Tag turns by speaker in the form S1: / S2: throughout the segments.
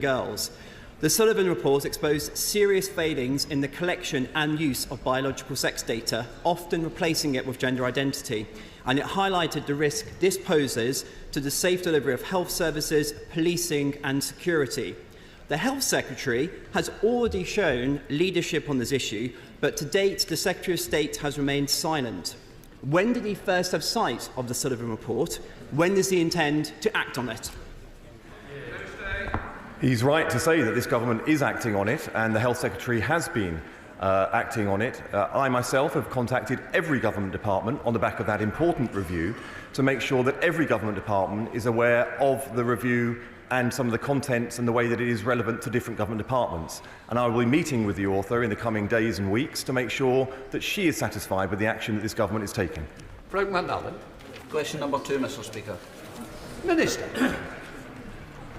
S1: girls. The Sullivan report exposed serious failings in the collection and use of biological sex data, often replacing it with gender identity, and it highlighted the risk this poses to the safe delivery of health services, policing and security. The Health Secretary has already shown leadership on this issue, but to date the Secretary of State has remained silent. When did he first have sight of the Sullivan report? When does he intend to act on it?
S2: He's right to say that this government is acting on it, and the Health Secretary has been acting on it. I myself have contacted every government department on the back of that important review to make sure that every government department is aware of the review and some of the contents and the way that it is relevant to different government departments. And I will be meeting with the author in the coming days and weeks to make sure that she is satisfied with the action that this government is taking.
S3: Frank McNally.
S4: Question number 2, Mr. Speaker.
S3: Minister.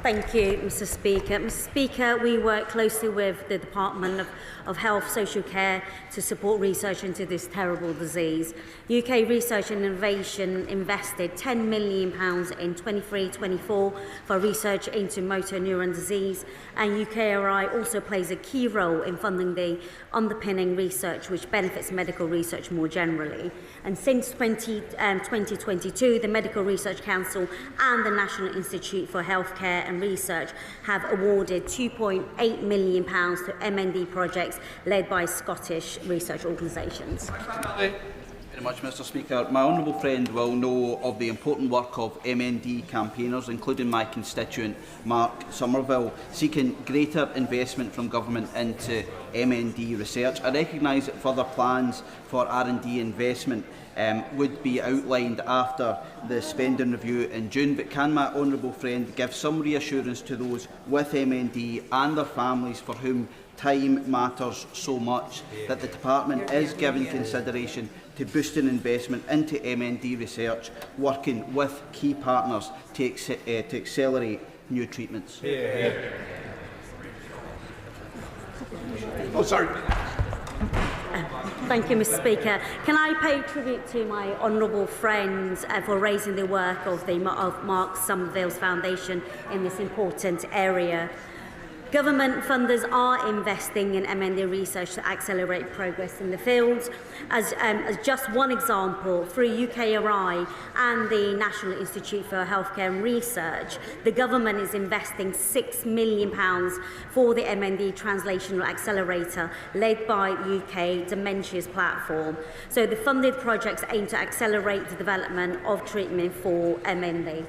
S5: Thank you, Mr. Speaker. Mr. Speaker, we work closely with the Department of Health, Social Care to support research into this terrible disease. UK Research and Innovation invested £10 million in 23-24 for research into motor neuron disease, and UKRI also plays a key role in funding the underpinning research which benefits medical research more generally. And since 2022, the Medical Research Council and the National Institute for Healthcare and Research have awarded £2.8 million to MND projects led by Scottish research organisations.
S4: Very much, Mr. Speaker. My honourable friend will know of the important work of MND campaigners, including my constituent Mark Somerville, seeking greater investment from government into MND research. I recognise that further plans for R&D investment would be outlined after the spending review in June, but can my honourable friend give some reassurance to those with MND and their families for whom time matters so much that the Department is giving consideration to boosting investment into MND research, working with key partners to accelerate new treatments?
S3: Oh, sorry.
S5: Thank you, Mr. Speaker. Can I pay tribute to my honourable friends for raising the work of Mark Somerville's Foundation in this important area? Government funders are investing in MND research to accelerate progress in the field. As just one example, through UKRI and the National Institute for Healthcare and Research, the government is investing £6 million for the MND Translational Accelerator led by UK Dementia's platform. So the funded projects aim to accelerate the development of treatment for MND.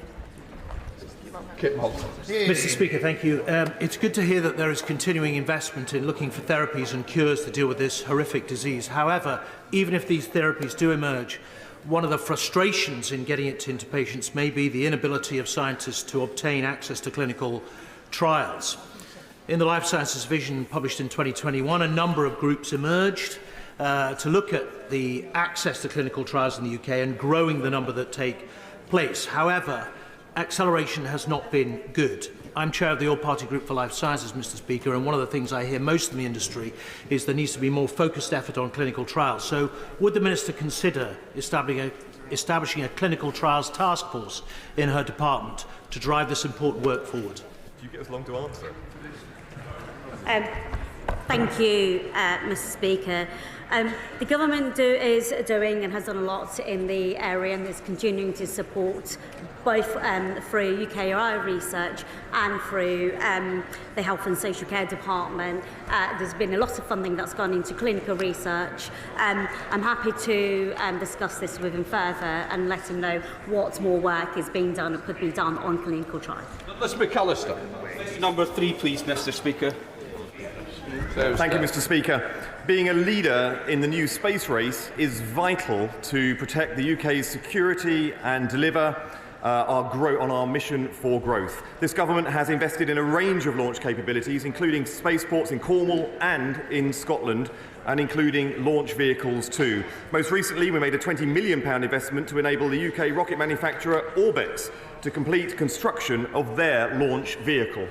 S6: Mr. Speaker, thank you. It's good to hear that there is continuing investment in looking for therapies and cures to deal with this horrific disease. However, even if these therapies do emerge, one of the frustrations in getting it into patients may be the inability of scientists to obtain access to clinical trials. In the Life Sciences Vision published in 2021, a number of groups emerged to look at the access to clinical trials in the UK and growing the number that take place. However, acceleration has not been good. I'm chair of the All-Party Group for Life Sciences, Mr. Speaker, and one of the things I hear most in the industry is there needs to be more focused effort on clinical trials. So would the Minister consider establishing a clinical trials task force in her department to drive this important work forward?
S2: Do you get as long to answer?
S5: Thank you, Mr. Speaker. The government is doing and has done a lot in the area and is continuing to support both through UKRI research and through the Health and Social Care Department. There's been a lot of funding that's gone into clinical research. I'm happy to discuss this with him further and let him know what more work is being done or could be done on clinical trials.
S3: Mr. McAllister.
S1: Number 3, please, Mr. Speaker.
S2: Thank you, Mr. Speaker. Being a leader in the new space race is vital to protect the UK's security and deliver on our mission for growth. This government has invested in a range of launch capabilities, including spaceports in Cornwall and in Scotland, and including launch vehicles too. Most recently, we made a £20 million investment to enable the UK rocket manufacturer Orbit to complete construction of their launch vehicle.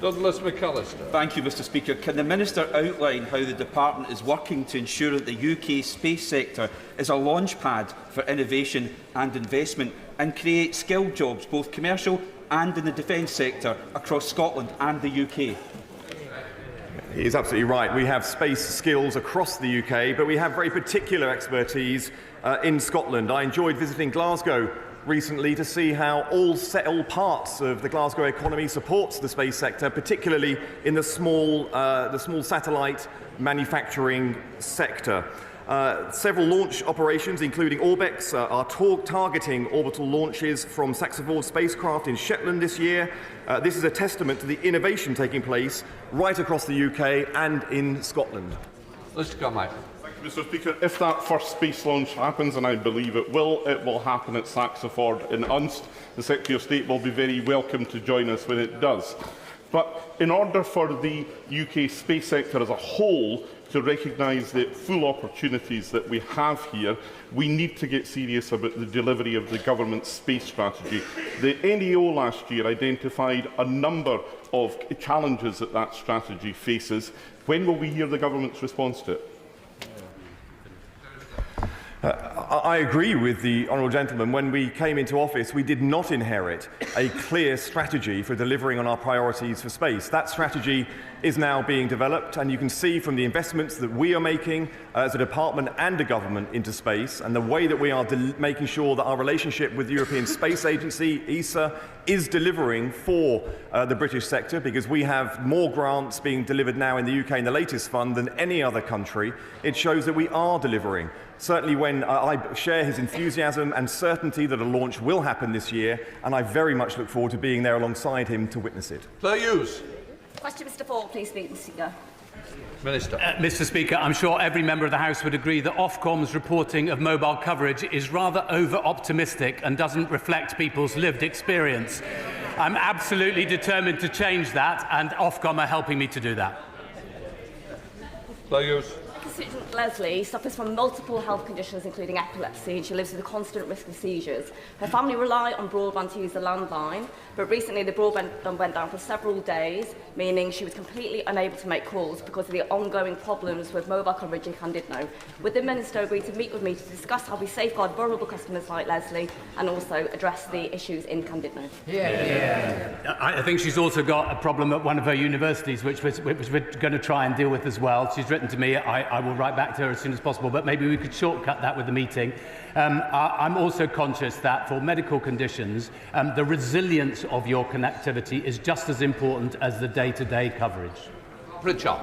S3: Douglas McAllister.
S1: Thank you, Mr. Speaker. Can the Minister outline how the Department is working to ensure that the UK space sector is a launch pad for innovation and investment and create skilled jobs, both commercial
S7: and in the defence sector across Scotland and the UK.
S2: He is absolutely right. We have space skills across the UK, but we have very particular expertise in Scotland. I enjoyed visiting Glasgow recently to see how all parts of the Glasgow economy supports the space sector, particularly in the small satellite manufacturing sector. Several launch operations, including Orbex, are targeting orbital launches from Saxonbourne spacecraft in Shetland this year. This is a testament to the innovation taking place right across the UK and in Scotland.
S3: Mr. Carmichael.
S8: Mr. Speaker, if that first space launch happens, and I believe it will happen at Saxonbourne in Unst. The Secretary of State will be very welcome to join us when it does. But in order for the UK space sector as a whole to recognise the full opportunities that we have here, we need to get serious about the delivery of the government's space strategy. The NEO last year identified a number of challenges that strategy faces. When will we hear the government's response to it?
S2: I agree with the honourable gentleman. When we came into office, we did not inherit a clear strategy for delivering on our priorities for space. That strategy is now being developed, and you can see from the investments that we are making as a department and a government into space, and the way that we are making sure that our relationship with the European Space Agency, ESA, is delivering for the British sector, because we have more grants being delivered now in the UK in the latest fund than any other country. It shows that we are delivering. Certainly when I share his enthusiasm and certainty that a launch will happen this year, and I very much look forward to being there alongside him to witness it.
S3: Claire Hughes.
S9: Question, Mr. Ford, please, Mr. Speaker.
S3: Minister.
S10: Mr. Speaker, I'm sure every member of the House would agree that Ofcom's reporting of mobile coverage is rather over-optimistic and doesn't reflect people's lived experience. I'm absolutely determined to change that, and Ofcom are helping me to do that.
S3: Claire Hughes.
S9: Constituent Leslie suffers from multiple health conditions, including epilepsy, and she lives with a constant risk of seizures. Her family rely on broadband to use the landline, but recently the broadband went down for several days, meaning she was completely unable to make calls because of the ongoing problems with mobile coverage in Llandudno. Would the Minister agree to meet with me to discuss how we safeguard vulnerable customers like Leslie and also address the issues in Llandudno?
S10: I think she's also got a problem at one of her universities, which we're going to try and deal with as well. She's written to me. I will write back to her as soon as possible, but maybe we could shortcut that with the meeting. I'm also conscious that for medical conditions, the resilience of your connectivity is just as important as the day-to-day coverage.
S3: Richard.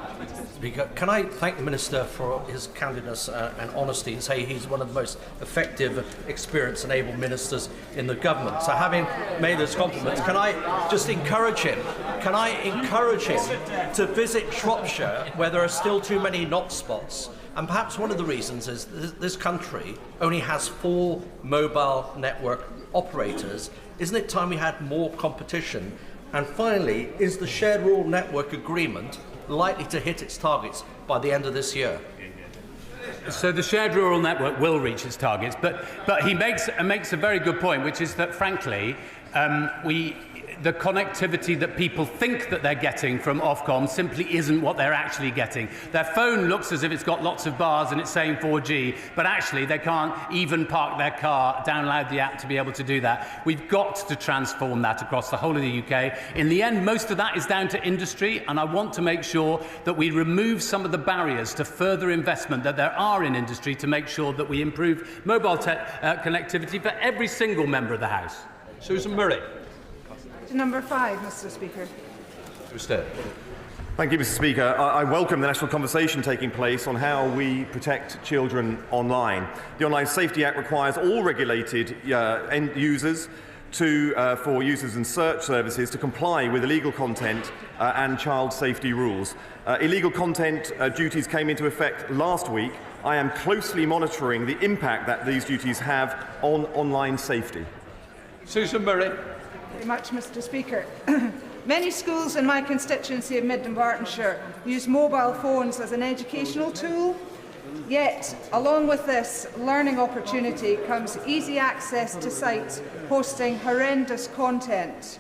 S6: Speaker, can I thank the Minister for his candidness and honesty and say he's one of the most effective, experienced and able ministers in the government. So having made those compliments, can I just encourage him? Can I encourage him to visit Shropshire where there are still too many knock spots? And perhaps one of the reasons is this country only has 4 mobile network operators. Isn't it time we had more competition? And finally, is the Shared Rural Network Agreement likely to hit its targets by the end of this year?
S10: So the Shared Rural Network will reach its targets, but he makes a very good point, which is that, frankly, the connectivity that people think that they're getting from Ofcom simply isn't what they're actually getting. Their phone looks as if it's got lots of bars and it's saying 4G, but actually they can't even park their car, download the app to be able to do that. We've got to transform that across the whole of the UK. In the end, most of that is down to industry, and I want to make sure that we remove some of the barriers to further investment that there are in industry to make sure that we improve mobile connectivity for every single member of the House.
S3: Susan Murray.
S11: Number 5, Mr. Speaker.
S2: Thank you, Mr. Speaker. I welcome the national conversation taking place on how we protect children online. The Online Safety Act requires all regulated end users for users and search services to comply with illegal content and child safety rules. Illegal content duties came into effect last week. I am closely monitoring the impact that these duties have on online safety.
S3: Susan Murray.
S11: Very much, Mr. Speaker. Many schools in my constituency of Mid and Bartonshire use mobile phones as an educational tool. Yet, along with this learning opportunity comes easy access to sites hosting horrendous content.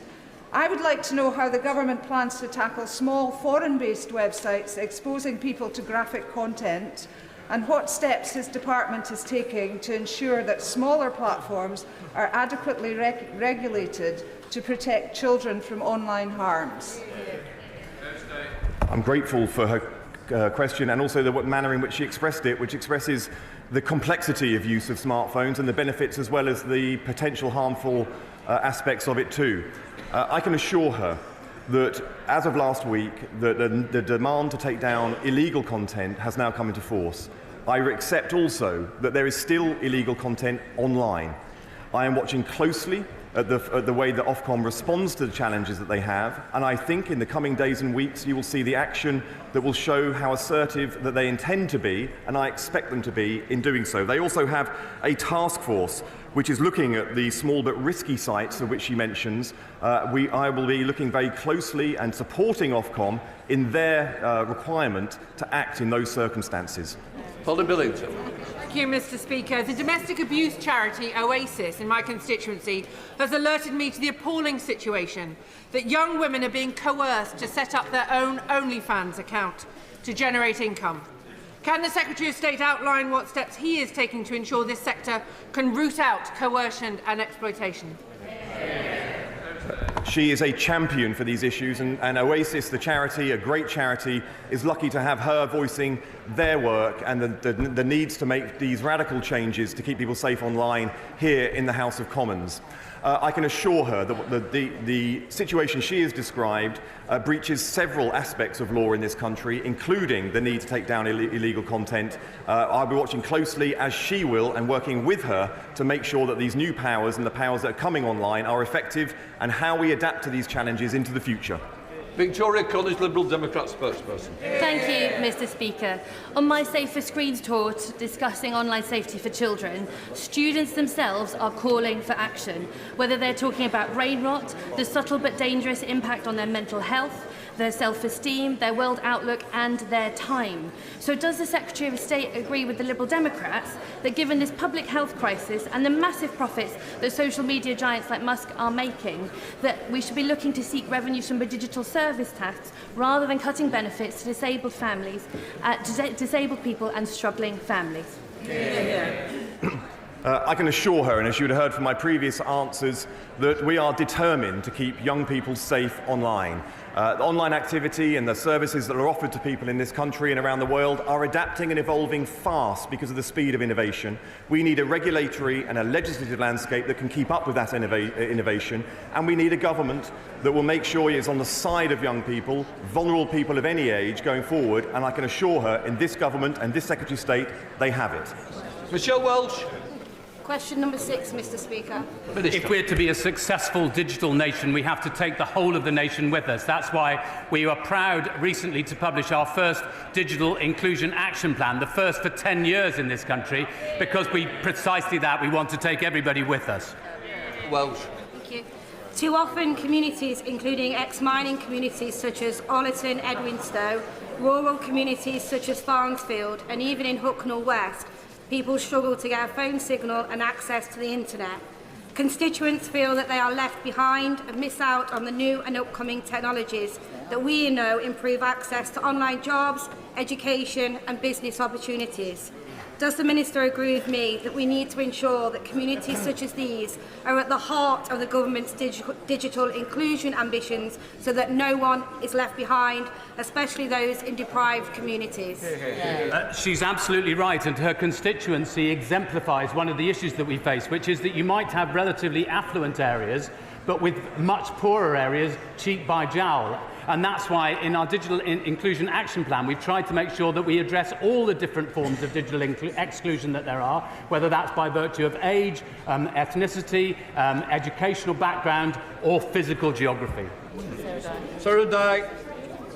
S11: I would like to know how the government plans to tackle small foreign-based websites exposing people to graphic content. and what steps his department is taking to ensure that smaller platforms are adequately regulated to protect children from online harms.
S2: I'm grateful for her question and also the manner in which she expressed it, which expresses the complexity of use of smartphones and the benefits as well as the potential harmful aspects of it too. I can assure her that as of last week, the demand to take down illegal content has now come into force. I accept also that there is still illegal content online. I am watching closely at the way that Ofcom responds to the challenges that they have, and I think in the coming days and weeks you will see the action that will show how assertive that they intend to be, and I expect them to be in doing so. They also have a task force which is looking at the small but risky sites of which she mentions. I will be looking very closely and supporting Ofcom in their requirement to act in those circumstances.
S3: Holden Billington.
S12: Thank you, Mr. Speaker. The domestic abuse charity Oasis in my constituency has alerted me to the appalling situation that young women are being coerced to set up their own OnlyFans account to generate income. Can the Secretary of State outline what steps he is taking to ensure this sector can root out coercion and exploitation?
S2: She is a champion for these issues, and Oasis, the charity, a great charity, is lucky to have her voicing their work and the needs to make these radical changes to keep people safe online here in the House of Commons. I can assure her that the situation she has described breaches several aspects of law in this country, including the need to take down illegal content. I'll be watching closely, as she will, and working with her to make sure that these new powers and the powers that are coming online are effective and how we adapt to these challenges into the future.
S3: Victoria Cornish, Liberal Democrat spokesperson.
S13: Thank you, Mr. Speaker. On my Safe for Screens tour discussing online safety for children, students themselves are calling for action, whether they're talking about brain rot, the subtle but dangerous impact on their mental health, their self-esteem, their world outlook and their time. So does the Secretary of State agree with the Liberal Democrats that given this public health crisis and the massive profits that social media giants like Musk are making, that we should be looking to seek revenues from a digital service tax rather than cutting benefits to disabled families, disabled people and struggling families?
S2: I can assure her, and as you would have heard from my previous answers, that we are determined to keep young people safe online. The online activity and the services that are offered to people in this country and around the world are adapting and evolving fast because of the speed of innovation. We need a regulatory and a legislative landscape that can keep up with that innovation, and we need a government that will make sure it is on the side of young people, vulnerable people of any age going forward, and I can assure her in this government and this Secretary of State they have it.
S3: Michelle Welch.
S14: Question number 6, Mr. Speaker.
S10: If we're to be a successful digital nation, we have to take the whole of the nation with us. That's why we were proud recently to publish our first Digital Inclusion Action Plan, the first for 10 years in this country, because precisely that, we want to take everybody with us.
S3: Welsh.
S14: Thank you. Too often, communities, including ex-mining communities such as Ollerton, Edwinstowe, rural communities such as Farnsfield, and even in Hucknall West, people struggle to get a phone signal and access to the internet. Constituents feel that they are left behind and miss out on the new and upcoming technologies that we know improve access to online jobs, education and business opportunities. Does the Minister agree with me that we need to ensure that communities such as these are at the heart of the government's digital inclusion ambitions so that no one is left behind, especially those in deprived communities?
S10: She's absolutely right, and her constituency exemplifies one of the issues that we face, which is that you might have relatively affluent areas, but with much poorer areas, cheek by jowl. And that's why in our Digital Inclusion Action Plan, we've tried to make sure that we address all the different forms of digital exclusion that there are, whether that's by virtue of age, ethnicity, educational background, or physical geography.
S3: Sarah Dyke.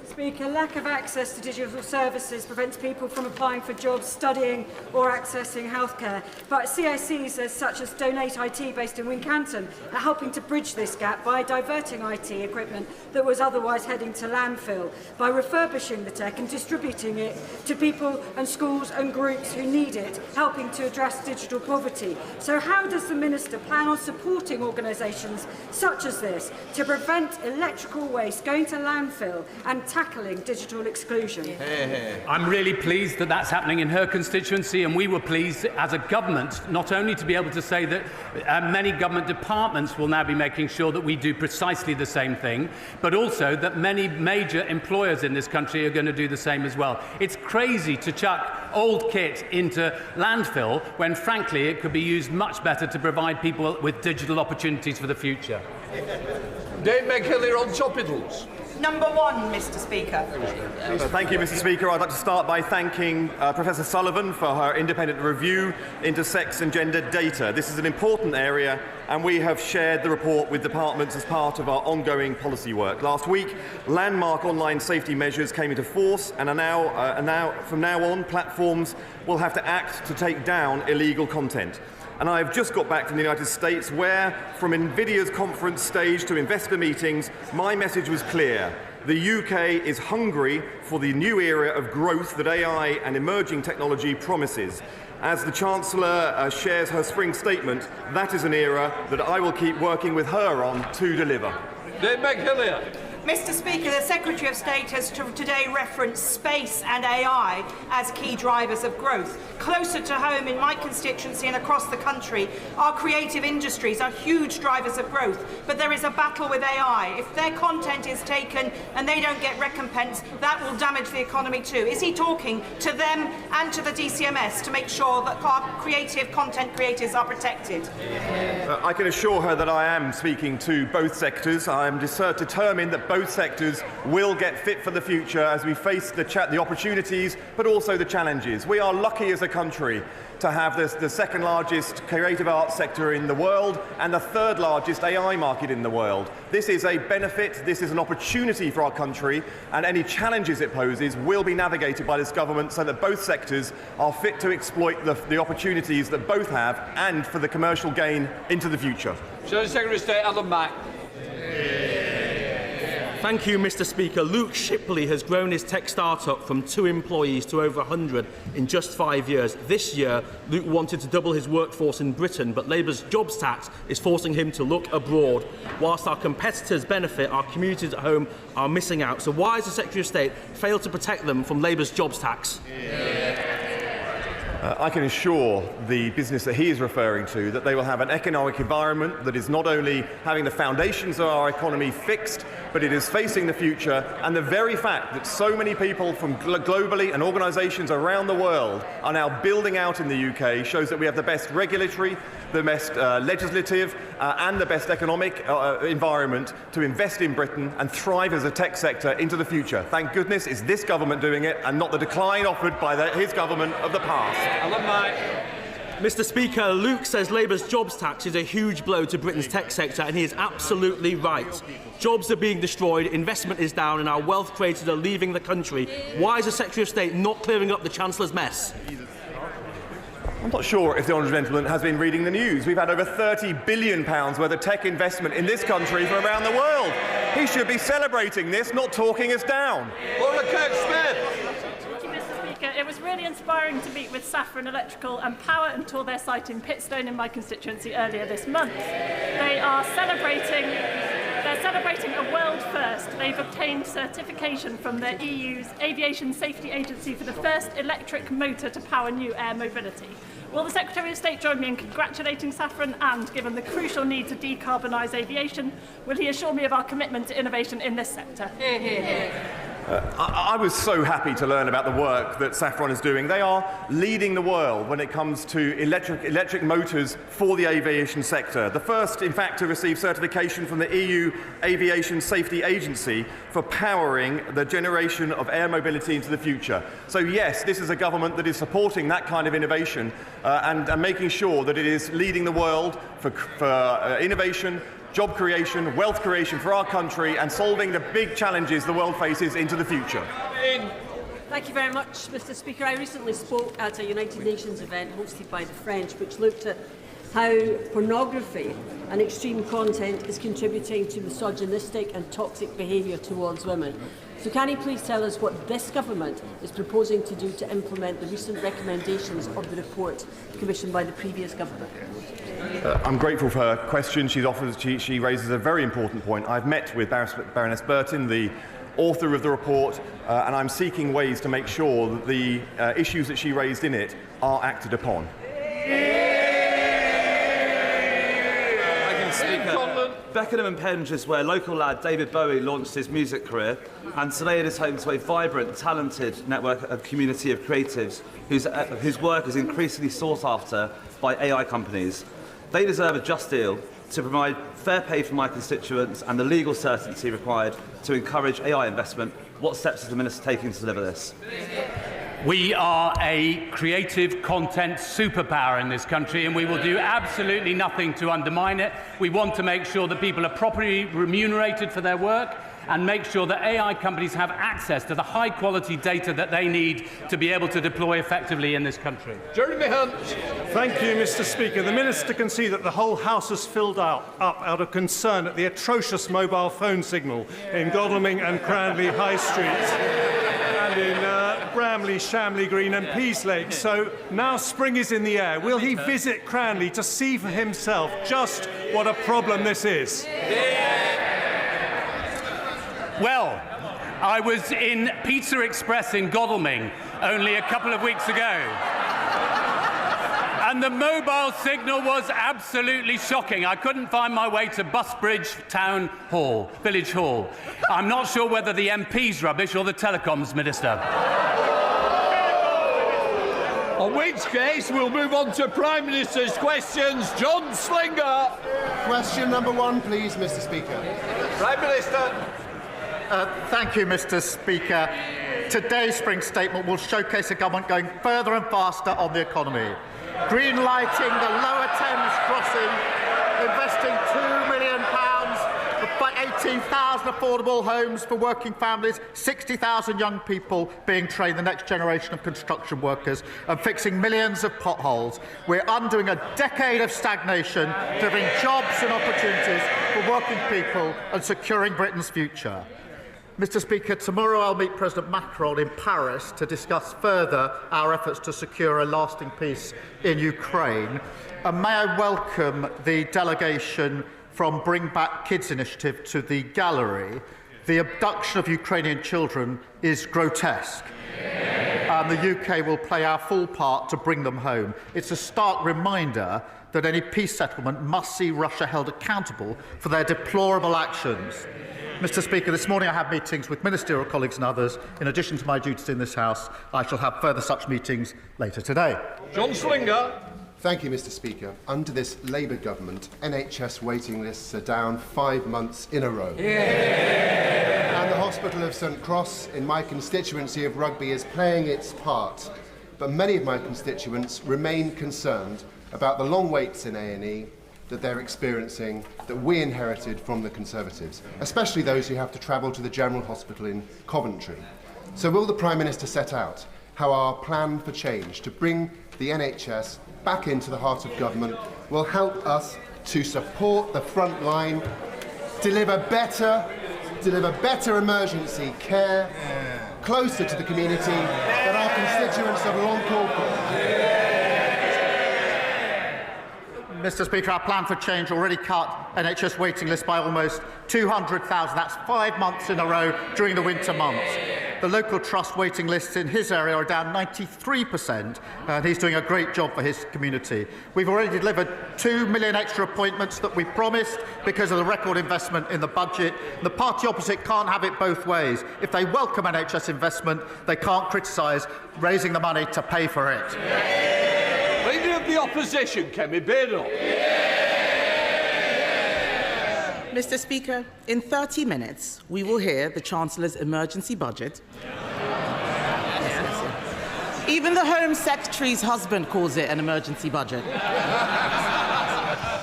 S15: Speaker, lack of access to digital services prevents people from applying for jobs, studying or accessing healthcare. But CSCs such as Donate IT based in Wincanton are helping to bridge this gap by diverting IT equipment that was otherwise heading to landfill, by refurbishing the tech and distributing it to people and schools and groups who need it, helping to address digital poverty. So how does the Minister plan on supporting organisations such as this to prevent electrical waste going to landfill and tackling digital exclusion?
S10: I'm really pleased that that's happening in her constituency, and we were pleased as a government not only to be able to say that many government departments will now be making sure that we do precisely the same thing, but also that many major employers in this country are going to do the same as well. It's crazy to chuck old kit into landfill when, frankly, it could be used much better to provide people with digital opportunities for the future.
S3: Dave McHillier on Topidals.
S16: Number 1, Mr. Speaker.
S2: Thank you, Mr. Speaker. I'd like to start by thanking Professor Sullivan for her independent review into sex and gender data. This is an important area, and we have shared the report with departments as part of our ongoing policy work. Last week, landmark online safety measures came into force, and from now on, platforms will have to act to take down illegal content. And I have just got back from the United States where, from NVIDIA's conference stage to investor meetings, my message was clear. The UK is hungry for the new era of growth that AI and emerging technology promises. As the Chancellor shares her spring statement, that is an era that I will keep working with her on to deliver.
S3: Dave McHillier.
S16: Mr. Speaker, the Secretary of State has today referenced space and AI as key drivers of growth. Closer to home in my constituency and across the country, our creative industries are huge drivers of growth, but there is a battle with AI. If their content is taken and they don't get recompense, that will damage the economy too. Is he talking to them and to the DCMS to make sure that our creative content creators are protected?
S2: I can assure her that I am speaking to both sectors. I am determined that both sectors will get fit for the future as we face the opportunities, but also the challenges. We are lucky as a country to have the second largest creative arts sector in the world and the third largest AI market in the world. This is a benefit, this is an opportunity for our country, and any challenges it poses will be navigated by this government so that both sectors are fit to exploit the opportunities that both have and for the commercial gain into the future.
S3: Secretary of State Alan Mack.
S17: Thank you, Mr. Speaker. Luke Shipley has grown his tech startup from 2 employees to over 100 in just 5 years. This year, Luke wanted to double his workforce in Britain, but Labour's jobs tax is forcing him to look abroad. Whilst our competitors benefit, our communities at home are missing out. So why has the Secretary of State failed to protect them from Labour's jobs tax?
S2: I can assure the business that he is referring to that they will have an economic environment that is not only having the foundations of our economy fixed, but it is facing the future. And the very fact that so many people from globally and organisations around the world are now building out in the UK shows that we have the best regulatory, the best legislative and the best economic environment to invest in Britain and thrive as a tech sector into the future. Thank goodness it's this government doing it and not the decline offered by his government of the past.
S17: Mr. Speaker, Luke says Labour's jobs tax is a huge blow to Britain's tech sector, and he is absolutely right. Jobs are being destroyed, investment is down, and our wealth creators are leaving the country. Why is the Secretary of State not clearing up the Chancellor's mess?
S2: I'm not sure if the honourable gentleman has been reading the news. We've had over £30 billion worth of tech investment in this country from around the world. He should be celebrating this, not talking us down.
S18: It was really inspiring to meet with Saffron Electrical and Power and tour their site in Pitstone in my constituency earlier this month. They're celebrating a world first. They've obtained certification from the EU's Aviation Safety Agency for the first electric motor to power new air mobility. Will the Secretary of State join me in congratulating Saffron, and given the crucial need to decarbonise aviation, will he assure me of our commitment to innovation in this sector?
S2: I was so happy to learn about the work that Saffron is doing. They are leading the world when it comes to electric motors for the aviation sector. The first, in fact, to receive certification from the EU Aviation Safety Agency for powering the generation of air mobility into the future. So yes, this is a government that is supporting that kind of innovation and making sure that it is leading the world for innovation, job creation, wealth creation for our country, and solving the big challenges the world faces into the future.
S19: Thank you very much, Mr. Speaker. I recently spoke at a United Nations event hosted by the French, which looked at how pornography and extreme content is contributing to misogynistic and toxic behaviour towards women. So can you please tell us what this government is proposing to do to implement the recent recommendations of the report commissioned by the previous government?
S2: I'm grateful for her question. She raises a very important point. I've met with Baroness Burton, the author of the report, and I'm seeking ways to make sure that the issues that she raised in it are acted upon.
S20: Beckenham and Penge is where local lad David Bowie launched his music career, and Saleyd is home to a vibrant, talented network of community of creatives whose work is increasingly sought after by AI companies. They deserve a just deal to provide fair pay for my constituents and the legal certainty required to encourage AI investment. What steps is the Minister taking to deliver this?
S10: We are a creative content superpower in this country, and we will do absolutely nothing to undermine it. We want to make sure that people are properly remunerated for their work and make sure that AI companies have access to the high-quality data that they need to be able to deploy effectively in this country.
S3: Jeremy Hunt.
S21: Thank you, Mr. Speaker. The Minister can see that the whole House has filled up out of concern at the atrocious mobile phone signal in Godalming and Cranley High Streets and in Bramley, Shamley Green and Peaslake. So now spring is in the air. Will he visit Cranley to see for himself just what a problem this is?
S10: Well, I was in Pizza Express in Godalming only a couple of weeks ago. And the mobile signal was absolutely shocking. I couldn't find my way to Busbridge Town Hall, Village Hall. I'm not sure whether the MP's rubbish or the Telecoms Minister.
S3: On which case, we'll move on to Prime Minister's questions. John Slinger.
S22: Question number 1, please, Mr. Speaker.
S3: Prime Minister.
S23: Thank you, Mr. Speaker. Today's spring statement will showcase a government going further and faster on the economy. Green-lighting the Lower Thames crossing, investing £2 million for 18,000 affordable homes for working families, 60,000 young people being trained the next generation of construction workers, and fixing millions of potholes. We're undoing a decade of stagnation, delivering jobs and opportunities for working people and securing Britain's future. Mr. Speaker, tomorrow I'll meet President Macron in Paris to discuss further our efforts to secure a lasting peace in Ukraine. And may I welcome the delegation from Bring Back Kids initiative to the gallery. The abduction of Ukrainian children is grotesque. And the UK will play our full part to bring them home. It's a stark reminder that any peace settlement must see Russia held accountable for their deplorable actions. Mr. Speaker, this morning I have meetings with ministerial colleagues and others. In addition to my duties in this House, I shall have further such meetings later today.
S3: John Slinger.
S22: Thank you, Mr. Speaker. Under this Labour government, NHS waiting lists are down 5 months in a row. Yeah. And the Hospital of St Cross in my constituency of Rugby is playing its part. But many of my constituents remain concerned about the long waits in A&E that they're experiencing, that we inherited from the Conservatives, especially those who have to travel to the General Hospital in Coventry. So will the Prime Minister set out how our plan for change to bring the NHS back into the heart of government will help us to support the front line, deliver better emergency care, closer to the community that our constituents have long called for?
S23: Mr. Speaker, our plan for change already cut NHS waiting lists by almost 200,000. That's 5 months in a row during the winter months. The local trust waiting lists in his area are down 93%, and he's doing a great job for his community. We've already delivered 2 million extra appointments that we promised because of the record investment in the budget. The party opposite can't have it both ways. If they welcome NHS investment, they can't criticise raising the money to pay for it.
S3: Leader of the Opposition, Kemi Badenoch.
S24: Mr. Speaker, in 30 minutes, we will hear the Chancellor's emergency budget. Even the Home Secretary's husband calls it an emergency budget.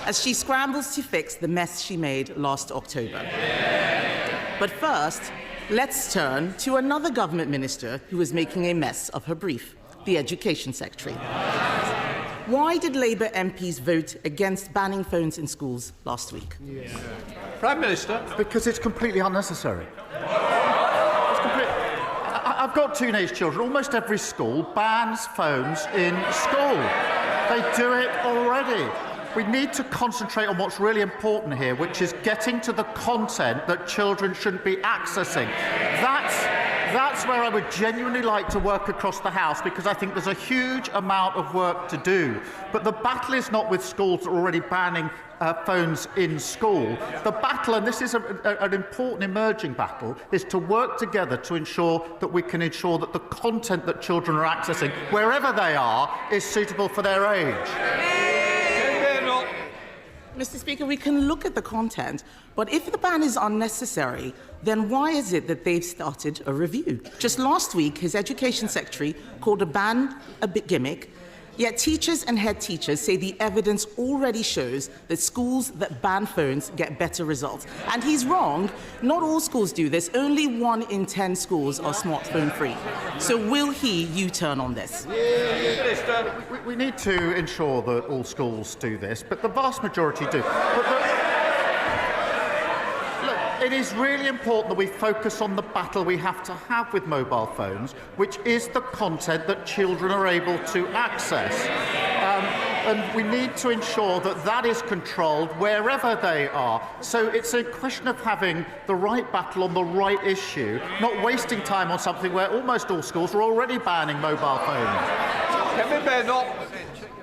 S24: As she scrambles to fix the mess she made last October. But first, let's turn to another government minister who is making a mess of her brief, the Education Secretary. Why did Labour MPs vote against banning phones in schools last week?
S3: Prime Minister.
S23: Because it's completely unnecessary. I've got teenage children. Almost every school bans phones in school. They do it already. we need to concentrate on what's really important here, which is getting to the content that children shouldn't be accessing. That's where I would genuinely like to work across the House, because I think there's a huge amount of work to do. But the battle is not with schools that are already banning phones in school. The battle, and this is an important emerging battle, is to work together to ensure that we can ensure that the content that children are accessing, wherever they are, is suitable for their age.
S24: Mr. Speaker, we can look at the content, but if the ban is unnecessary, then why is it that they've started a review? Just last week, his Education Secretary called a ban a bit gimmick, yet teachers and head teachers say the evidence already shows that schools that ban phones get better results. And he's wrong. Not all schools do this. Only 1 in 10 schools are smartphone-free. So will he U-turn on this?
S23: We need to ensure that all schools do this, but the vast majority do. It is really important that we focus on the battle we have to have with mobile phones, which is the content that children are able to access. And we need to ensure that that is controlled wherever they are. So it's a question of having the right battle on the right issue, not wasting time on something where almost all schools are already banning mobile phones.
S3: Kemi Badenoch.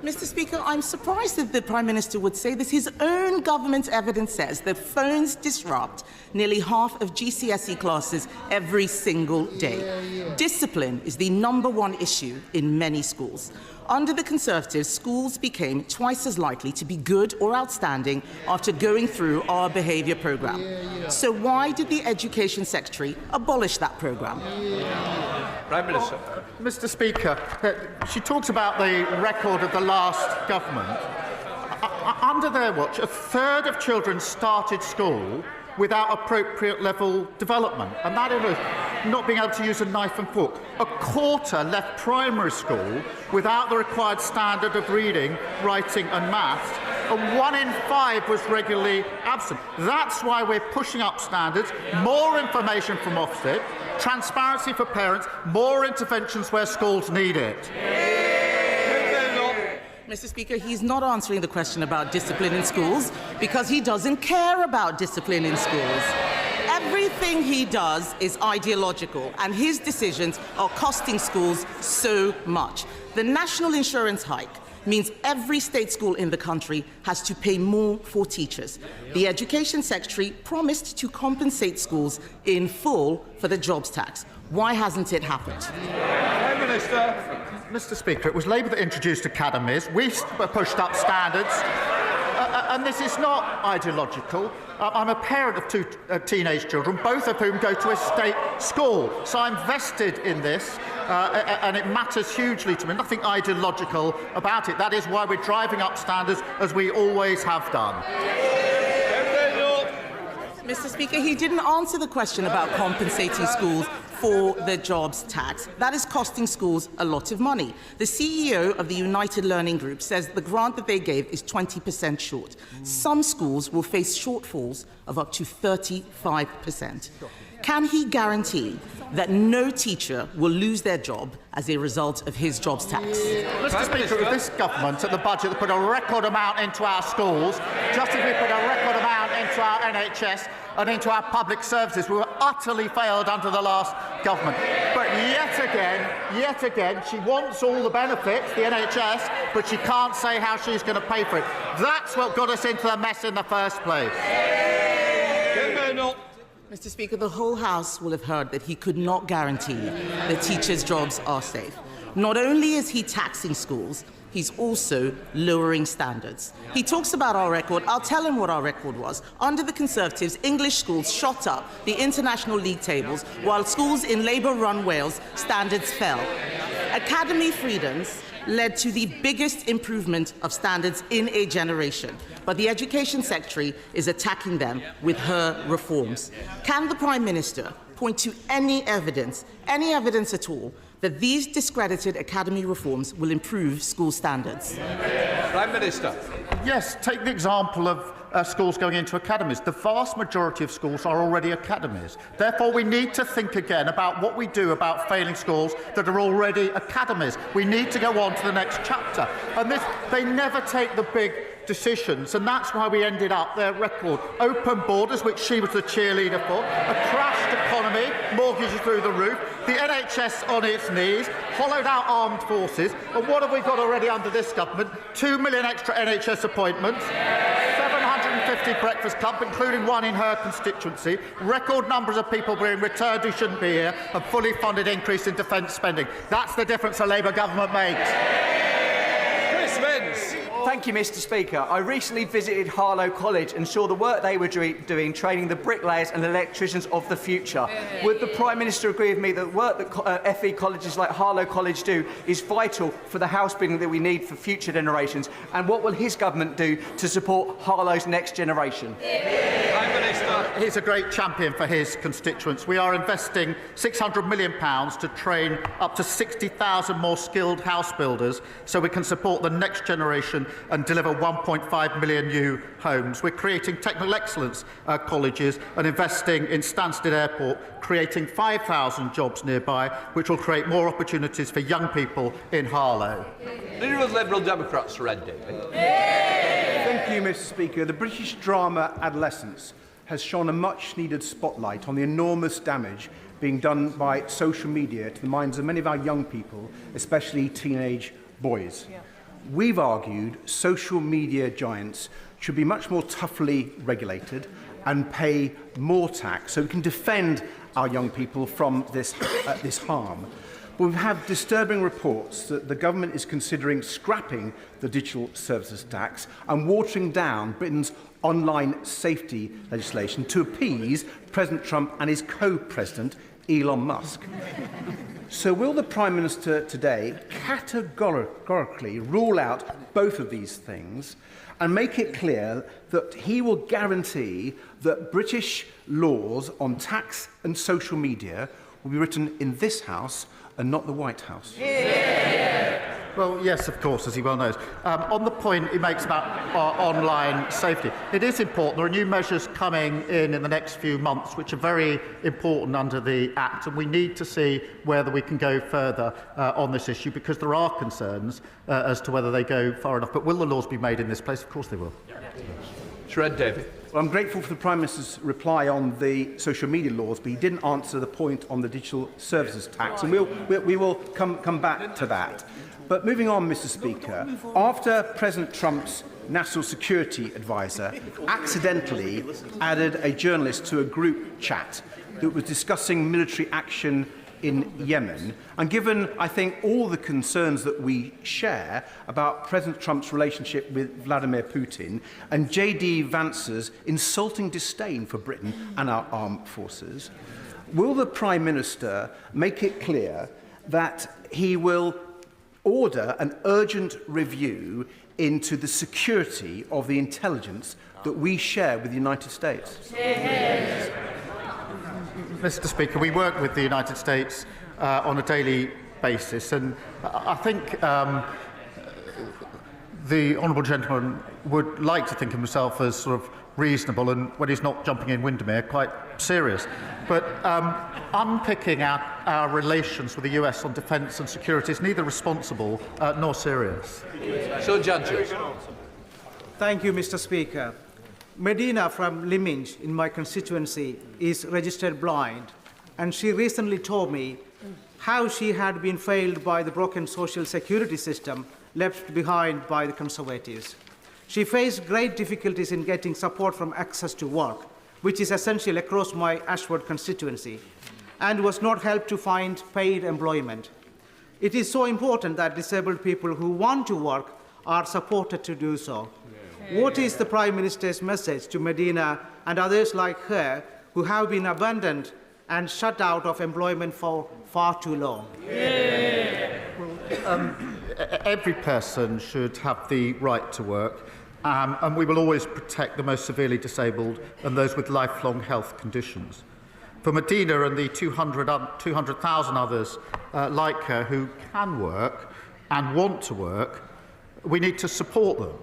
S24: Mr. Speaker, I'm surprised that the Prime Minister would say this. His own government's evidence says that phones disrupt nearly half of GCSE classes every single day. Discipline is the #1 issue in many schools. Under the Conservatives, schools became twice as likely to be good or outstanding after going through our behaviour programme. So why did the Education Secretary abolish that programme?
S3: Prime Minister.
S23: Mr. Speaker, she talks about the record of the last government. Under their watch, a third of children started school without appropriate level development, and that is not being able to use a knife and fork. A quarter left primary school without the required standard of reading, writing and maths, and 1 in 5 was regularly absent. That's why we're pushing up standards, more information from Ofsted, transparency for parents, more interventions where schools need it.
S24: Mr. Speaker, he's not answering the question about discipline in schools because he doesn't care about discipline in schools. Everything he does is ideological, and his decisions are costing schools so much. The national insurance hike means every state school in the country has to pay more for teachers. The Education Secretary promised to compensate schools in full for the jobs tax. Why hasn't it happened?
S3: Prime Minister.
S23: Mr. Speaker, it was Labour that introduced academies. We pushed up standards. And this is not ideological. I'm a parent of 2 teenage children, both of whom go to a state school. So I'm vested in this, and it matters hugely to me. Nothing ideological about it. That is why we're driving up standards, as we always have done.
S24: Mr. Speaker, he didn't answer the question about compensating schools for the jobs tax. That is costing schools a lot of money. The CEO of the United Learning Group says the grant that they gave is 20% short. Some schools will face shortfalls of up to 35%. Can he guarantee that no teacher will lose their job as a result of his jobs tax?
S23: Mr. Speaker, with this government at the budget that put a record amount into our schools, just as we put a record amount into our NHS and into our public services, we were utterly failed under the last government. But yet again, she wants all the benefits, the NHS, but she can't say how she's going to pay for it. That's what got us into the mess in the first place.
S24: Mr. Speaker, the whole House will have heard that he could not guarantee that teachers' jobs are safe. Not only is he taxing schools, he's also lowering standards. He talks about our record. I'll tell him what our record was. Under the Conservatives, English schools shot up the international league tables, while schools in Labour-run Wales, standards fell. Academy freedoms led to the biggest improvement of standards in a generation. But the Education Secretary is attacking them with her reforms. Can the Prime Minister point to any evidence at all, that these discredited academy reforms will improve school standards?
S3: Prime Minister.
S23: Yes, take the example of schools going into academies. The vast majority of schools are already academies. Therefore, we need to think again about what we do about failing schools that are already academies. We need to go on to the next chapter. And they never take the big decisions, and that's why we ended up their record. Open borders, which she was the cheerleader for, a crashed economy, mortgages through the roof, the NHS on its knees, hollowed out armed forces, and what have we got already under this government? 2 million extra NHS appointments, 750 breakfast clubs, including one in her constituency, record numbers of people being returned who shouldn't be here, and fully funded increase in defence spending. That's the difference a Labour government makes.
S1: Thank you, Mr. Speaker. I recently visited Harlow College and saw the work they were doing training the bricklayers and electricians of the future. Would the Prime Minister agree with me that the work that FE colleges like Harlow College do is vital for the house building that we need for future generations? And what will his government do to support Harlow's next generation?
S23: Prime Minister. He's a great champion for his constituents. We are investing £600 million to train up to 60,000 more skilled house builders so we can support the next generation and deliver 1.5 million new homes. We're creating technical excellence colleges and investing in Stansted Airport, creating 5,000 jobs nearby, which will create more opportunities for young people in Harlow.
S3: Leader of the Liberal Democrats, Red David.
S4: Thank you, Mr. Speaker. The British drama Adolescence has shone a much-needed spotlight on the enormous damage being done by social media to the minds of many of our young people, especially teenage boys. We've argued social media giants should be much more toughly regulated and pay more tax so we can defend our young people from this harm. But we've had disturbing reports that the government is considering scrapping the digital services tax and watering down Britain's online safety legislation to appease President Trump and his co-president, Elon Musk. So will the Prime Minister today categorically rule out both of these things and make it clear that he will guarantee that British laws on tax and social media will be written in this House and not the White House?
S23: Well, yes, of course, as he well knows. On the point he makes about online safety, it is important. There are new measures coming in the next few months which are very important under the Act, and we need to see whether we can go further on this issue because there are concerns as to whether they go far enough. But will the laws be made in this place? Of course they will.
S3: Red David.
S4: Well, I'm grateful for the Prime Minister's reply on the social media laws, but he didn't answer the point on the digital services tax, and we will come back to that. But moving on, Mr. Speaker, after President Trump's national security advisor accidentally added a journalist to a group chat that was discussing military action in Yemen, and given, I think, all the concerns that we share about President Trump's relationship with Vladimir Putin and J.D. Vance's insulting disdain for Britain and our armed forces, will the Prime Minister make it clear that he will order an urgent review into the security of the intelligence that we share with the United States?
S23: Mr. Speaker, we work with the United States on a daily basis, and I think the honourable gentleman would like to think of himself as sort of reasonable and, when he's not jumping in Windermere, quite serious. But unpicking our relations with the US on defence and security is neither responsible nor serious.
S3: So, judges.
S5: Thank you, Mr. Speaker. Medina from Lyminge in my constituency is registered blind, and she recently told me how she had been failed by the broken social security system left behind by the Conservatives. She faced great difficulties in getting support from access to work, which is essential across my Ashford constituency, and was not helped to find paid employment. It is so important that disabled people who want to work are supported to do so. What is the Prime Minister's message to Medina and others like her who have been abandoned and shut out of employment for far too long?
S23: Every person should have the right to work, and we will always protect the most severely disabled and those with lifelong health conditions. For Medina and the 200,000 others like her who can work and want to work, we need to support them.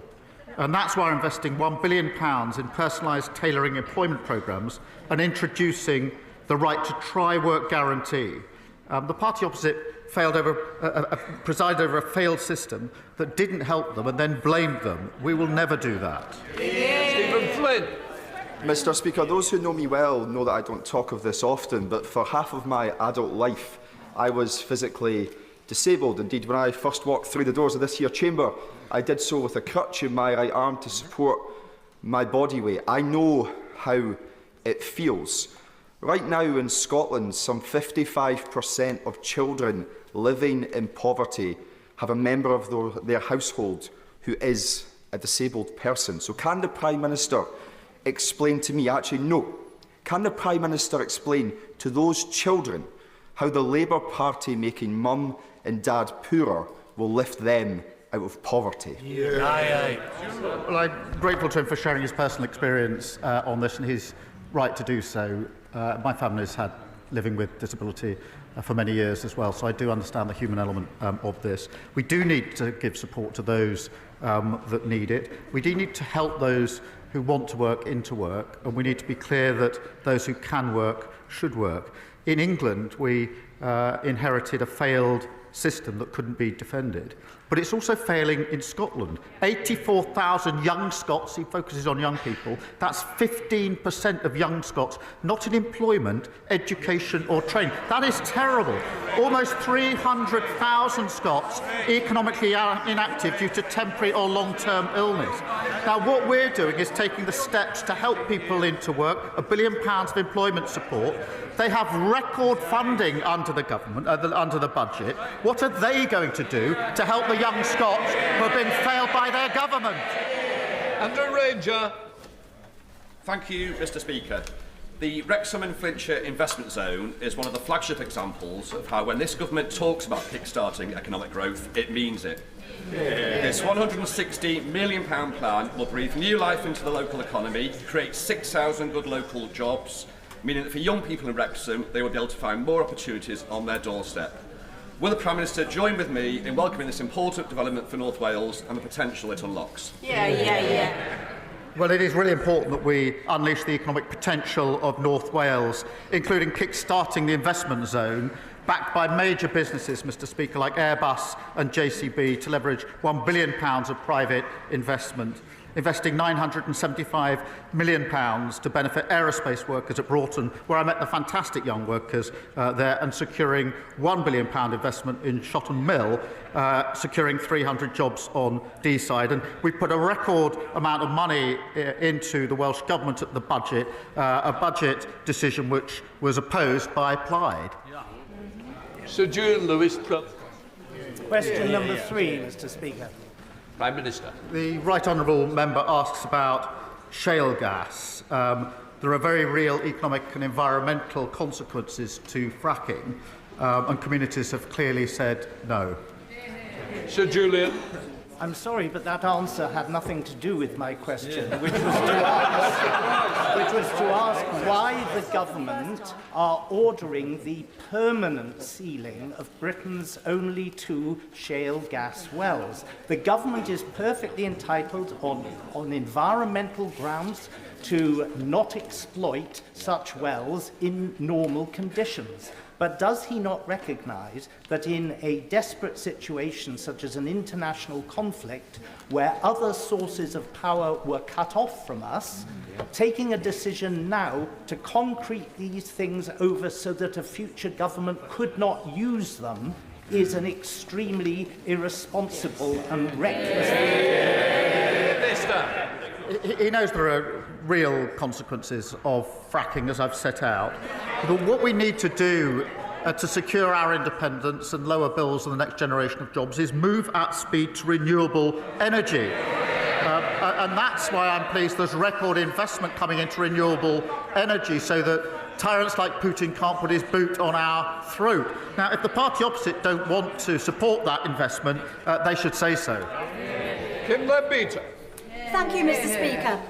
S23: And that's why we're investing £1 billion in personalised tailoring employment programmes and introducing the right to try work guarantee. The party opposite presided over a failed system that didn't help them and then blamed them. We will never do that.
S3: Stephen Flynn.
S6: Mr. Speaker, those who know me well know that I don't talk of this often, but for half of my adult life, I was physically disabled. Indeed, when I first walked through the doors of this here chamber, I did so with a crutch in my right arm to support my body weight. I know how it feels. Right now in Scotland, some 55% of children living in poverty have a member of their household who is a disabled person. So can the Prime Minister explain to me, actually no, can the Prime Minister explain to those children how the Labour Party making mum and dad poorer will lift them out of poverty?
S23: Well, I'm grateful to him for sharing his personal experience on this, and his right to do so. My family has had living with disability for many years as well, so I do understand the human element of this. We do need to give support to those that need it. We do need to help those who want to work into work, and we need to be clear that those who can work should work. In England, we inherited a failed system that couldn't be defended. But it's also failing in Scotland. 84,000 young Scots, he focuses on young people, that's 15% of young Scots not in employment, education or training. That is terrible. Almost 300,000 Scots economically inactive due to temporary or long-term illness. Now, what we're doing is taking the steps to help people into work, £1 billion of employment support. They have record funding under the government, under the budget. What are they going to do to help the young Scots who have been failed by their government?
S3: Andrew Ranger.
S7: Thank you, Mr. Speaker. The Wrexham and Flintshire investment zone is one of the flagship examples of how, when this government talks about kickstarting economic growth, it means it. This £160 million plan will breathe new life into the local economy, create 6,000 good local jobs, meaning that for young people in Wrexham, they will be able to find more opportunities on their doorstep. Will the Prime Minister join with me in welcoming this important development for North Wales and the potential it unlocks?
S23: Well, it is really important that we unleash the economic potential of North Wales, including kick-starting the investment zone, backed by major businesses, Mr. Speaker, like Airbus and JCB, to leverage £1 billion of private investment, investing £975 million to benefit aerospace workers at Broughton, where I met the fantastic young workers there, and securing £1 billion investment in Shotton Mill, securing 300 jobs on D-side. And we put a record amount of money into the Welsh Government at the budget, a budget decision which was opposed by Plaid.
S3: Sir Julian Lewis.
S5: Question number 3, Mr. Speaker.
S3: Prime Minister.
S23: The Right Honourable Member asks about shale gas. There are very real economic and environmental consequences to fracking, and communities have clearly said no.
S3: Sir Julian.
S5: I'm sorry, but that answer had nothing to do with my question, which was to ask why the government are ordering the permanent sealing of Britain's only 2 shale gas wells. The government is perfectly entitled on environmental grounds to not exploit such wells in normal conditions. But does he not recognise that in a desperate situation such as an international conflict where other sources of power were cut off from us, taking a decision now to concrete these things over so that a future government could not use them is an extremely irresponsible and reckless
S23: He knows there are real consequences of fracking, as I've set out. But what we need to do to secure our independence and lower bills and the next generation of jobs is move at speed to renewable energy. And that's why I'm pleased there's record investment coming into renewable energy so that tyrants like Putin can't put his boot on our throat. Now, if the party opposite don't want to support that investment, they should say so.
S3: Kemi Badenoch.
S8: Thank you, Mr. Speaker.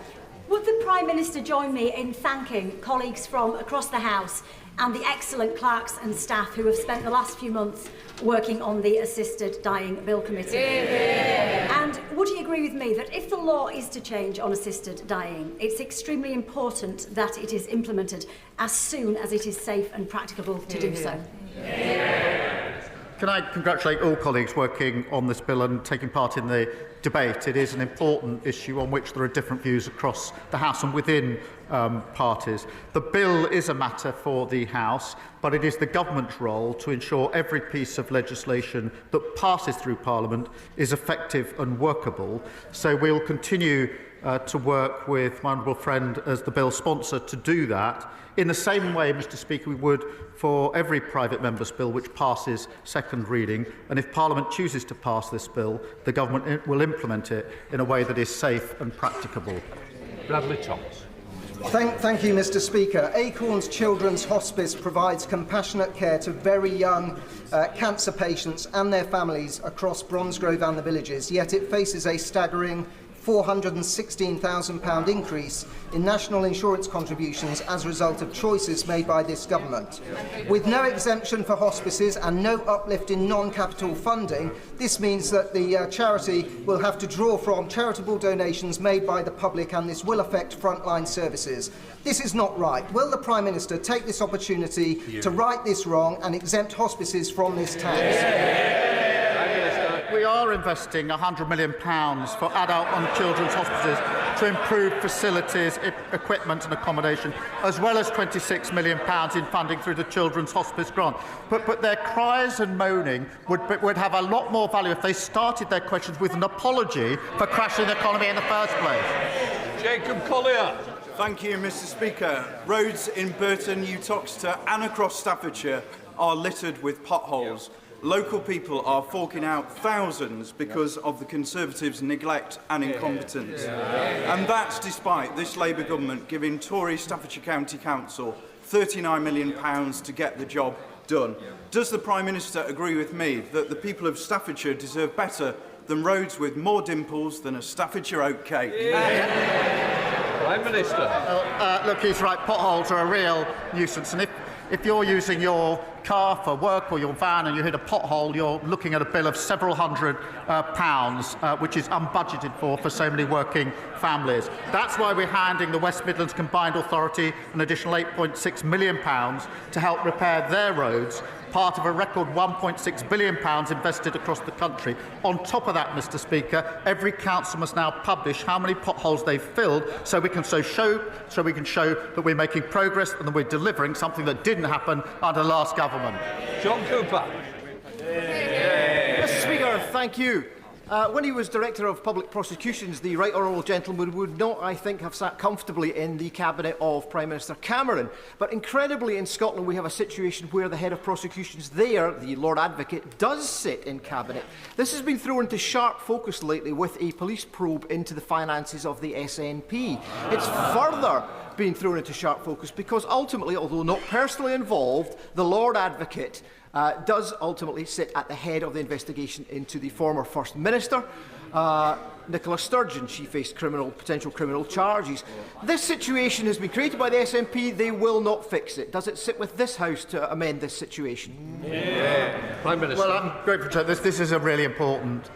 S8: Would the Prime Minister join me in thanking colleagues from across the House and the excellent clerks and staff who have spent the last few months working on the Assisted Dying Bill Committee? And would he agree with me that if the law is to change on assisted dying, it's extremely important that it is implemented as soon as it is safe and practicable to do so?
S23: Can can I congratulate all colleagues working on this bill and taking part in the debate. It is an important issue on which there are different views across the House and within parties. The bill is a matter for the House, but it is the government's role to ensure every piece of legislation that passes through Parliament is effective and workable. So we'll continue to work with my honourable friend as the bill sponsor to do that. In the same way, Mr Speaker, we would for every private member's bill which passes second reading, and if Parliament chooses to pass this bill, the government will implement it in a way that is safe and practicable.
S3: Bradley Thomas.
S9: Thank you, Mr Speaker. Acorns Children's Hospice provides compassionate care to very young cancer patients and their families across Bromsgrove and the villages, yet it faces a staggering £416,000 increase in national insurance contributions as a result of choices made by this government. With no exemption for hospices and no uplift in non-capital funding, this means that the charity will have to draw from charitable donations made by the public, and this will affect frontline services. This is not right. Will the Prime Minister take this opportunity to right this wrong and exempt hospices from this tax?
S23: We are investing £100 million for adult and children's hospices to improve facilities, equipment and accommodation, as well as £26 million in funding through the Children's Hospice Grant. But their cries and moaning would have a lot more value if they started their questions with an apology for crashing the economy in the first place.
S3: Jacob Collier.
S11: Thank you, Mr Speaker. Roads in Burton, Uttoxeter and across Staffordshire are littered with potholes. Local people are forking out thousands because of the Conservatives' neglect and incompetence. And that's despite this Labour government giving Tory Staffordshire County Council £39 million to get the job done. Does the Prime Minister agree with me that the people of Staffordshire deserve better than roads with more dimples than a Staffordshire oat cake?
S3: Prime Minister.
S23: Look, he's right. Potholes are a real nuisance. And if you're using your car for work or your van and you hit a pothole, you're looking at a bill of several £100, which is unbudgeted for so many working families. That's why we're handing the West Midlands Combined Authority an additional £8.6 million to help repair their roads, part of a record £1.6 billion invested across the country. On top of that, Mr Speaker, every council must now publish how many potholes they've filled so we can show that we're making progress and that we're delivering something that didn't happen under the last government.
S3: John Cooper.
S12: Mr Speaker, thank you. When he was Director of Public Prosecutions, the right honourable gentleman would not, I think, have sat comfortably in the cabinet of Prime Minister Cameron. But incredibly, in Scotland, we have a situation where the head of prosecutions there, the Lord Advocate, does sit in cabinet. This has been thrown into sharp focus lately with a police probe into the finances of the SNP. It's further being thrown into sharp focus because ultimately, although not personally involved, the Lord Advocate does ultimately sit at the head of the investigation into the former First Minister, Nicola Sturgeon. She faced potential criminal charges. This situation has been created by the SNP. They will not fix it. Does it sit with this House to amend this situation?
S3: Prime Minister.
S23: Well, I'm grateful to this is a really important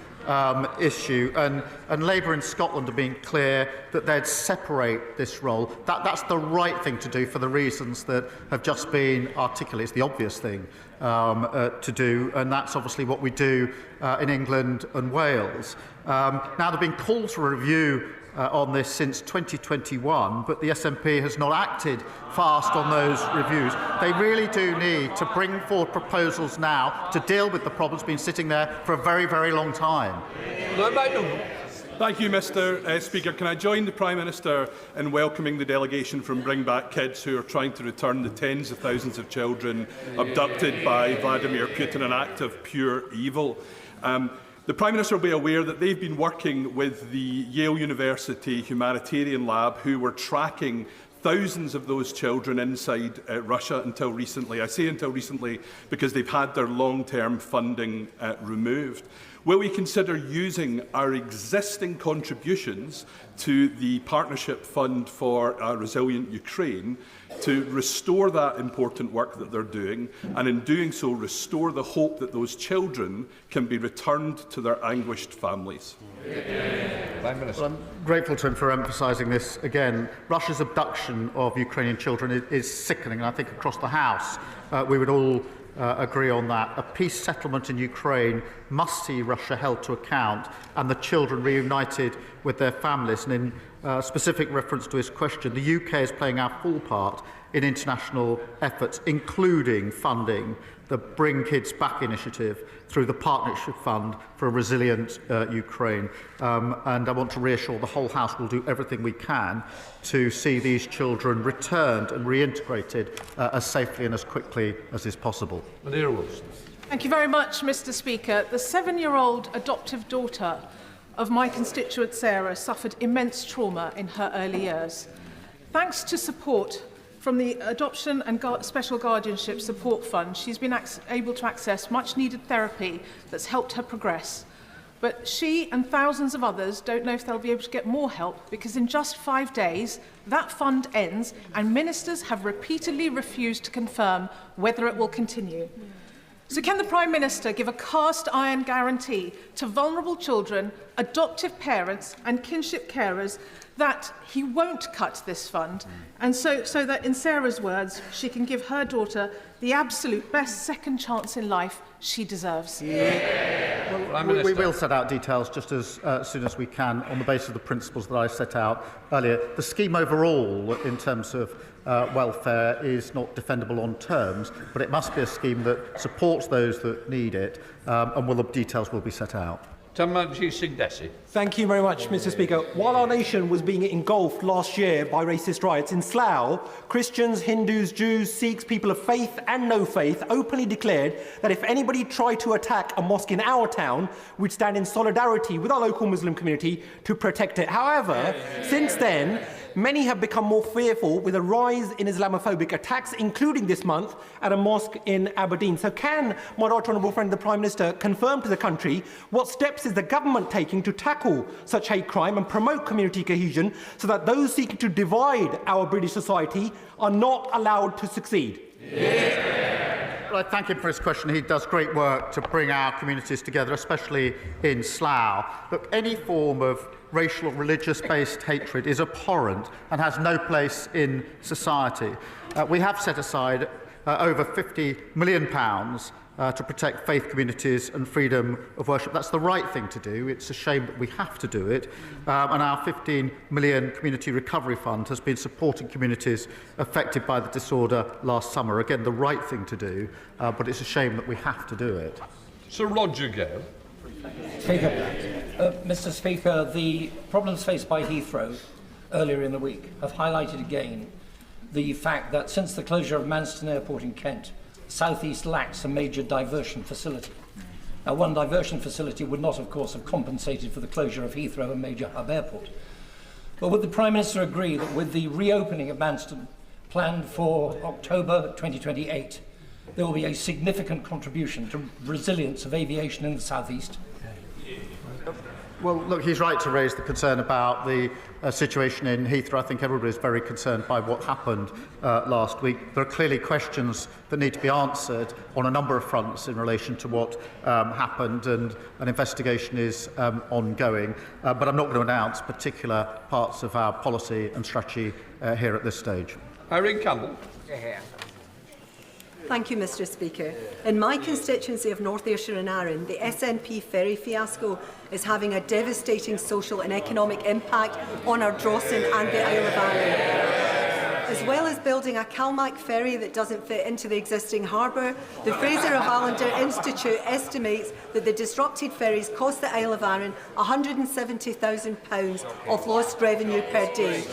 S23: issue, and Labour in Scotland have been clear that they'd separate this role. That's the right thing to do for the reasons that have just been articulated. It's the obvious thing to do, and that's obviously what we do in England and Wales. Now, there have been calls for a review on this since 2021, but the SNP has not acted fast on those reviews. They really do need to bring forward proposals now to deal with the problems been sitting there for a very, very long time.
S21: Thank you, Mr Speaker. Can I join the Prime Minister in welcoming the delegation from Bring Back Kids, who are trying to return the tens of thousands of children abducted by Vladimir Putin, an act of pure evil. The Prime Minister will be aware that they've been working with the Yale University Humanitarian Lab, who were tracking thousands of those children inside Russia until recently. I say until recently because they've had their long-term funding removed. Will we consider using our existing contributions to the Partnership Fund for a Resilient Ukraine to restore that important work that they're doing, and in doing so restore the hope that those children can be returned to their anguished families?
S23: Well, I'm grateful to him for emphasising this again. Russia's abduction of Ukrainian children is sickening, and I think across the House we would all agree on that. A peace settlement in Ukraine must see Russia held to account and the children reunited with their families. And in specific reference to his question, the UK is playing our full part in international efforts, including funding the Bring Kids Back initiative through the Partnership Fund for a Resilient Ukraine. And I want to reassure the whole House will do everything we can to see these children returned and reintegrated as safely and as quickly as is possible.
S3: Madeira Wilson.
S13: Thank you very much, Mr. Speaker. The 7-year-old adoptive daughter of my constituent Sarah suffered immense trauma in her early years. Thanks to support from the Adoption and Special Guardianship Support Fund, she's been able to access much-needed therapy that's helped her progress. But she and thousands of others don't know if they'll be able to get more help, because in just 5 days, that fund ends and ministers have repeatedly refused to confirm whether it will continue. So can the Prime Minister give a cast-iron guarantee to vulnerable children, adoptive parents and kinship carers that he won't cut this fund, and so that, in Sarah's words, she can give her daughter the absolute best second chance in life she deserves?
S23: Well, we will set out details just as soon as we can on the basis of the principles that I set out earlier. The scheme overall, in terms of welfare, is not defendable on terms, but it must be a scheme that supports those that need it, and the details will be set out.
S14: Thank you very much, Mr. Speaker. While our nation was being engulfed last year by racist riots in Slough, Christians, Hindus, Jews, Sikhs, people of faith and no faith openly declared that if anybody tried to attack a mosque in our town, we'd stand in solidarity with our local Muslim community to protect it. However, since then, many have become more fearful with a rise in Islamophobic attacks, including this month at a mosque in Aberdeen. So can my right honourable friend, the Prime Minister, confirm to the country what steps is the government taking to tackle such hate crime and promote community cohesion so that those seeking to divide our British society are not allowed to succeed?
S23: Well, I thank him for his question. He does great work to bring our communities together, especially in Slough. Look, any form of racial or religious-based hatred is abhorrent and has no place in society. We have set aside over £50 million to protect faith communities and freedom of worship. That's the right thing to do. It's a shame that we have to do it. And our £15 million Community Recovery Fund has been supporting communities affected by the disorder last summer. Again, the right thing to do, but it's a shame that we have to do it.
S3: Sir Roger Gale.
S15: Mr. Speaker, the problems faced by Heathrow earlier in the week have highlighted again the fact that since the closure of Manston Airport in Kent, South East lacks a major diversion facility. Now, one diversion facility would not, of course, have compensated for the closure of Heathrow, a major hub airport. But would the Prime Minister agree that with the reopening of Manston planned for October 2028, there will be a significant contribution to resilience of aviation in the South East?
S23: Well, look, he's right to raise the concern about the situation in Heathrow. I think everybody is very concerned by what happened last week. There are clearly questions that need to be answered on a number of fronts in relation to what happened, and an investigation is ongoing. But I'm not going to announce particular parts of our policy and strategy here at this stage.
S3: Irene Campbell.
S16: Thank you, Mr. Speaker. In my constituency of North Ayrshire and Arran, the SNP ferry fiasco is having a devastating social and economic impact on our Drawson and the Isle of Arran. As well as building a Calmac ferry that doesn't fit into the existing harbour, the Fraser of Allender Institute estimates that the disrupted ferries cost the Isle of Arran £170,000 of lost revenue per day.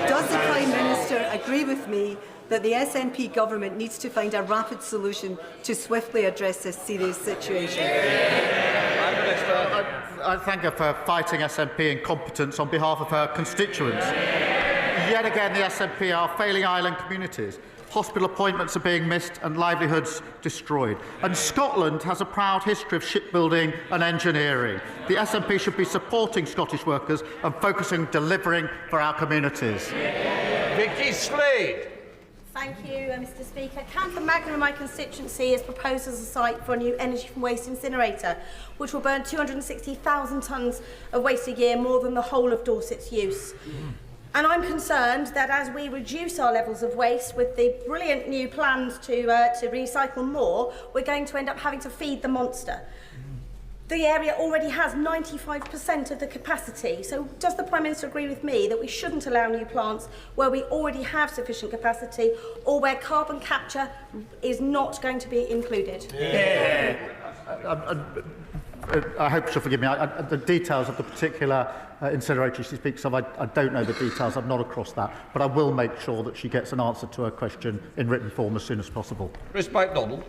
S16: Does the Prime Minister agree with me that the SNP government needs to find a rapid solution to swiftly address this serious situation?
S23: I thank her for fighting SNP incompetence on behalf of her constituents. Yet again, the SNP are failing island communities. Hospital appointments are being missed and livelihoods destroyed. And Scotland has a proud history of shipbuilding and engineering. The SNP should be supporting Scottish workers and focusing on delivering for our communities.
S3: Vicky Slade.
S25: Thank you, Mr. Speaker. Camphor Magna in my constituency is proposed as a site for a new energy from waste incinerator, which will burn 260,000 tonnes of waste a year, more than the whole of Dorset's use. And I'm concerned that as we reduce our levels of waste with the brilliant new plans to recycle more, we're going to end up having to feed the monster. The area already has 95% of the capacity. So does the Prime Minister agree with me that we shouldn't allow new plants where we already have sufficient capacity or where carbon capture is not going to be included?
S23: I hope she'll forgive me. The details of the particular incinerator she speaks of, I don't know the details. I'm not across that. But I will make sure that she gets an answer to her question in written form as soon as possible.
S3: Chris MacDonald.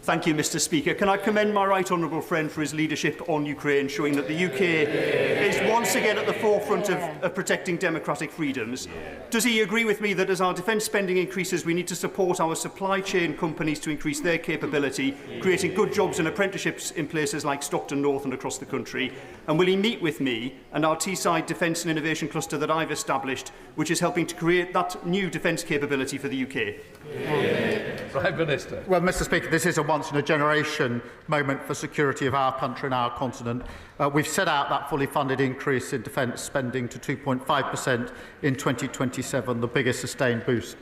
S2: Thank you, Mr. Speaker. Can I commend my right honourable friend for his leadership on Ukraine, showing that the UK is once again at the forefront of protecting democratic freedoms? Does he agree with me that as our defence spending increases, we need to support our supply chain companies to increase their capability, creating good jobs and apprenticeships in places like Stockton North and across the country? And will he meet with me and our Teesside Defence and Innovation Cluster that I've established, which is helping to create that new defence capability for the UK?
S3: Prime Minister.
S23: Well, Mr. Speaker, this is a once-in-a-generation moment for security of our country and our continent. We've set out that fully funded increase in defence spending to 2.5% in 2027, the biggest sustained boost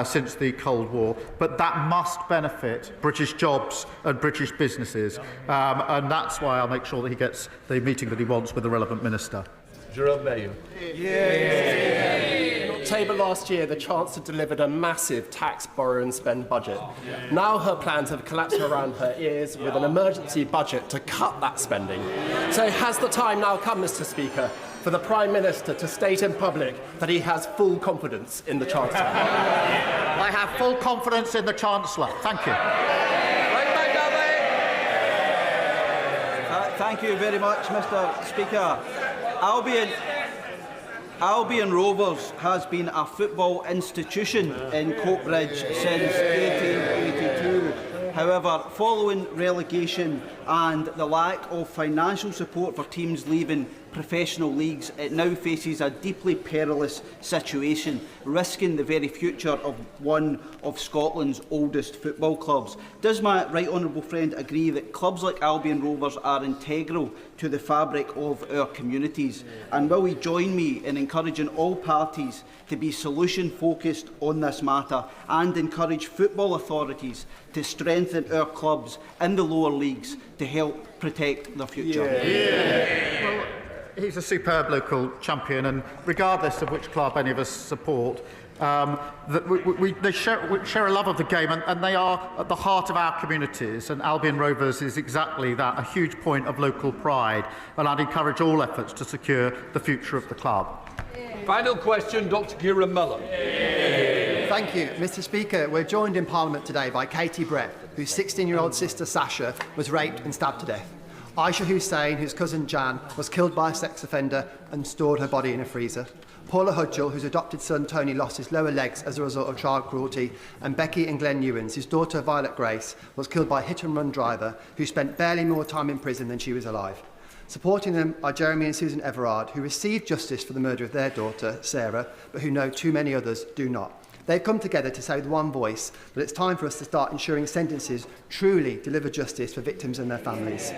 S23: since the Cold War. But that must benefit British jobs and British businesses, and that's why I'll make sure that he gets the meeting that he wants with the relevant minister.
S3: Jerome Mayo.
S17: In October last year, the Chancellor delivered a massive tax, borrow and spend budget. Now her plans have collapsed around her ears with an emergency budget to cut that spending. So has the time now come, Mr. Speaker, for the Prime Minister to state in public that he has full confidence in the Chancellor?
S23: I have full confidence in the Chancellor. Thank you.
S18: Thank you very much, Mr. Speaker. Albion Rovers has been a football institution in Coatbridge since 1882. However, following relegation and the lack of financial support for teams leaving professional leagues, it now faces a deeply perilous situation, risking the very future of one of Scotland's oldest football clubs. Does my right honourable friend agree that clubs like Albion Rovers are integral to the fabric of our communities? And will he join me in encouraging all parties to be solution-focused on this matter and encourage football authorities to strengthen our clubs in the lower leagues to help protect their future?
S23: Well, he's a superb local champion, and regardless of which club any of us support, they share a love of the game, and they are at the heart of our communities, and Albion Rovers is exactly that, a huge point of local pride, and I'd encourage all efforts to secure the future of the club.
S3: Final question, Dr. Kieran Muller.
S19: Thank you, Mr. Speaker. We're joined in Parliament today by Katie Brett, whose 16-year-old sister Sasha was raped and stabbed to death. Aisha Hussain, whose cousin Jan was killed by a sex offender and stored her body in a freezer. Paula Hudgell, whose adopted son Tony lost his lower legs as a result of child cruelty. And Becky and Glenn Newens, whose daughter Violet Grace was killed by a hit-and-run driver who spent barely more time in prison than she was alive. Supporting them are Jeremy and Susan Everard, who received justice for the murder of their daughter, Sarah, but who know too many others do not. They've come together to say with one voice that it's time for us to start ensuring sentences truly deliver justice for victims and their families.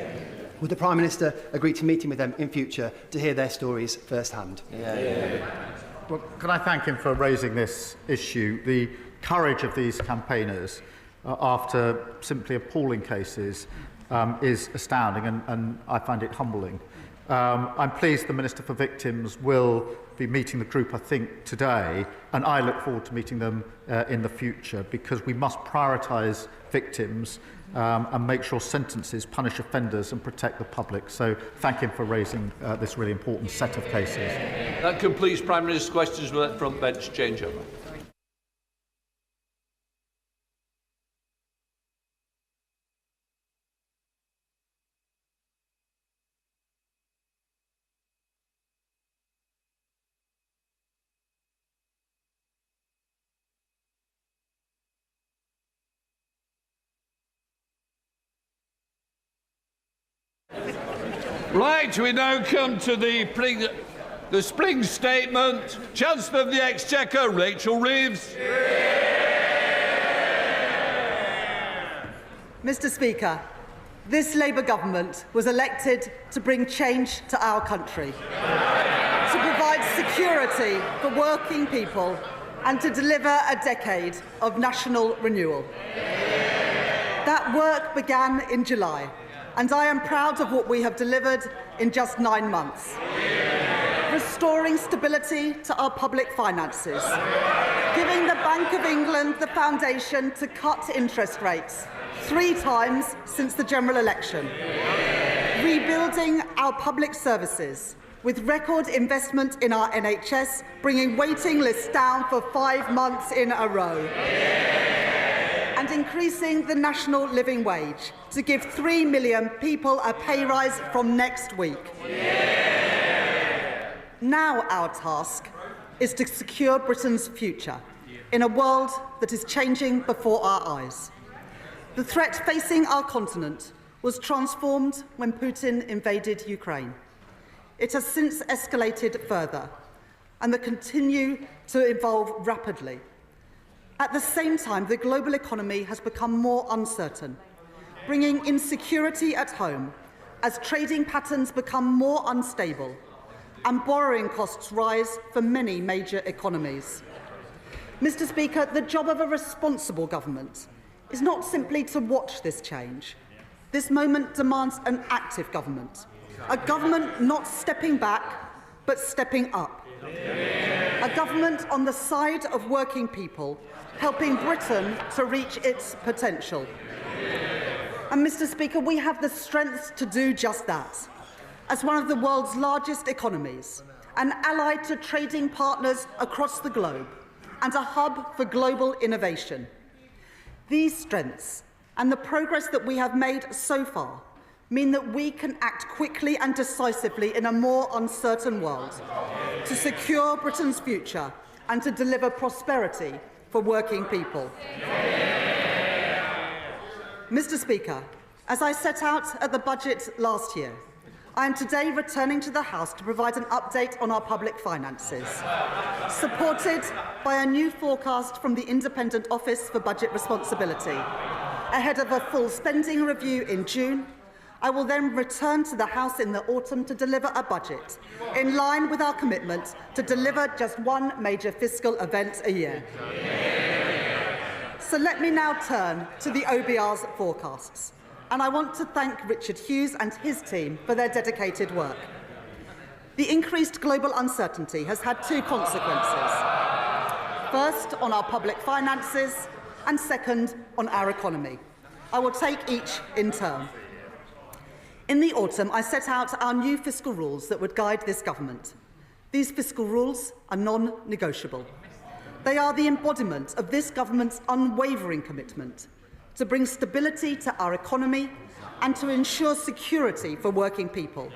S19: Would the Prime Minister agree to meeting with them in future to hear their stories firsthand?
S23: Well, can I thank him for raising this issue? The courage of these campaigners after simply appalling cases is astounding, and I find it humbling. I'm pleased the Minister for Victims will be meeting the group, I think, today, and I look forward to meeting them in the future, because we must prioritise victims and make sure sentences punish offenders and protect the public. So thank him for raising this really important set of cases.
S3: That completes Prime Minister's questions with that front bench changeover. Right, we now come to the spring statement. Chancellor of the Exchequer, Rachel Reeves.
S20: Mr. Speaker, this Labour government was elected to bring change to our country, to provide security security for working people and to deliver a decade of national renewal. That work began in July, and I am proud of what we have delivered in just 9 months. Restoring stability to our public finances, giving the Bank of England the foundation to cut interest rates 3 times since the general election, rebuilding our public services with record investment in our NHS, bringing waiting lists down for 5 months in a row, and increasing the national living wage to give 3 million people a pay rise from next week. Now our task is to secure Britain's future in a world that is changing before our eyes. The threat facing our continent was transformed when Putin invaded Ukraine. It has since escalated further and will continue to evolve rapidly. At the same time, the global economy has become more uncertain, bringing insecurity at home as trading patterns become more unstable and borrowing costs rise for many major economies. Mr. Speaker, the job of a responsible government is not simply to watch this change. This moment demands an active government, a government not stepping back, but stepping up. A government on the side of working people, helping Britain to reach its potential. And, Mr. Speaker, we have the strength to do just that. As one of the world's largest economies, an ally to trading partners across the globe, and a hub for global innovation. These strengths and the progress that we have made so far mean that we can act quickly and decisively in a more uncertain world to secure Britain's future and to deliver prosperity for working people. Mr. Speaker, as I set out at the budget last year, I am today returning to the House to provide an update on our public finances, supported by a new forecast from the Independent Office for Budget Responsibility. Ahead of a full spending review in June, I will then return to the House in the autumn to deliver a budget in line with our commitment to deliver just one major fiscal event a year. So let me now turn to the OBR's forecasts. And I want to thank Richard Hughes and his team for their dedicated work. The increased global uncertainty has had 2 consequences. First, on our public finances, and second, on our economy. I will take each in turn. In the autumn, I set out our new fiscal rules that would guide this government. These fiscal rules are non-negotiable. They are the embodiment of this government's unwavering commitment to bring stability to our economy and to ensure security for working people.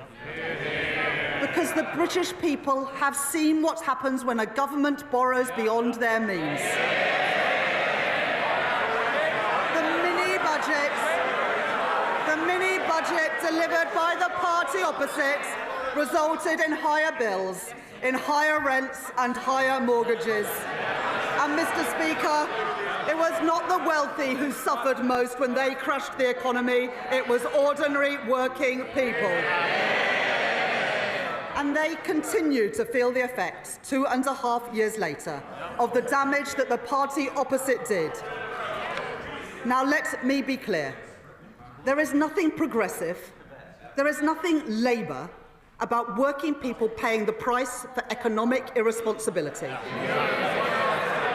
S20: Because the British people have seen what happens when a government borrows beyond their means. The mini-budget delivered by the party opposite resulted in higher bills, in higher rents and higher mortgages. And, Mr. Speaker, it was not the wealthy who suffered most when they crushed the economy. It was ordinary working people. And they continue to feel the effects 2.5 years later of the damage that the party opposite did. Now let me be clear. There is nothing progressive, there is nothing Labour about working people paying the price for economic irresponsibility.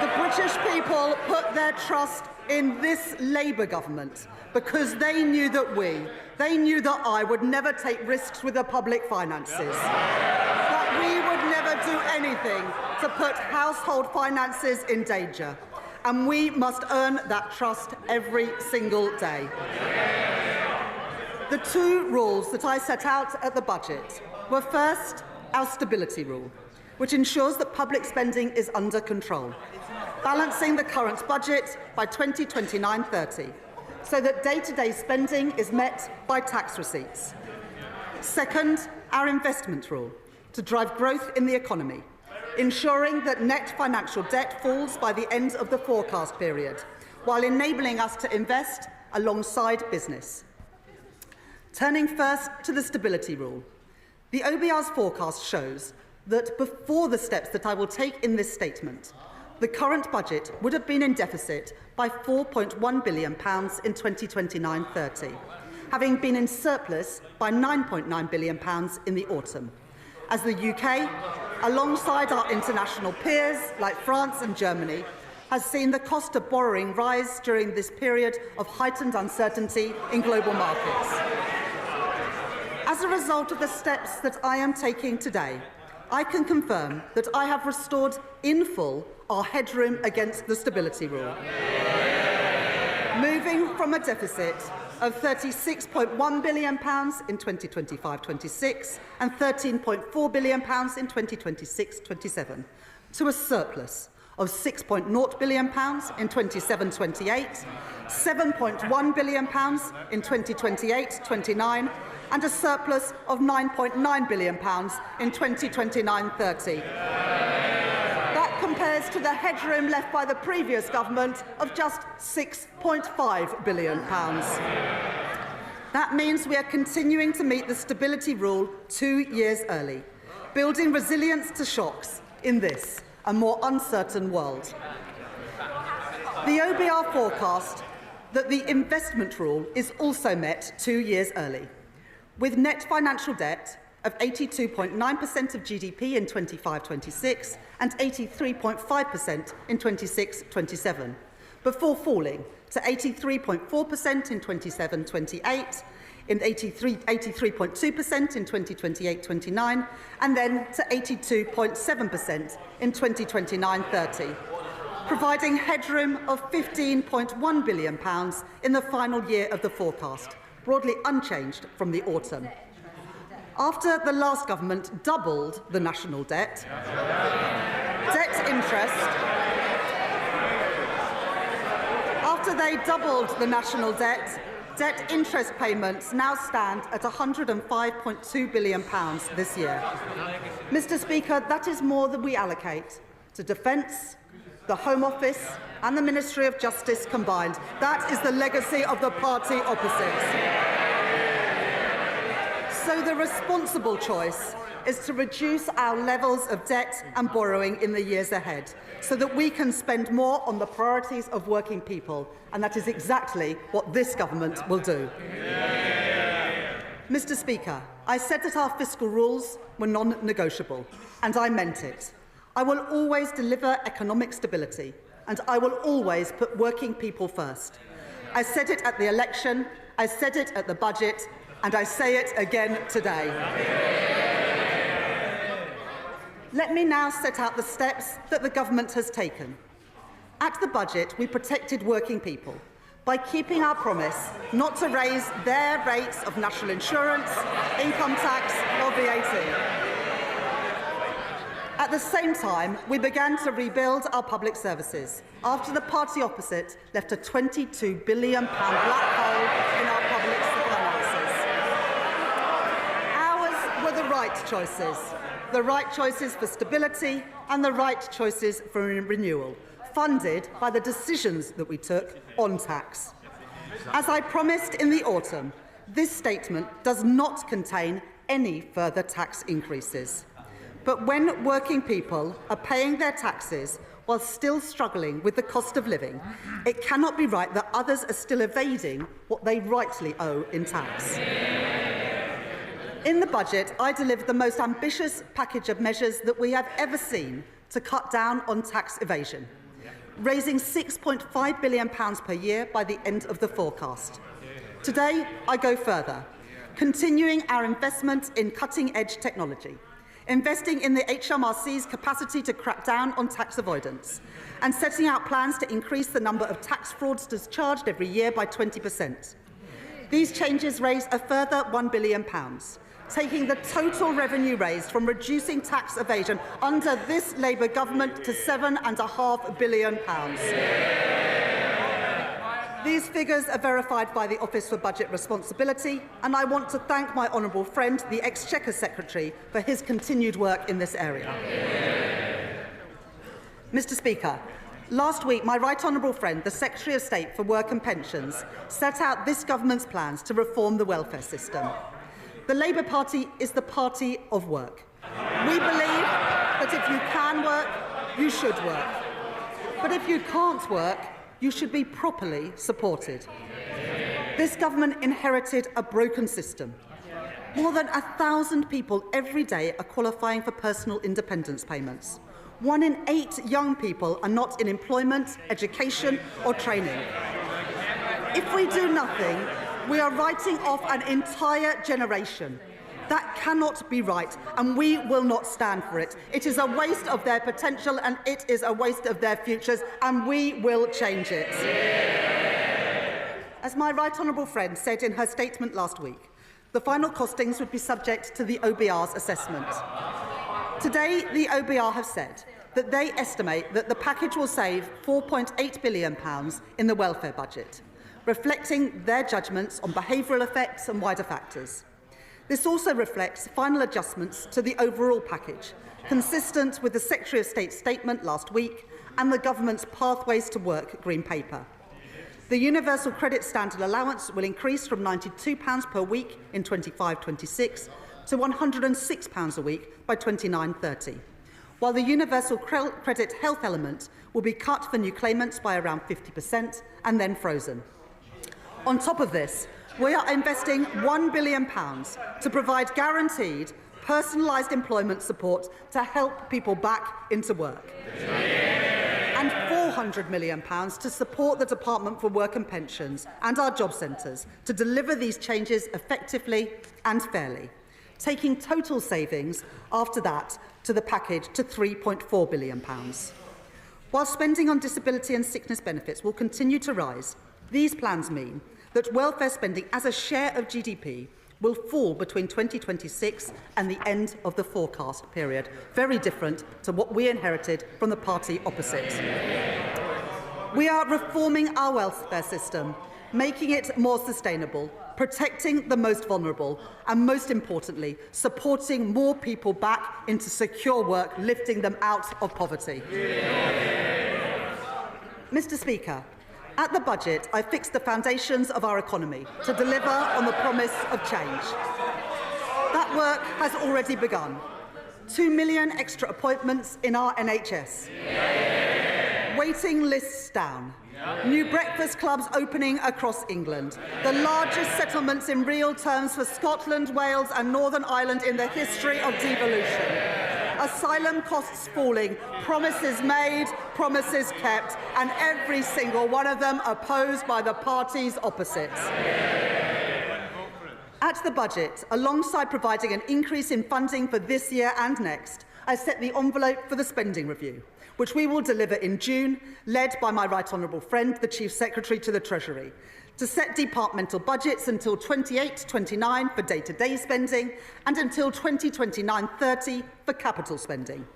S20: The British people put their trust in this Labour government because they knew that I would never take risks with the public finances, that we would never do anything to put household finances in danger, and we must earn that trust every single day. The 2 rules that I set out at the budget were first, our stability rule, which ensures that public spending is under control, balancing the current budget by 2029-30, so that day-to-day spending is met by tax receipts. Second, our investment rule, to drive growth in the economy, ensuring that net financial debt falls by the end of the forecast period, while enabling us to invest alongside business. Turning first to the stability rule, the OBR's forecast shows that before the steps that I will take in this statement, the current budget would have been in deficit by £4.1 billion in 2029-30, having been in surplus by £9.9 billion in the autumn, as the UK, alongside our international peers like France and Germany, has seen the cost of borrowing rise during this period of heightened uncertainty in global markets. As a result of the steps that I am taking today, I can confirm that I have restored in full our headroom against the stability rule, moving from a deficit of £36.1 billion in 2025-26 and £13.4 billion in 2026-27 to a surplus of £6.0 billion in 27-28, £7.1 billion in 2028-29 and a surplus of £9.9 billion in 2029-30. That compares to the headroom left by the previous government of just £6.5 billion. That means we are continuing to meet the stability rule 2 years early, building resilience to shocks in this, a more uncertain world. The OBR forecast that the investment rule is also met 2 years early, with net financial debt of 82.9% of GDP in 25-26 and 83.5% in 26-27, before falling to 83.4% in 27-28, in 83.2% in 2028-29, and then to 82.7% in 2029-30, providing headroom of £15.1 billion in the final year of the forecast, broadly unchanged from the autumn. After the last government doubled the national debt, debt interest payments now stand at £105.2 billion this year. Mr. Speaker, that is more than we allocate to defence, the Home Office and the Ministry of Justice combined. That is the legacy of the party opposites. So the responsible choice is to reduce our levels of debt and borrowing in the years ahead so that we can spend more on the priorities of working people, and that is exactly what this government will do. Mr. Speaker, I said that our fiscal rules were non-negotiable, and I meant it. I will always deliver economic stability, and I will always put working people first. I said it at the election, I said it at the budget, and I say it again today. Let me now set out the steps that the government has taken. At the budget, we protected working people by keeping our promise not to raise their rates of national insurance, income tax or VAT. At the same time, we began to rebuild our public services after the party opposite left a £22 billion black hole in our public finances. Ours were the right choices for stability and the right choices for renewal, funded by the decisions that we took on tax. As I promised in the autumn, this statement does not contain any further tax increases. But when working people are paying their taxes while still struggling with the cost of living, it cannot be right that others are still evading what they rightly owe in tax. In the budget, I delivered the most ambitious package of measures that we have ever seen to cut down on tax evasion, raising £6.5 billion per year by the end of the forecast. Today, I go further, continuing our investment in cutting-edge technology, investing in the HMRC's capacity to crack down on tax avoidance, and setting out plans to increase the number of tax fraudsters charged every year by 20%. These changes raise a further £1 billion, taking the total revenue raised from reducing tax evasion under this Labour government to £7.5 billion. These figures are verified by the Office for Budget Responsibility, and I want to thank my honourable friend, the Exchequer Secretary, for his continued work in this area. Mr. Speaker, last week my right honourable friend, the Secretary of State for Work and Pensions, set out this government's plans to reform the welfare system. The Labour Party is the party of work. We believe that if you can work, you should work. But if you can't work, you should be properly supported. This government inherited a broken system. More than 1,000 people every day are qualifying for personal independence payments. 1 in 8 young people are not in employment, education or training. If we do nothing, we are writing off an entire generation. That cannot be right, and we will not stand for it. It is a waste of their potential, and it is a waste of their futures, and we will change it. As my right honourable friend said in her statement last week, the final costings would be subject to the OBR's assessment. Today, the OBR have said that they estimate that the package will save £4.8 billion in the welfare budget, reflecting their judgments on behavioural effects and wider factors. This also reflects final adjustments to the overall package, consistent with the Secretary of State's statement last week and the Government's Pathways to Work Green Paper. The Universal Credit Standard Allowance will increase from £92 per week in 25-26 to £106 a week by 29-30, while the Universal Credit Health element will be cut for new claimants by around 50% and then frozen. On top of this, we are investing £1 billion to provide guaranteed, personalised employment support to help people back into work. And £400 million to support the Department for Work and Pensions and our job centres to deliver these changes effectively and fairly, taking total savings after that to the package to £3.4 billion. While spending on disability and sickness benefits will continue to rise, these plans mean that welfare spending as a share of GDP will fall between 2026 and the end of the forecast period, very different to what we inherited from the party opposite. We are reforming our welfare system, making it more sustainable, protecting the most vulnerable, and most importantly, supporting more people back into secure work, lifting them out of poverty. Mr. Speaker, at the budget, I fixed the foundations of our economy to deliver on the promise of change. That work has already begun. 2 million extra appointments in our NHS. Waiting lists down. New breakfast clubs opening across England. The largest settlements in real terms for Scotland, Wales and Northern Ireland in the history of devolution. Asylum costs falling, promises made, promises kept, and every single one of them opposed by the parties opposite. At the budget, alongside providing an increase in funding for this year and next, I set the envelope for the spending review, which we will deliver in June, led by my right honourable friend, the Chief Secretary to the Treasury, to set departmental budgets until 28-29 for day-to-day spending and until 2029-30 for capital spending.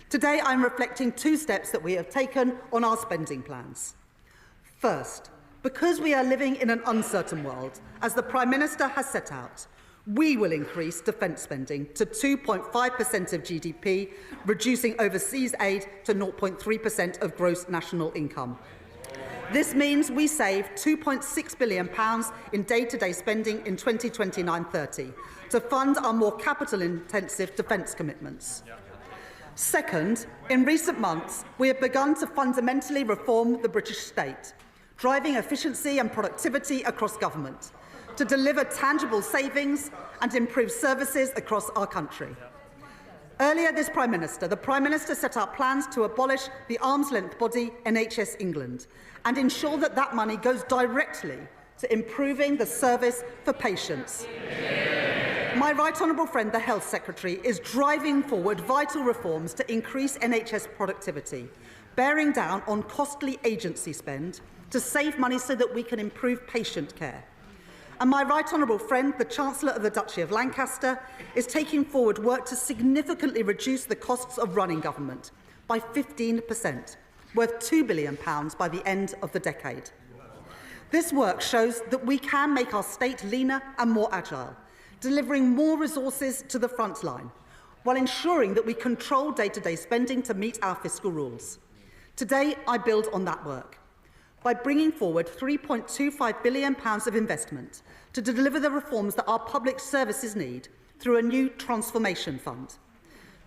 S20: Today, I'm reflecting 2 steps that we have taken on our spending plans. First, because we are living in an uncertain world, as the Prime Minister has set out, we will increase defence spending to 2.5% of GDP, reducing overseas aid to 0.3% of gross national income. This means we save £2.6 billion in day-to-day spending in 2029-30 to fund our more capital-intensive defence commitments. Second, in recent months, we have begun to fundamentally reform the British state, driving efficiency and productivity across government to deliver tangible savings and improve services across our country. Earlier this the Prime Minister set out plans to abolish the arm's-length body NHS England and ensure that that money goes directly to improving the service for patients. My right honourable friend, the Health Secretary, is driving forward vital reforms to increase NHS productivity, bearing down on costly agency spend to save money so that we can improve patient care. And my right honourable friend, the Chancellor of the Duchy of Lancaster, is taking forward work to significantly reduce the costs of running government by 15%, worth £2 billion by the end of the decade. This work shows that we can make our state leaner and more agile, delivering more resources to the front line, while ensuring that we control day-to-day spending to meet our fiscal rules. Today, I build on that work by bringing forward £3.25 billion of investment to deliver the reforms that our public services need through a new transformation fund.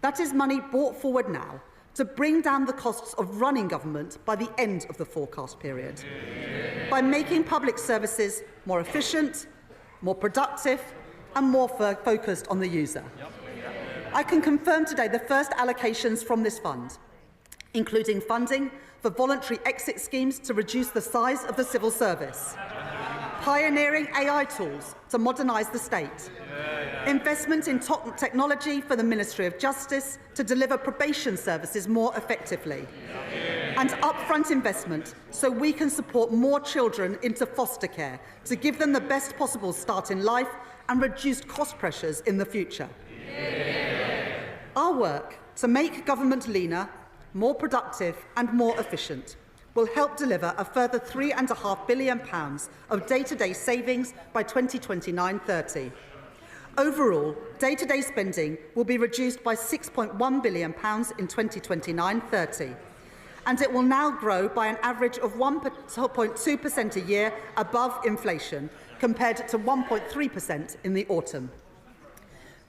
S20: That is money brought forward now to bring down the costs of running government by the end of the forecast period, by making public services more efficient, more productive and more focused on the user. I can confirm today the first allocations from this fund, including funding for voluntary exit schemes to reduce the size of the civil service, pioneering AI tools to modernise the state, investment in top technology for the Ministry of Justice to deliver probation services more effectively, and upfront investment so we can support more children into foster care to give them the best possible start in life and reduce cost pressures in the future. Our work to make government leaner, more productive and more efficient will help deliver a further £3.5 billion of day-to-day savings by 2029-30. Overall, day-to-day spending will be reduced by £6.1 billion in 2029-30, and it will now grow by an average of 1.2% a year above inflation, compared to 1.3% in the autumn.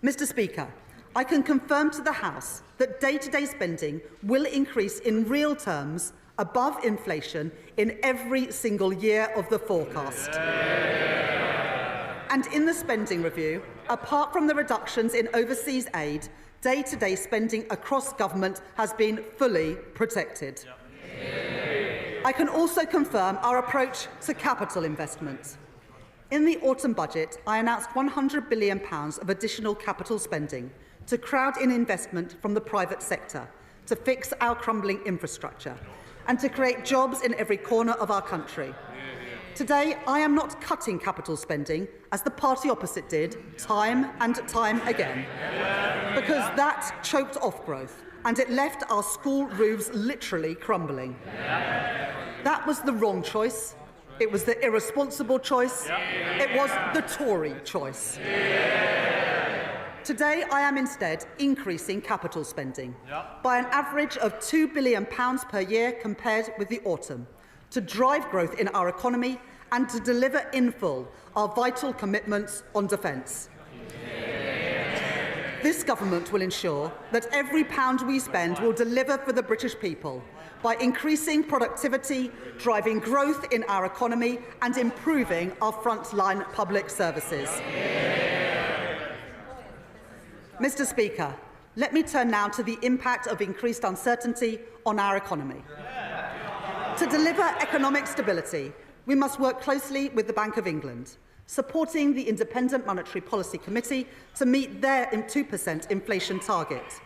S20: Mr. Speaker, I can confirm to the House that day-to-day spending will increase in real terms above inflation in every single year of the forecast. And in the spending review, apart from the reductions in overseas aid, day-to-day spending across government has been fully protected. I can also confirm our approach to capital investment. In the autumn budget, I announced £100 billion of additional capital spending to crowd in investment from the private sector, to fix our crumbling infrastructure, and to create jobs in every corner of our country. Today, I am not cutting capital spending, as the party opposite did, time and time again, because that choked off growth, and it left our school roofs literally crumbling. That was the wrong choice. It was the irresponsible choice. It was the Tory choice. Today, I am instead increasing capital spending by an average of £2 billion per year compared with the autumn, to drive growth in our economy and to deliver in full our vital commitments on defence. This government will ensure that every pound we spend will deliver for the British people by increasing productivity, driving growth in our economy and improving our frontline public services. Mr. Speaker, let me turn now to the impact of increased uncertainty on our economy. To deliver economic stability, we must work closely with the Bank of England, supporting the Independent Monetary Policy Committee to meet their 2% inflation target.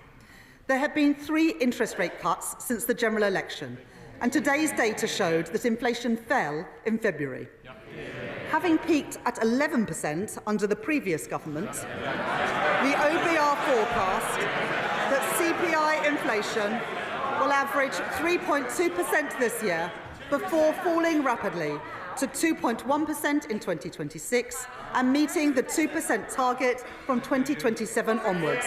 S20: There have been 3 interest rate cuts since the general election, and today's data showed that inflation fell in February. Having peaked at 11% under the previous government, the OBR forecast that CPI inflation will average 3.2% this year before falling rapidly to 2.1% in 2026 and meeting the 2% target from 2027 onwards,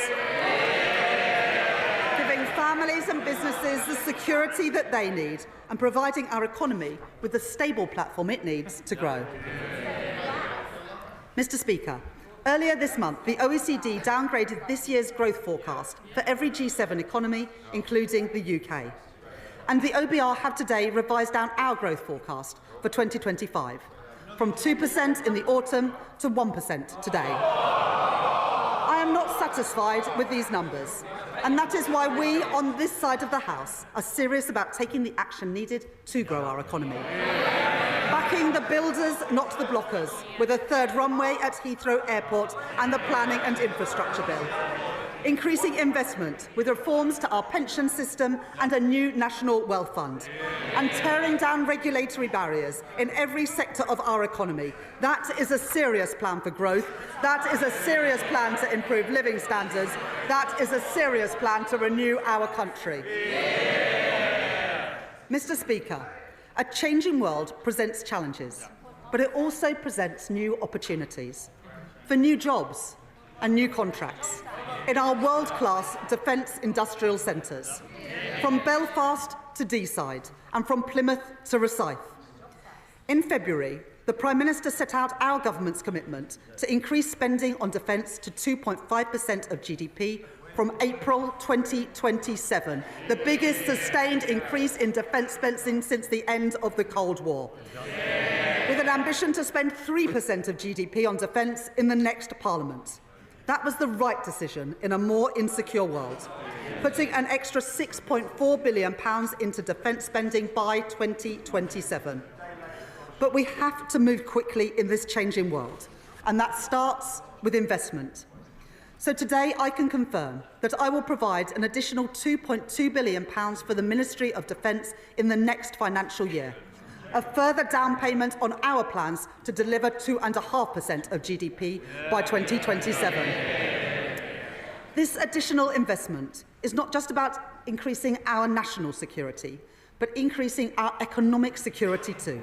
S20: giving families and businesses the security that they need and providing our economy with the stable platform it needs to grow. Mr. Speaker, earlier this month, the OECD downgraded this year's growth forecast for every G7 economy, including the UK. And the OBR have today revised down our growth forecast for 2025, from 2% in the autumn to 1% today. I am not satisfied with these numbers, and that is why we on this side of the House are serious about taking the action needed to grow our economy. Backing the builders, not the blockers, with a 3rd runway at Heathrow Airport and the Planning and Infrastructure Bill. Increasing investment with reforms to our pension system and a new national wealth fund, and tearing down regulatory barriers in every sector of our economy. That is a serious plan for growth. That is a serious plan to improve living standards. That is a serious plan to renew our country. Mr. Speaker, a changing world presents challenges, but it also presents new opportunities for new jobs and new contracts in our world-class defence industrial centres, from Belfast to Deeside and from Plymouth to Rosyth. In February, the Prime Minister set out our government's commitment to increase spending on defence to 2.5% of GDP from April 2027, the biggest sustained increase in defence spending since the end of the Cold War, with an ambition to spend 3% of GDP on defence in the next Parliament. That was the right decision in a more insecure world, putting an extra £6.4 billion into defence spending by 2027. But we have to move quickly in this changing world, and that starts with investment. So today I can confirm that I will provide an additional £2.2 billion for the Ministry of Defence in the next financial year, a further down payment on our plans to deliver 2.5% of GDP by 2027. This additional investment is not just about increasing our national security, but increasing our economic security too.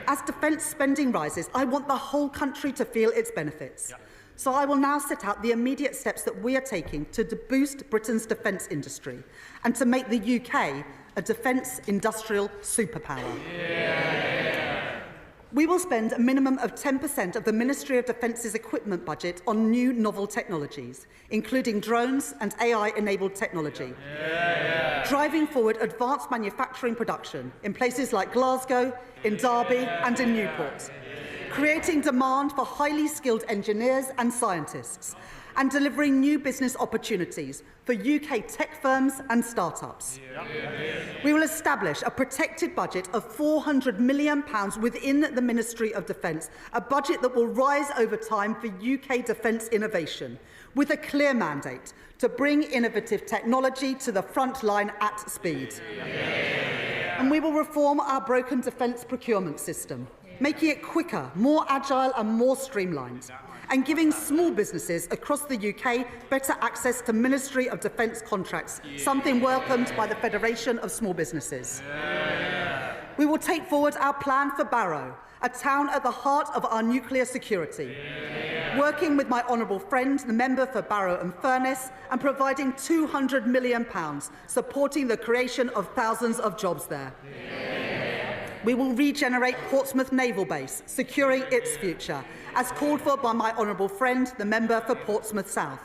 S20: As defence spending rises, I want the whole country to feel its benefits. So I will now set out the immediate steps that we are taking to boost Britain's defence industry and to make the UK a defence industrial superpower. We will spend a minimum of 10% of the Ministry of Defence's equipment budget on new novel technologies, including drones and AI-enabled technology, driving forward advanced manufacturing production in places like Glasgow, in Derby and in Newport, creating demand for highly skilled engineers and scientists, and delivering new business opportunities for UK tech firms and startups. We will establish a protected budget of £400 million within the Ministry of Defence, a budget that will rise over time for UK defence innovation, with a clear mandate to bring innovative technology to the front line at speed. And we will reform our broken defence procurement system, making it quicker, more agile and more streamlined, and giving small businesses across the UK better access to Ministry of Defence contracts, something welcomed by the Federation of Small Businesses. We will take forward our plan for Barrow, a town at the heart of our nuclear security, working with my honourable friend, the member for Barrow and Furness, and providing £200 million, supporting the creation of thousands of jobs there. We will regenerate Portsmouth Naval Base, securing its future, as called for by my honourable friend, the member for Portsmouth South.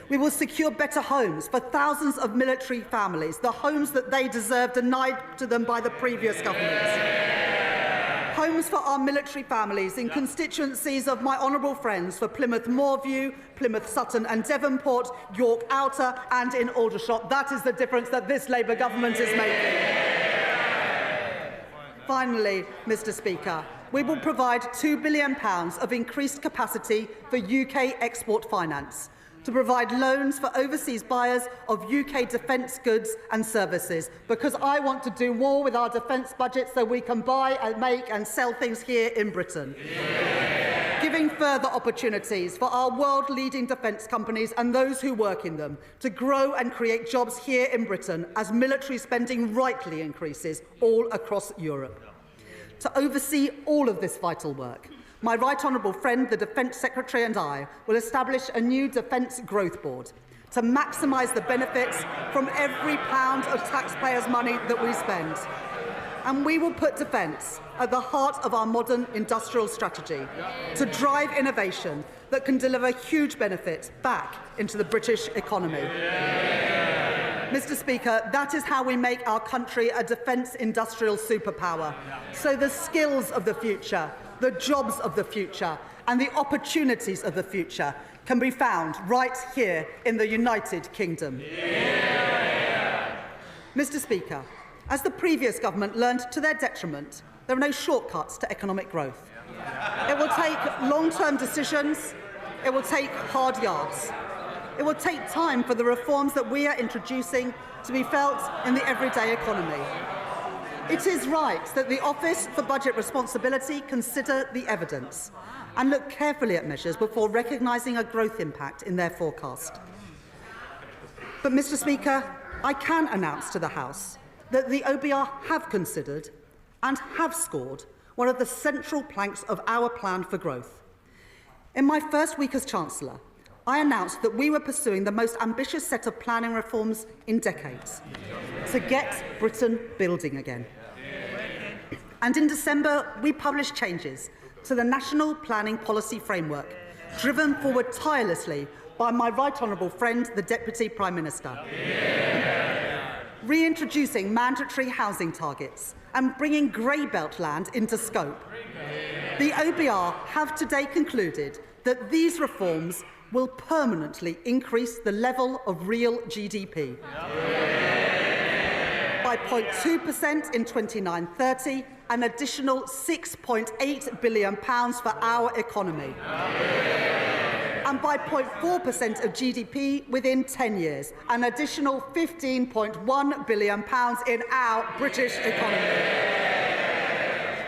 S20: We will secure better homes for thousands of military families, the homes that they deserve denied to them by the previous governments. Homes for our military families in constituencies of my honourable friends for Plymouth Moorview, Plymouth Sutton and Devonport, York Outer and in Aldershot. That is the difference that this Labour government is making. Finally, Mr Speaker, we will provide £2 billion of increased capacity for UK export finance to provide loans for overseas buyers of UK defence goods and services, because I want to do more with our defence budget so we can buy and make and sell things here in Britain. Giving further opportunities for our world-leading defence companies and those who work in them to grow and create jobs here in Britain as military spending rightly increases all across Europe. To oversee all of this vital work, my right honourable friend, the Defence Secretary, and I will establish a new Defence Growth Board to maximise the benefits from every pound of taxpayers' money that we spend. And we will put defence at the heart of our modern industrial strategy to drive innovation that can deliver huge benefits back into the British economy. Mr Speaker, that is how we make our country a defence industrial superpower. So the skills of the future, the jobs of the future and the opportunities of the future can be found right here in the United Kingdom. Mr Speaker, as the previous government learned to their detriment, there are no shortcuts to economic growth. It will take long-term decisions. It will take hard yards. It will take time for the reforms that we are introducing to be felt in the everyday economy. It is right that the Office for Budget Responsibility consider the evidence and look carefully at measures before recognising a growth impact in their forecast. But, Mr Speaker, I can announce to the House that the OBR have considered and have scored one of the central planks of our plan for growth. In my first week as Chancellor, I announced that we were pursuing the most ambitious set of planning reforms in decades to get Britain building again. And in December, we published changes to the National Planning Policy Framework, driven forward tirelessly by my right honourable friend, the Deputy Prime Minister. Reintroducing mandatory housing targets and bringing grey belt land into scope. The OBR have today concluded that these reforms will permanently increase the level of real GDP by 0.2% in 29-30, an additional £6.8 billion for our economy, and by 0.4% of GDP within 10 years, an additional £15.1 billion in our British economy.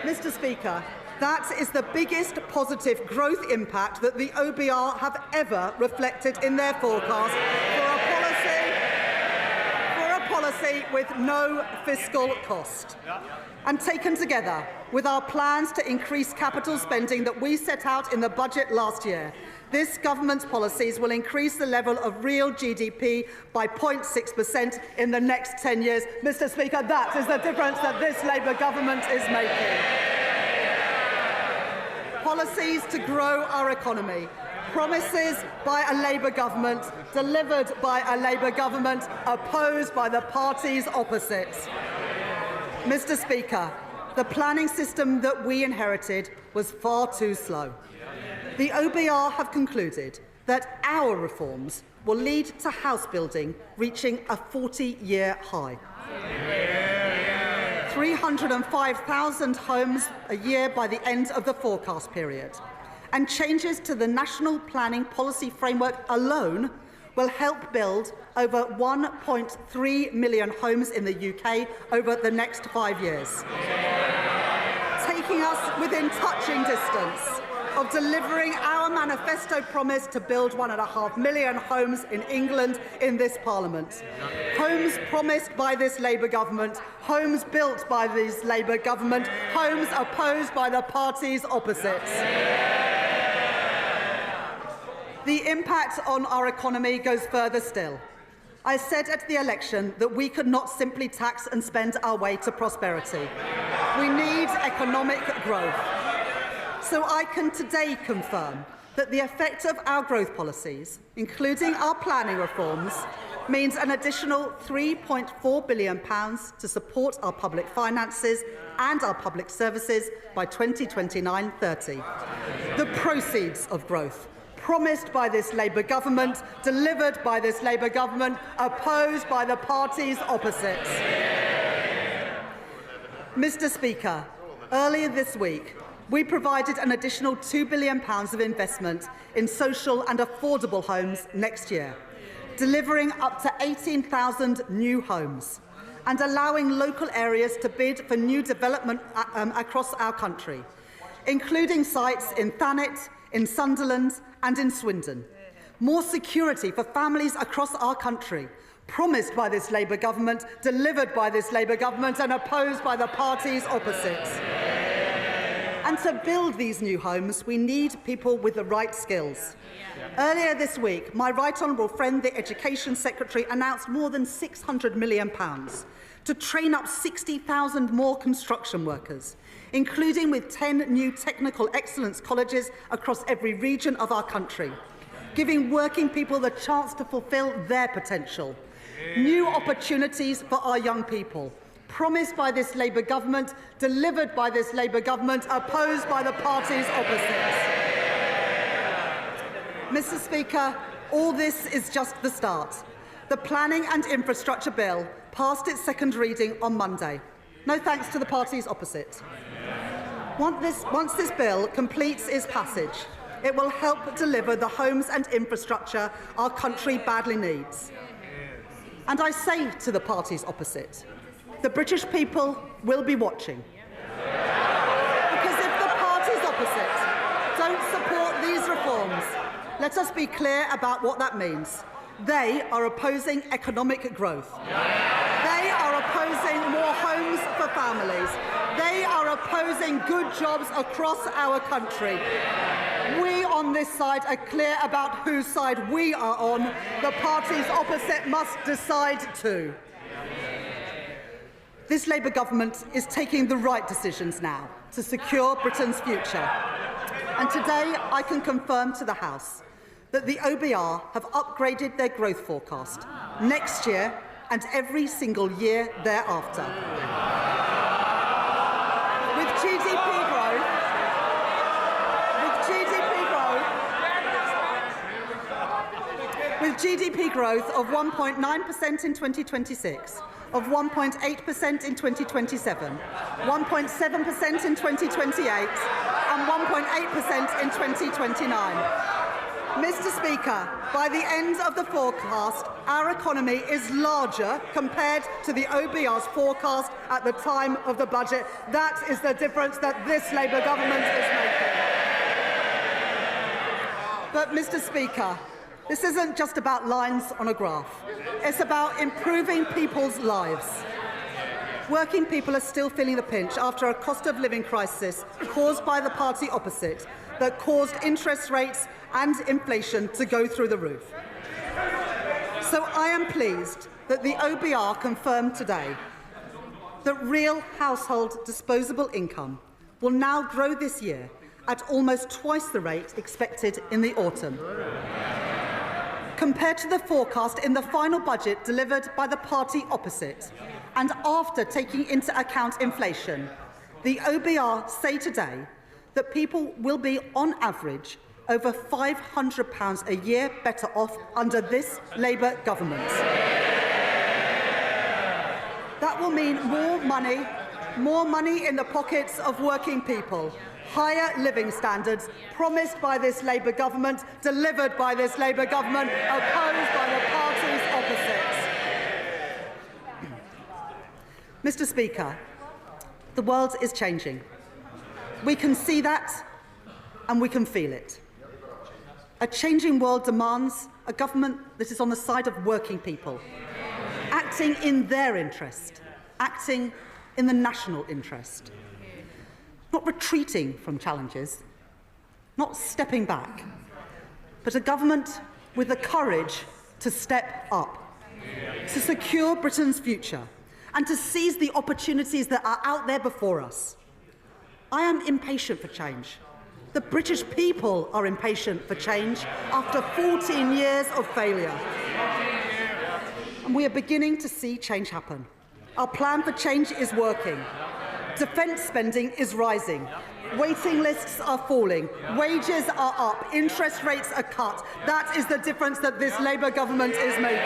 S20: Mr. Speaker, that is the biggest positive growth impact that the OBR have ever reflected in their forecast for a policy with no fiscal cost. And taken together with our plans to increase capital spending that we set out in the budget last year, this government's policies will increase the level of real GDP by 0.6% in the next 10 years. Mr. Speaker, that is the difference that this Labour government is making. Policies to grow our economy. Promises by a Labour government, delivered by a Labour government, opposed by the parties opposite. Mr. Speaker, the planning system that we inherited was far too slow. The OBR have concluded that our reforms will lead to house building reaching a 40-year high. 305,000 homes a year by the end of the forecast period. And changes to the National Planning Policy Framework alone will help build over 1.3 million homes in the UK over the next 5 years, taking us within touching distance of delivering our manifesto promise to build 1.5 million homes in England in this Parliament. Homes promised by this Labour government, homes built by this Labour government, homes opposed by the parties opposite. The impact on our economy goes further still. I said at the election that we could not simply tax and spend our way to prosperity. We need economic growth. So I can today confirm that the effect of our growth policies, including our planning reforms, means an additional £3.4 billion to support our public finances and our public services by 2029-30. The proceeds of growth, promised by this Labour government, delivered by this Labour government, opposed by the parties opposite. Mr. Speaker, earlier this week, we provided an additional £2 billion of investment in social and affordable homes next year, delivering up to 18,000 new homes and allowing local areas to bid for new development across our country, including sites in Thanet, in Sunderland and in Swindon. More security for families across our country, promised by this Labour government, delivered by this Labour government and opposed by the parties opposite. And to build these new homes, we need people with the right skills. Earlier this week, my right honourable friend, the Education Secretary, announced more than £600 million to train up 60,000 more construction workers, including with 10 new technical excellence colleges across every region of our country, giving working people the chance to fulfil their potential. New opportunities for our young people, promised by this Labour government, delivered by this Labour government, opposed by the parties opposite. Mr. Speaker, all this is just the start. The Planning and Infrastructure Bill passed its second reading on Monday. No thanks to the parties opposite. Once this bill completes its passage, it will help deliver the homes and infrastructure our country badly needs. And I say to the parties opposite, the British people will be watching. Because if the parties opposite don't support these reforms, let us be clear about what that means. They are opposing economic growth. They are opposing more homes for families. They are opposing good jobs across our country. We on this side are clear about whose side we are on. The parties opposite must decide too. This Labour government is taking the right decisions now to secure Britain's future. And today I can confirm to the House that the OBR have upgraded their growth forecast next year and every single year thereafter. With GDP growth of 1.9% in 2026, of 1.8% in 2027, 1.7% in 2028 and 1.8% in 2029. Mr. Speaker, by the end of the forecast, our economy is larger compared to the OBR's forecast at the time of the budget. That is the difference that this Labour government is making. But, Mr. Speaker, this isn't just about lines on a graph. It's about improving people's lives. Working people are still feeling the pinch after a cost of living crisis caused by the party opposite that caused interest rates and inflation to go through the roof. So I am pleased that the OBR confirmed today that real household disposable income will now grow this year at almost twice the rate expected in the autumn. Compared to the forecast in the final budget delivered by the party opposite, and after taking into account inflation, the OBR say today that people will be, on average, over £500 a year better off under this Labour government. That will mean more money in the pockets of working people, higher living standards promised by this Labour government, delivered by this Labour government, opposed by the parties opposite. Mr. Speaker, the world is changing. We can see that and we can feel it. A changing world demands a government that is on the side of working people, acting in their interest, acting in the national interest, not retreating from challenges, not stepping back, but a government with the courage to step up, to secure Britain's future and to seize the opportunities that are out there before us. I am impatient for change. The British people are impatient for change after 14 years of failure. And we are beginning to see change happen. Our plan for change is working. Defence spending is rising. Waiting lists are falling. Wages are up. Interest rates are cut. That is the difference that this Labour government is making.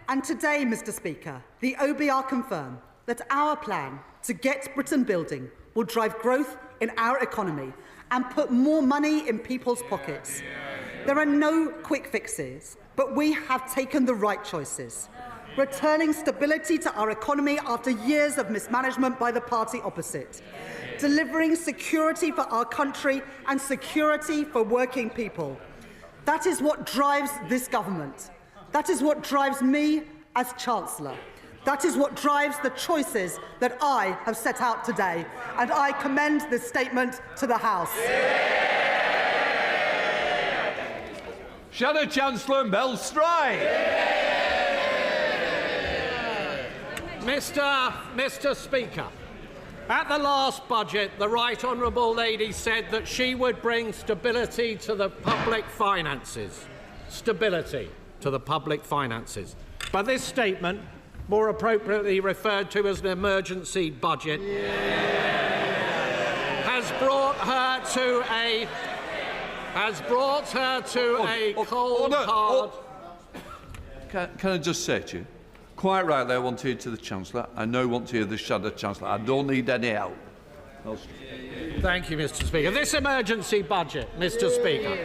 S20: And today, Mr. Speaker, the OBR confirm that our plan to get Britain building will drive growth in our economy and put more money in people's pockets. There are no quick fixes, but we have taken the right choices, returning stability to our economy after years of mismanagement by the party opposite, delivering security for our country and security for working people. That is what drives this government. That is what drives me as Chancellor. That is what drives the choices that I have set out today, and I commend this statement to the House.
S3: Shadow Chancellor Mel Stride.
S1: Mr. Speaker, at the last budget, the Right Honourable Lady said that she would bring stability to the public finances. Stability to the public finances. But this statement, more appropriately referred to as an emergency budget, has brought her to a cold, hard...
S3: Can I just say to you, quite rightly I want to hear to the Chancellor. I know I want to hear the Shadow Chancellor. I don't need any help.
S1: Thank you, Mr. Speaker. This emergency budget, Mr. Speaker,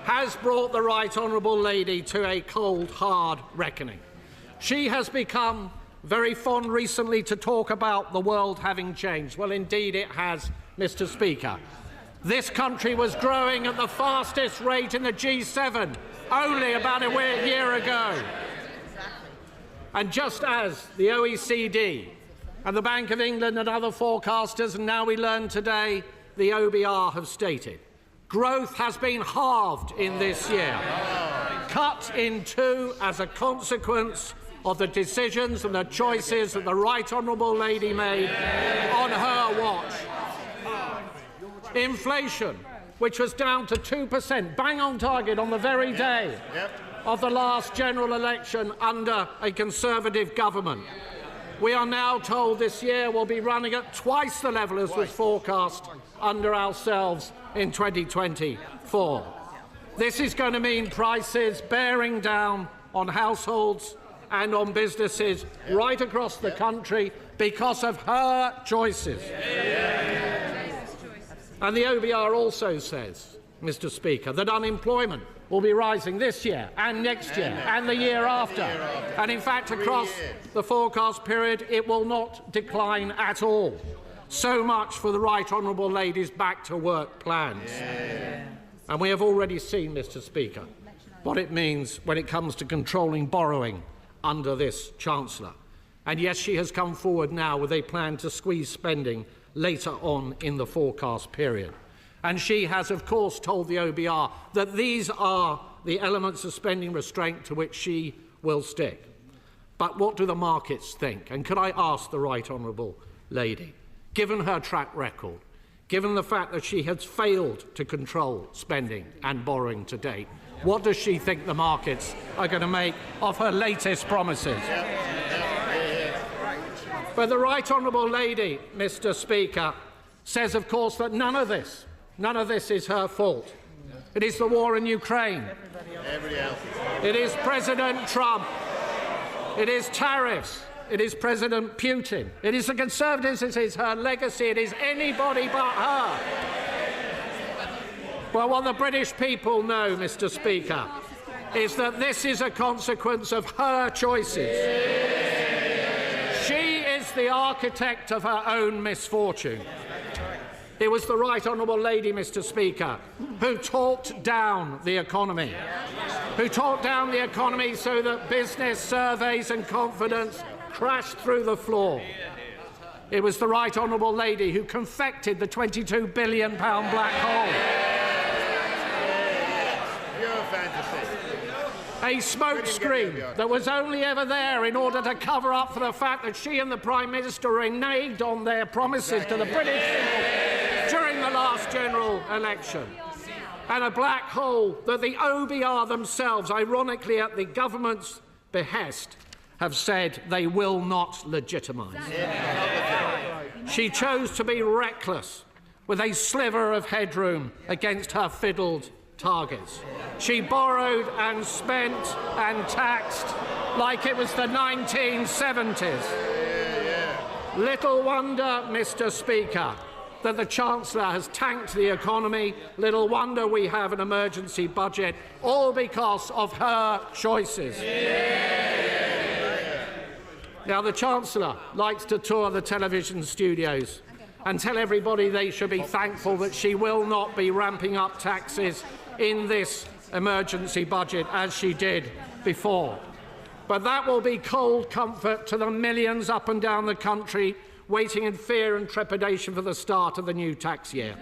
S1: has brought the Right Honourable Lady to a cold, hard reckoning. She has become very fond recently to talk about the world having changed. Well, indeed it has, Mr. Speaker. This country was growing at the fastest rate in the G7 only about a year ago. And just as the OECD and the Bank of England and other forecasters, and now we learn today, the OBR have stated, growth has been halved in this year, cut in two as a consequence of the decisions and the choices that the Right Honourable Lady made on her watch. Inflation which was down to 2%, bang on target on the very day of the last general election under a Conservative government. We are now told this year will be running at twice the level as was forecast under ourselves in 2024. This is going to mean prices bearing down on households and on businesses right across the country because of her choices. And the OBR also says, Mr. Speaker, that unemployment will be rising this year and next year and the year after. And in fact, across the forecast period, it will not decline at all. So much for the Right Honourable Lady's back-to-work plans. And we have already seen, Mr. Speaker, what it means when it comes to controlling borrowing under this Chancellor. And yes, she has come forward now with a plan to squeeze spending later on in the forecast period. And she has, of course, told the OBR that these are the elements of spending restraint to which she will stick. But what do the markets think? And could I ask the Right Honourable Lady, given her track record, given the fact that she has failed to control spending and borrowing to date, what does she think the markets are going to make of her latest promises? But the Right Honourable Lady, Mr. Speaker, says, of course, that none of this is her fault. It is the war in Ukraine. It is President Trump. It is tariffs. It is President Putin. It is the Conservatives. It is her legacy. It is anybody but her. Well, what the British people know, Mr. Speaker, is that this is a consequence of her choices. She is the architect of her own misfortune. It was the Right Honourable Lady, Mr. Speaker, who talked down the economy, so that business surveys and confidence crashed through the floor. It was the Right Honourable Lady who confected the £22 billion black hole. A smokescreen that was only ever there in order to cover up for the fact that she and the Prime Minister reneged on their promises to the British people during the last general election. And a black hole that the OBR themselves, ironically at the government's behest, have said they will not legitimise. She chose to be reckless with a sliver of headroom against her fiddled targets. She borrowed and spent and taxed like it was the 1970s. Little wonder, Mr. Speaker, that the Chancellor has tanked the economy. Little wonder we have an emergency budget, all because of her choices. Now, the Chancellor likes to tour the television studios and tell everybody they should be thankful that she will not be ramping up taxes in this emergency budget as she did before. But that will be cold comfort to the millions up and down the country waiting in fear and trepidation for the start of the new tax year.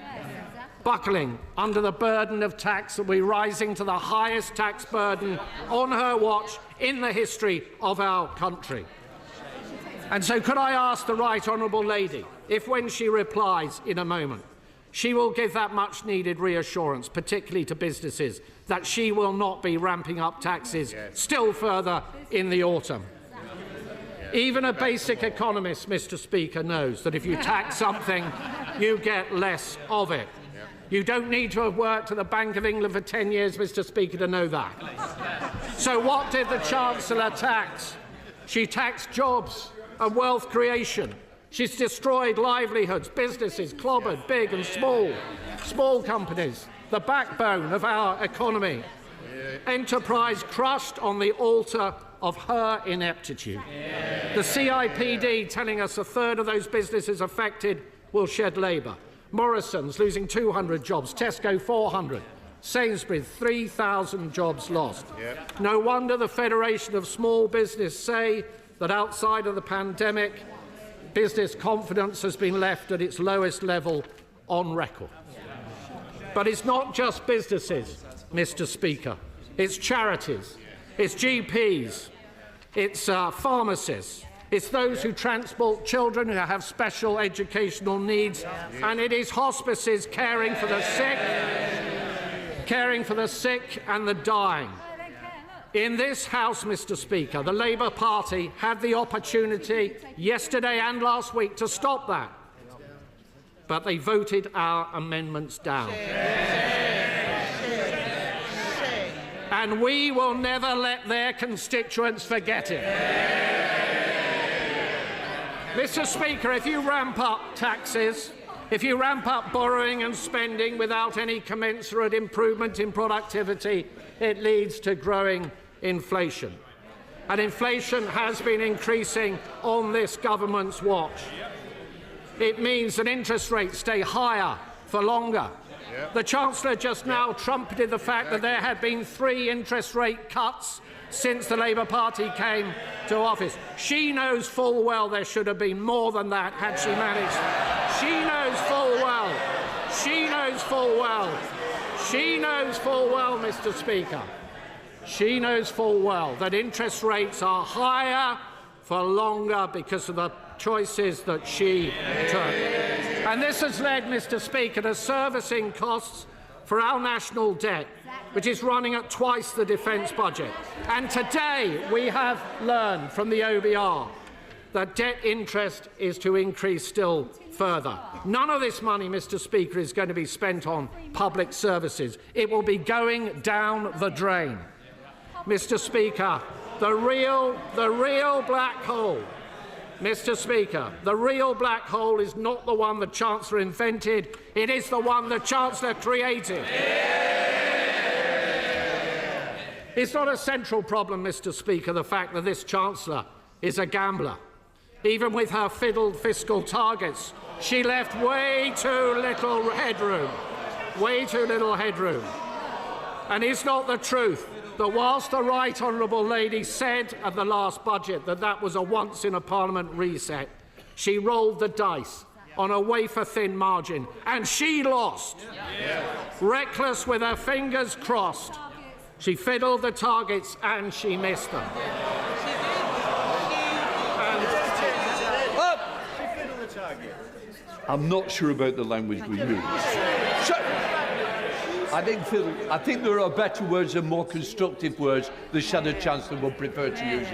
S1: Buckling under the burden of tax that will be rising to the highest tax burden on her watch in the history of our country. And so could I ask the Right Honourable Lady if, when she replies in a moment, she will give that much-needed reassurance, particularly to businesses, that she will not be ramping up taxes still further in the autumn. Even a basic economist, Mr. Speaker, knows that if you tax something, you get less of it. You don't need to have worked at the Bank of England for 10 years, Mr. Speaker, to know that. So what did the Chancellor tax? She taxed jobs and wealth creation. She's destroyed livelihoods, businesses clobbered, big and small companies, the backbone of our economy. Enterprise crushed on the altar of her ineptitude. The CIPD telling us a third of those businesses affected will shed labour. Morrison's losing 200 jobs, Tesco 400, Sainsbury's 3,000 jobs lost. No wonder the Federation of Small Business say that outside of the pandemic, business confidence has been left at its lowest level on record. But it's not just businesses, Mr. Speaker. It's charities, it's GPs, it's pharmacists, it's those who transport children who have special educational needs, and it is hospices caring for the sick caring for the sick and the dying. In this House, Mr. Speaker, the Labour Party had the opportunity yesterday and last week to stop that, but they voted our amendments down. And we will never let their constituents forget it. Mr. Speaker, if you ramp up taxes, if you ramp up borrowing and spending without any commensurate improvement in productivity, it leads to growing inflation. And inflation has been increasing on this government's watch. It means that interest rates stay higher for longer. The Chancellor just now trumpeted the fact that there had been 3 interest rate cuts since the Labour Party came to office. She knows full well there should have been more than that had she managed. She knows full well. She knows full well. She knows full well, Mr. Speaker. She knows full well that interest rates are higher for longer because of the choices that she took. And this has led, Mr. Speaker, to servicing costs for our national debt, which is running at twice the defence budget. And today we have learned from the OBR that debt interest is to increase still further. None of this money, Mr. Speaker, is going to be spent on public services. It will be going down the drain. Mr. Speaker, the real black hole, Mr. Speaker, the real black hole is not the one the Chancellor invented, it is the one the Chancellor created. It's not a central problem, Mr. Speaker, the fact that this Chancellor is a gambler. Even with her fiddled fiscal targets, she left way too little headroom. Way too little headroom. And it's not the truth that whilst the Right Honourable Lady said at the last budget that that was a once-in-a-Parliament reset, she rolled the dice on a wafer-thin margin, and she lost. Reckless with her fingers crossed, she fiddled the targets and she missed them.
S3: I'm not sure about the language we use. I think there are better words and more constructive words the Shadow Chancellor would prefer to use.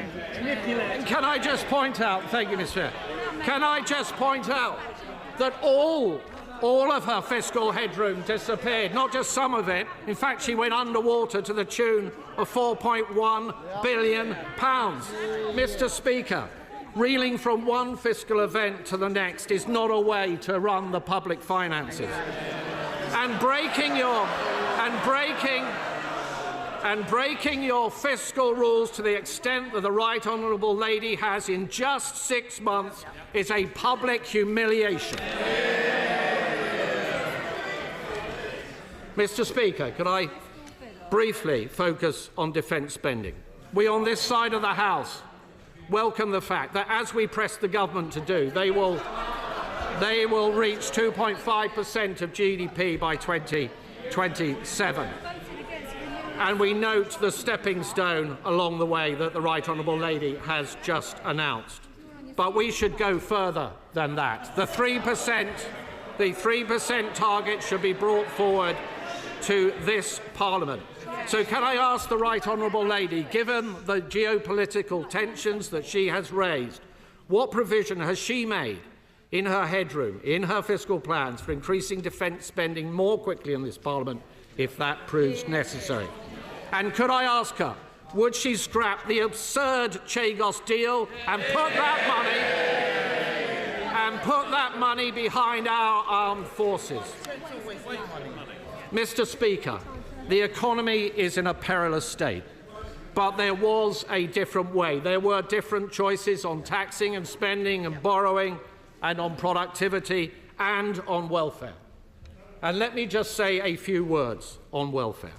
S1: Can I just point out, thank you, Mr. Chair, can I just point out that all of her fiscal headroom disappeared, not just some of it. In fact, she went underwater to the tune of £4.1 billion. Mr. Speaker, reeling from one fiscal event to the next is not a way to run the public finances. And breaking your fiscal rules to the extent that the Right Honourable Lady has in just 6 months is a public humiliation. Mr. Speaker, could I briefly focus on defence spending? We on this side of the House welcome the fact that, as we press the government to do, they will reach 2.5% of GDP by 2027. And we note the stepping stone along the way that the Right Honourable Lady has just announced. But we should go further than that. The 3% target should be brought forward to this Parliament. So can I ask the Right Honourable Lady, given the geopolitical tensions that she has raised, what provision has she made in her headroom, in her fiscal plans, for increasing defence spending more quickly in this Parliament if that proves necessary? And could I ask her, would she scrap the absurd Chagos deal and put that money behind our armed forces? Mr. Speaker, the economy is in a perilous state, but there was a different way. There were different choices on taxing and spending and borrowing and on productivity and on welfare. And let me just say a few words on welfare.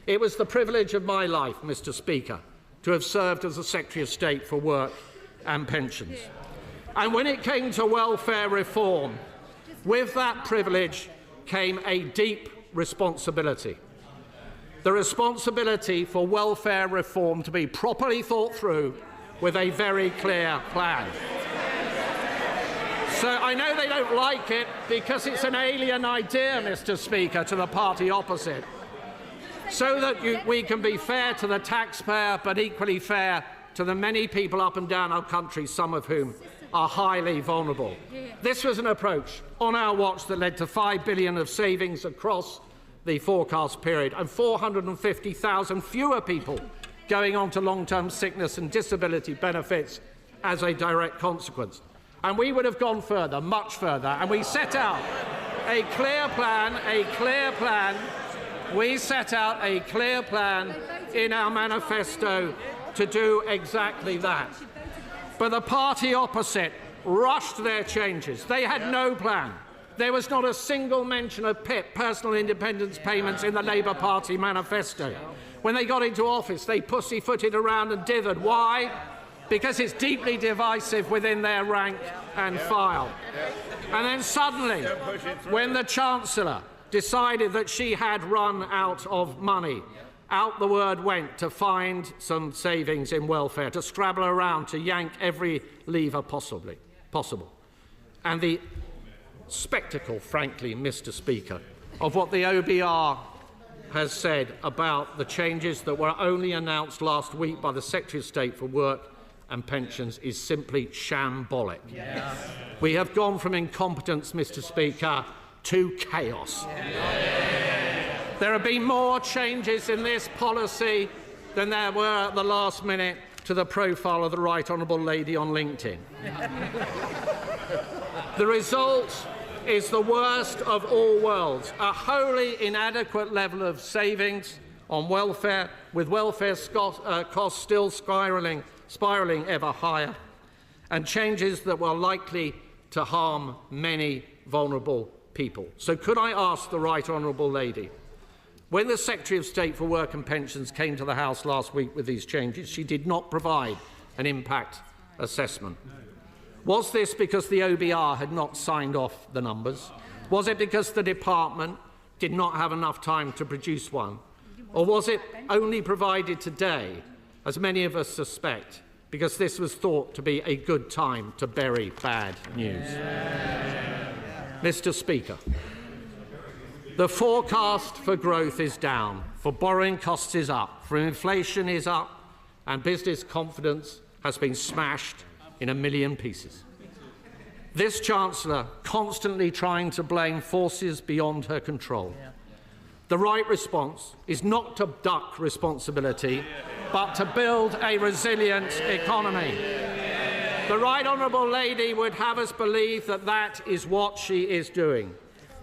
S1: It was the privilege of my life, Mr. Speaker, to have served as the Secretary of State for Work and Pensions. And when it came to welfare reform, with that privilege came a deep responsibility. The responsibility for welfare reform to be properly thought through with a very clear plan. So I know they don't like it because it's an alien idea, Mr. Speaker, to the party opposite. so that we can be fair to the taxpayer but equally fair to the many people up and down our country, some of whom are highly vulnerable. This was an approach on our watch that led to $5 billion of savings across the forecast period and 450,000 fewer people going on to long-term sickness and disability benefits as a direct consequence. And we would have gone further, much further, and we set out a clear plan, we set out a clear plan in our manifesto to do exactly that. But the party opposite rushed their changes. They had no plan. There was not a single mention of PIP, personal independence payments, in the Labour Party manifesto. When they got into office, they pussyfooted around and dithered. Why? Because it's deeply divisive within their rank and file. And then suddenly, when the Chancellor decided that she had run out of money, out the word went to find some savings in welfare, to scrabble around, to yank every lever possible. And the spectacle, frankly, Mr. Speaker, of what the OBR has said about the changes that were only announced last week by the Secretary of State for Work and Pensions is simply shambolic. Yes. We have gone from incompetence, Mr. Speaker, to chaos. There have been more changes in this policy than there were at the last minute to the profile of the Right Honourable Lady on LinkedIn. The result is the worst of all worlds, a wholly inadequate level of savings on welfare, with welfare costs still spiralling ever higher, and changes that were likely to harm many vulnerable people. So could I ask the Right Honourable Lady, when the Secretary of State for Work and Pensions came to the House last week with these changes, she did not provide an impact assessment. Was this because the OBR had not signed off the numbers? Was it because the department did not have enough time to produce one? Or was it only provided today, as many of us suspect, because this was thought to be a good time to bury bad news? Mr. Speaker, the forecast for growth is down, for borrowing costs is up, for inflation is up, and business confidence has been smashed in a million pieces. This Chancellor constantly trying to blame forces beyond her control. The right response is not to duck responsibility, but to build a resilient economy. The Right Honourable Lady would have us believe that that is what she is doing.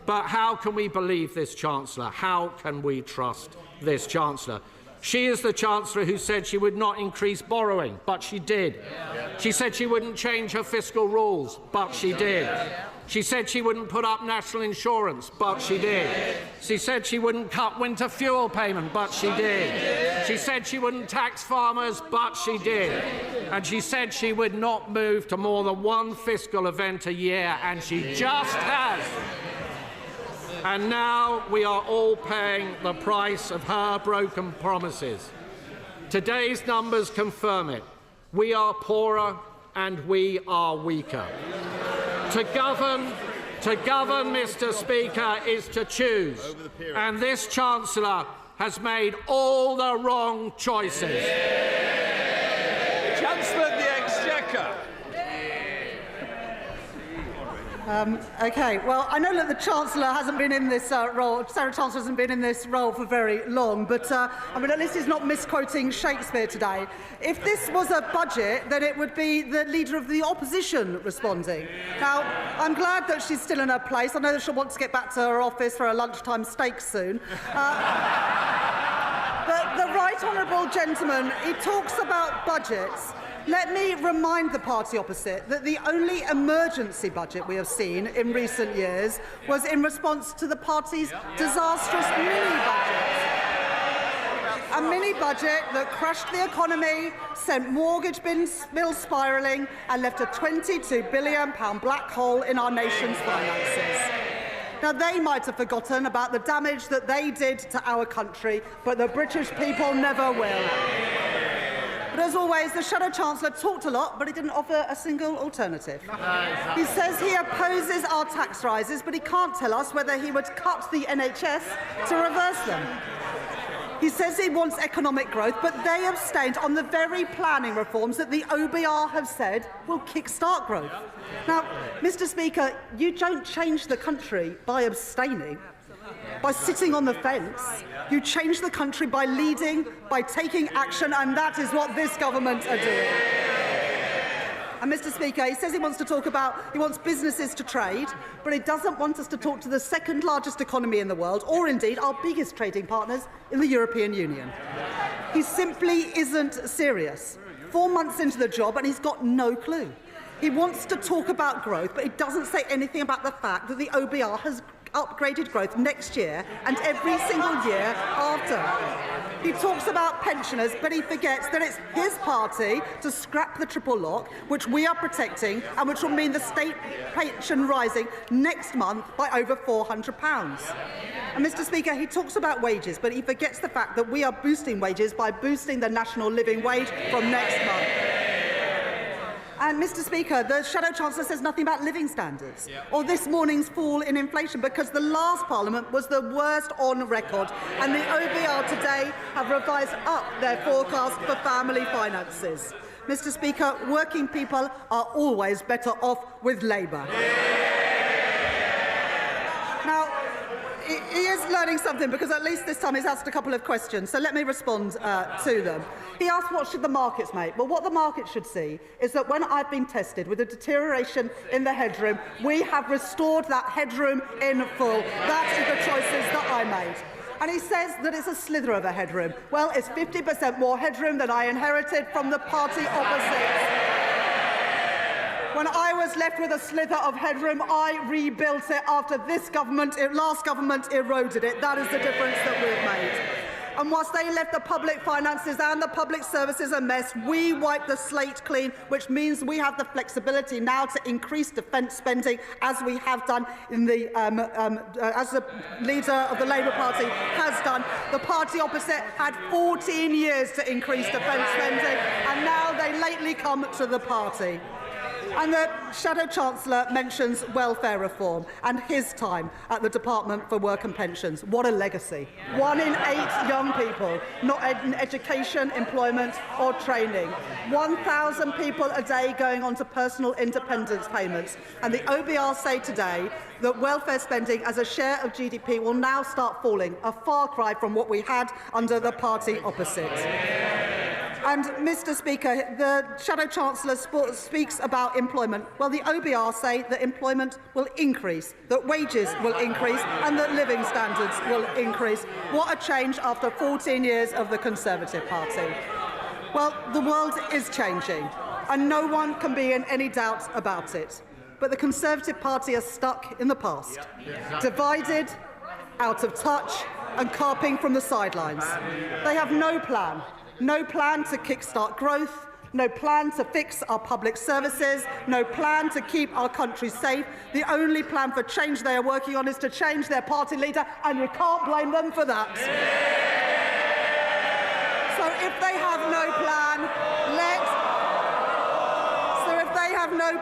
S1: But how can we believe this Chancellor? How can we trust this Chancellor? She is the Chancellor who said she would not increase borrowing, but she did. She said she wouldn't change her fiscal rules, but she did. She said she wouldn't put up national insurance, but she did. She said she wouldn't cut winter fuel payment, but she did. She said she wouldn't tax farmers, but she did. And she said she would not move to more than one fiscal event a year, and she just has. And now we are all paying the price of her broken promises. Today's numbers confirm it. We are poorer and we are weaker. To govern, Mr. Speaker, is to choose. And this Chancellor has made all the wrong choices.
S3: Chancellor of the Exchequer.
S20: OK, well, I know that the Chancellor hasn't been in this role, Sarah Chancellor hasn't been in this role for very long, but I mean, at least he's not misquoting Shakespeare today. If this was a budget, then it would be the Leader of the Opposition responding. Now, I'm glad that she's still in her place. I know that she'll want to get back to her office for a lunchtime steak soon. But the Right Honourable Gentleman, he talks about budgets. Let me remind the party opposite that the only emergency budget we have seen in recent years was in response to the party's disastrous mini-budget. A mini-budget that crushed the economy, sent mortgage bills spiralling and left a £22 billion black hole in our nation's finances. Now, they might have forgotten about the damage that they did to our country, but the British people never will. But as always, the Shadow Chancellor talked a lot, but he didn't offer a single alternative. He says he opposes our tax rises, but he can't tell us whether he would cut the NHS to reverse them. He says he wants economic growth, but they abstained on the very planning reforms that the OBR have said will kickstart growth. Now, Mr. Speaker, you don't change the country by abstaining, by sitting on the fence. You change the country by leading, by taking action, and that is what this government are doing. And Mr. Speaker, he says he wants businesses to trade, but he doesn't want us to talk to the second largest economy in the world, or indeed our biggest trading partners in the European Union. He simply isn't serious. 4 months into the job and he's got no clue. He wants to talk about growth, but he doesn't say anything about the fact that the OBR has upgraded growth next year and every single year after. He talks about pensioners, but he forgets that it's his party to scrap the triple lock, which we are protecting, and which will mean the state pension rising next month by over £400. And Mr. Speaker, he talks about wages, but he forgets the fact that we are boosting wages by boosting the national living wage from next month. And, Mr. Speaker, the Shadow Chancellor says nothing about living standards or this morning's fall in inflation, because the last Parliament was the worst on record, and the OBR today have revised up their forecast for family finances. Mr. Speaker, working people are always better off with Labour. Now, he is learning something, because at least this time he's asked a couple of questions, so let me respond to them. He asked what should the markets make. Well, what the market should see is that when I've been tested with a deterioration in the headroom, we have restored that headroom in full. That is the choices that I made. And he says that it's a slither of a headroom. Well, it's 50% more headroom than I inherited from the party opposite. When I was left with a slither of headroom, I rebuilt it after this government, last government, eroded it. That is the difference that we've made. And whilst they left the public finances and the public services a mess, we wiped the slate clean, which means we have the flexibility now to increase defence spending, as we have done in the, as the leader of the Labour Party has done. The party opposite had 14 years to increase defence spending, and now they lately come to the party. And the Shadow Chancellor mentions welfare reform and his time at the Department for Work and Pensions. What a legacy. 1 in 8 young people not in education, employment or training. 1,000 people a day going on to personal independence payments. And the OBR say today that welfare spending as a share of GDP will now start falling, a far cry from what we had under the party opposite. And, Mr. Speaker, the Shadow Chancellor speaks about employment. Well, the OBR say that employment will increase, that wages will increase and that living standards will increase. What a change after 14 years of the Conservative Party. Well, the world is changing, and no one can be in any doubt about it. But the Conservative Party are stuck in the past, divided, out of touch and carping from the sidelines. They have no plan. No plan to kickstart growth, no plan to fix our public services, no plan to keep our country safe. The only plan for change they are working on is to change their party leader, and you can't blame them for that. So if they have no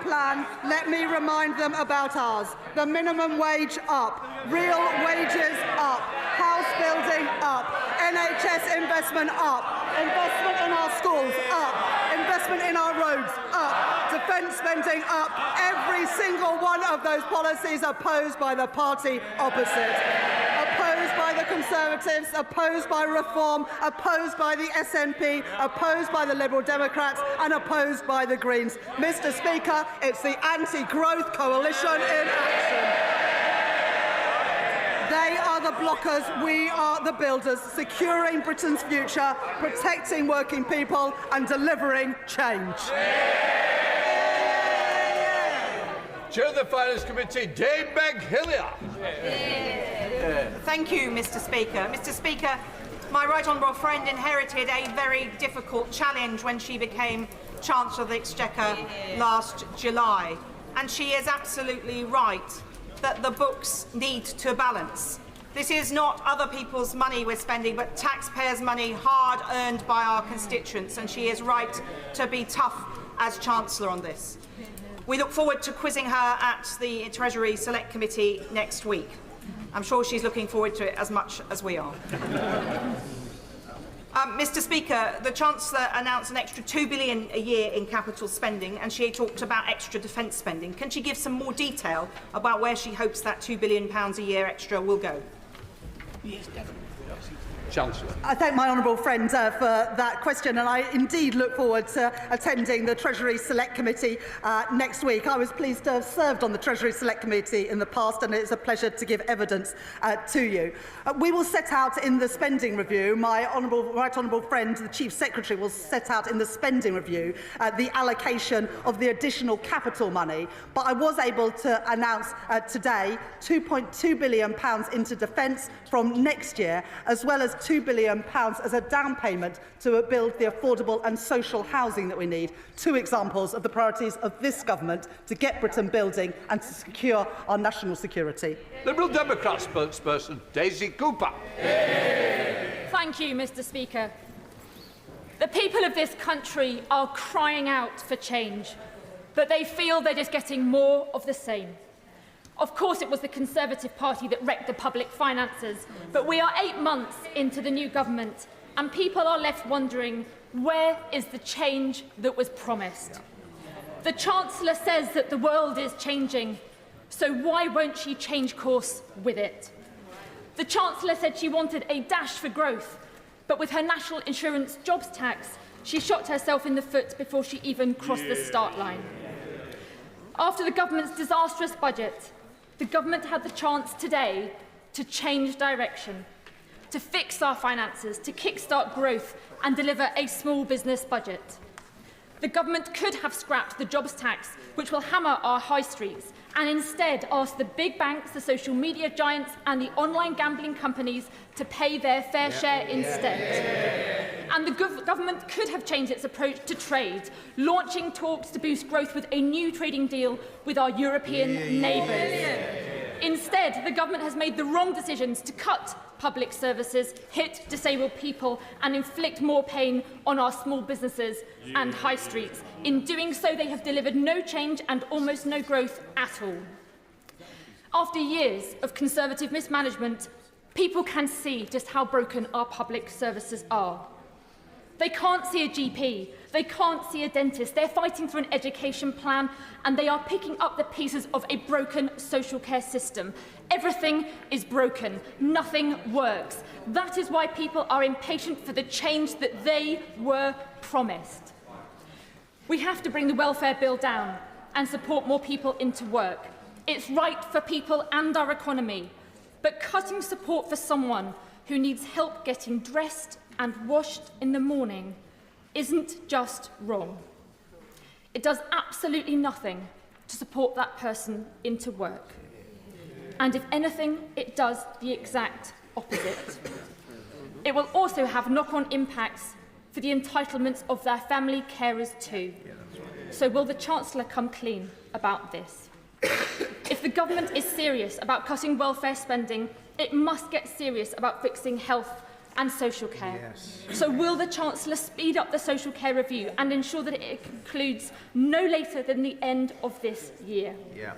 S20: plan, let me remind them about ours. The minimum wage up, real wages up, house building up, NHS investment up, investment in our schools up, investment in our roads up, defence spending up. Every single one of those policies opposed by the party opposite. Opposed by the Conservatives, opposed by Reform, opposed by the SNP, opposed by the Liberal Democrats and opposed by the Greens. Mr. Speaker, it's the anti-growth coalition in action. They are the blockers, we are the builders, securing Britain's future, protecting working people and delivering change.
S3: Chair of the Finance Committee, Dame Meg Hillier.
S4: Thank you, Mr. Speaker. Mr. Speaker, my right honourable friend inherited a very difficult challenge when she became Chancellor of the Exchequer last July. And she is absolutely right that the books need to balance. This is not other people's money we're spending, but taxpayers' money hard earned by our constituents, and she is right to be tough as Chancellor on this. We look forward to quizzing her at the Treasury Select Committee next week. I'm sure she's looking forward to it as much as we are. Mr Speaker, the Chancellor announced an extra £2 billion a year in capital spending, and she talked about extra defence spending. Can she give some more detail about where she hopes that £2 billion a year extra will go?
S6: Yes, definitely.
S3: Chancellor.
S20: I thank my honourable friend for that question, and I indeed look forward to attending the Treasury Select Committee next week. I was pleased to have served on the Treasury Select Committee in the past, and it's a pleasure to give evidence to you. We will set out in the spending review, my right honourable friend, the Chief Secretary, will set out in the spending review the allocation of the additional capital money, but I was able to announce today £2.2 billion into defence from next year, as well as £2 billion as a down payment to build the affordable and social housing that we need. Two examples of the priorities of this government to get Britain building and to secure our national security.
S3: Liberal Democrat spokesperson Daisy Cooper.
S7: Thank you, Mr Speaker. The people of this country are crying out for change, but they feel they're just getting more of the same. Of course, it was the Conservative Party that wrecked the public finances, but we are 8 months into the new government, and people are left wondering, where is the change that was promised? The Chancellor says that the world is changing, so why won't she change course with it? The Chancellor said she wanted a dash for growth, but with her national insurance jobs tax, she shot herself in the foot before she even crossed the start line. After the government's disastrous budget, the government had the chance today to change direction, to fix our finances, to kickstart growth and deliver a small business budget. The government could have scrapped the jobs tax, which will hammer our high streets, and instead ask the big banks, the social media giants and the online gambling companies to pay their fair share instead. And the government could have changed its approach to trade, launching talks to boost growth with a new trading deal with our European neighbours. Instead, the government has made the wrong decisions to cut public services, hit disabled people and inflict more pain on our small businesses and high streets. In doing so, they have delivered no change and almost no growth at all. After years of Conservative mismanagement, people can see just how broken our public services are. They can't see a GP, they can't see a dentist, they're fighting for an education plan, and they are picking up the pieces of a broken social care system. Everything is broken, nothing works. That is why people are impatient for the change that they were promised. We have to bring the welfare bill down and support more people into work. It's right for people and our economy, but cutting support for someone who needs help getting dressed and washed in the morning isn't just wrong. It does absolutely nothing to support that person into work. And if anything, it does the exact opposite. It will also have knock-on impacts for the entitlements of their family carers too. So will the Chancellor come clean about this? If the government is serious about cutting welfare spending, it must get serious about fixing health and social care. Yes. So will the Chancellor speed up the social care review and ensure that it concludes no later than the end of this year? Yeah.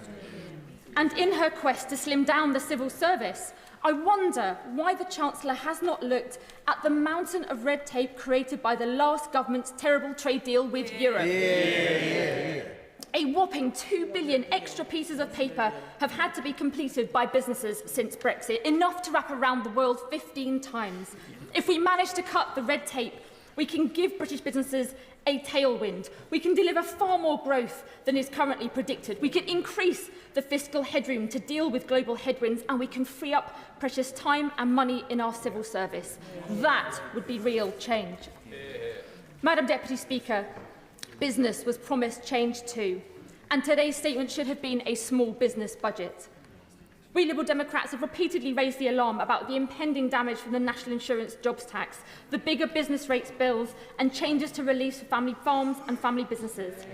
S7: And in her quest to slim down the civil service, I wonder why the Chancellor has not looked at the mountain of red tape created by the last government's terrible trade deal with Europe. A whopping 2 billion extra pieces of paper have had to be completed by businesses since Brexit, enough to wrap around the world 15 times. If we manage to cut the red tape, we can give British businesses a tailwind. We can deliver far more growth than is currently predicted. We can increase the fiscal headroom to deal with global headwinds, and we can free up precious time and money in our civil service. That would be real change. Madam Deputy Speaker, business was promised change too, and today's statement should have been a small business budget. We Liberal Democrats have repeatedly raised the alarm about the impending damage from the national insurance jobs tax, the bigger business rates bills and changes to reliefs for family farms and family businesses.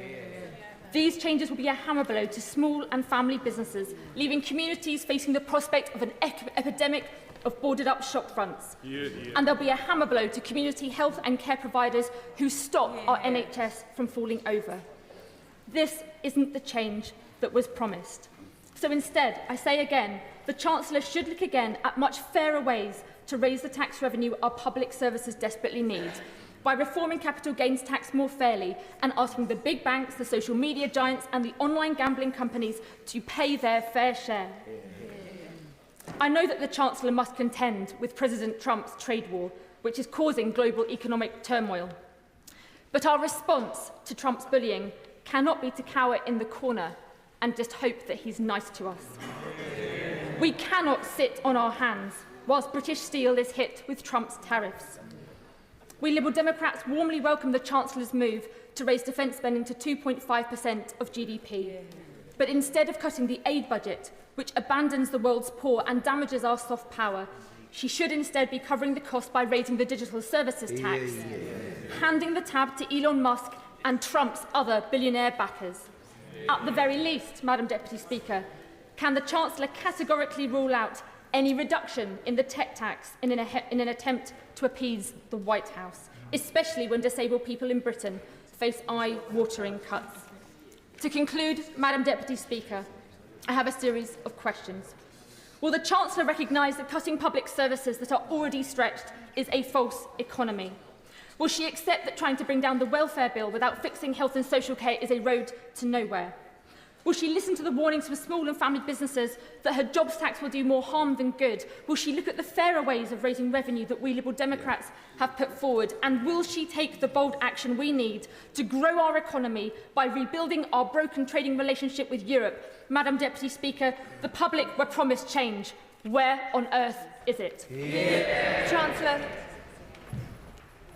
S7: These changes will be a hammer blow to small and family businesses, leaving communities facing the prospect of an epidemic of boarded-up shop fronts. And there'll be a hammer blow to community health and care providers who stop our NHS from falling over. This isn't the change that was promised. So instead, I say again, the Chancellor should look again at much fairer ways to raise the tax revenue our public services desperately need, by reforming capital gains tax more fairly and asking the big banks, the social media giants and the online gambling companies to pay their fair share. I know that the Chancellor must contend with President Trump's trade war, which is causing global economic turmoil. But our response to Trump's bullying cannot be to cower in the corner and just hope that he's nice to us. We cannot sit on our hands whilst British steel is hit with Trump's tariffs. We Liberal Democrats warmly welcome the Chancellor's move to raise defence spending to 2.5% of GDP. But instead of cutting the aid budget, which abandons the world's poor and damages our soft power, she should instead be covering the cost by raising the digital services tax, handing the tab to Elon Musk and Trump's other billionaire backers. At the very least, Madam Deputy Speaker, can the Chancellor categorically rule out any reduction in the tech tax in an attempt to appease the White House, especially when disabled people in Britain face eye-watering cuts? To conclude, Madam Deputy Speaker, I have a series of questions. Will the Chancellor recognise that cutting public services that are already stretched is a false economy? Will she accept that trying to bring down the welfare bill without fixing health and social care is a road to nowhere? Will she listen to the warnings from small and family businesses that her jobs tax will do more harm than good? Will she look at the fairer ways of raising revenue that we Liberal Democrats have put forward? And will she take the bold action we need to grow our economy by rebuilding our broken trading relationship with Europe? Madam Deputy Speaker, the public were promised change. Where on earth is it?
S20: Chancellor.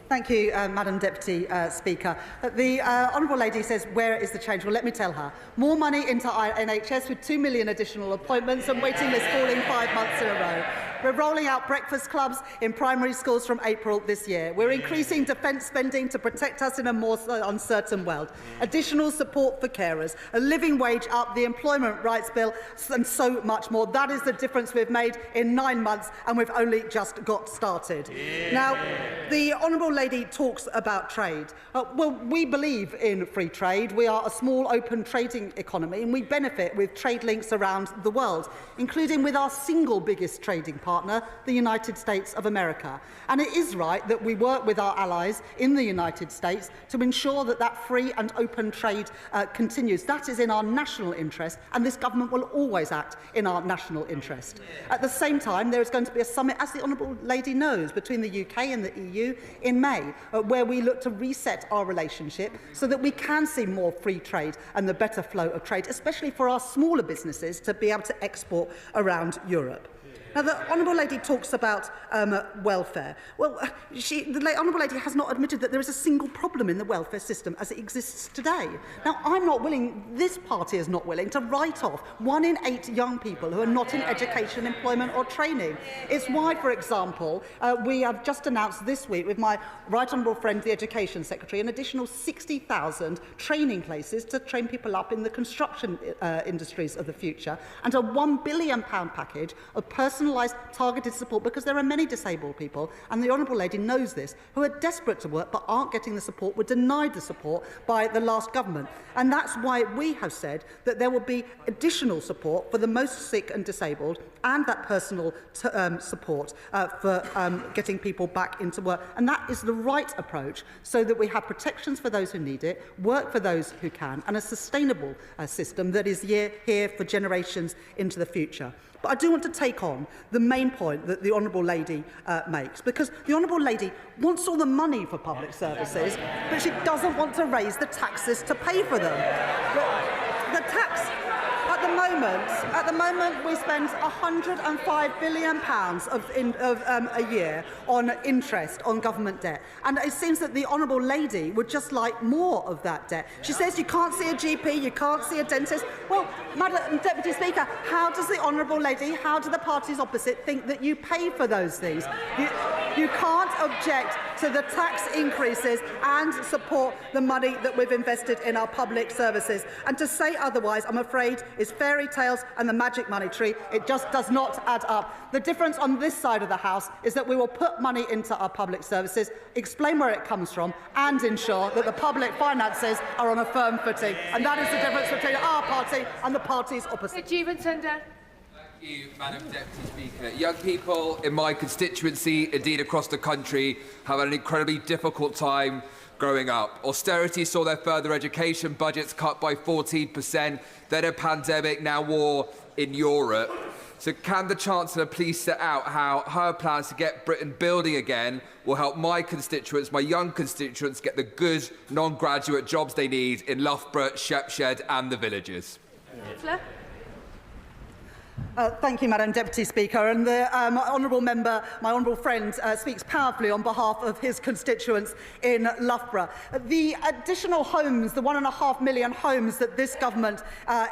S20: Thank you, Madam Deputy Speaker. The Honourable Lady says, where is the change? Well, let me tell her. More money into our NHS with 2 million additional appointments and waiting lists falling 5 months in a row. We're rolling out breakfast clubs in primary schools from April this year. We're increasing defence spending to protect us in a more uncertain world. Additional support for carers, a living wage up, the Employment Rights Bill, and so much more. That is the difference we've made in 9 months, and we've only just got started. Now, the Honourable Lady talks about trade. Well, we believe in free trade. We are a small, open trading economy, and we benefit with trade links around the world, including with our single biggest trading partner, the United States of America. And it is right that we work with our allies in the United States to ensure that that free and open trade continues. That is in our national interest, and this government will always act in our national interest. At the same time, there is going to be a summit, as the Honourable Lady knows, between the UK and the EU in May, where we look to reset our relationship so that we can see more free trade and the better flow of trade, especially for our smaller businesses to be able to export around Europe. Now, the Honourable Lady talks about welfare. Well, the Honourable Lady has not admitted that there is a single problem in the welfare system as it exists today. Now, I'm not willing, this party is not willing, to write off 1 in 8 young people who are not in education, employment or training. It's why, for example, we have just announced this week with my right honourable friend, the Education Secretary, an additional 60,000 training places to train people up in the construction industries of the future, and a £1 billion package of personalised targeted support, because there are many disabled people, and the Honourable Lady knows this, who are desperate to work but aren't getting the support, were denied the support by the last government. And that's why we have said that there will be additional support for the most sick and disabled, and that personal support for getting people back into work. And that is the right approach, so that we have protections for those who need it, work for those who can, and a sustainable system that is here for generations into the future. But I do want to take on the main point that the Honourable Lady makes, because the Honourable Lady wants all the money for public services, but she doesn't want to raise the taxes to pay for them. The tax, at the moment we spend £105 billion a year on interest on government debt, and it seems that the Honourable Lady would just like more of that debt. She says you can't see a GP, you can't see a dentist. Well, Madam Deputy Speaker, how does the Honourable Lady, how do the parties opposite think that you pay for those things? You can't object to the tax increases and support the money that we've invested in our public services. And to say otherwise, I'm afraid, is fairy tales and the magic money tree. It just does not add up. The difference on this side of the House is that we will put money into our public services, explain where it comes from, and ensure that the public finances are on a firm footing. And that is the difference between our party and the parties opposite.
S5: Thank you, Madam Deputy Speaker. Young people in my constituency, indeed across the country, have had an incredibly difficult time growing up. Austerity saw their further education budgets cut by 14%, then a pandemic, now war in Europe. So can the Chancellor please set out how her plans to get Britain building again will help my constituents, my young constituents, get the good non-graduate jobs they need in Loughborough, Shepshed and the villages?
S20: Thank you, Madam Deputy Speaker. And the honourable member, my honourable friend, speaks powerfully on behalf of his constituents in Loughborough. The additional homes, the 1.5 million homes that this government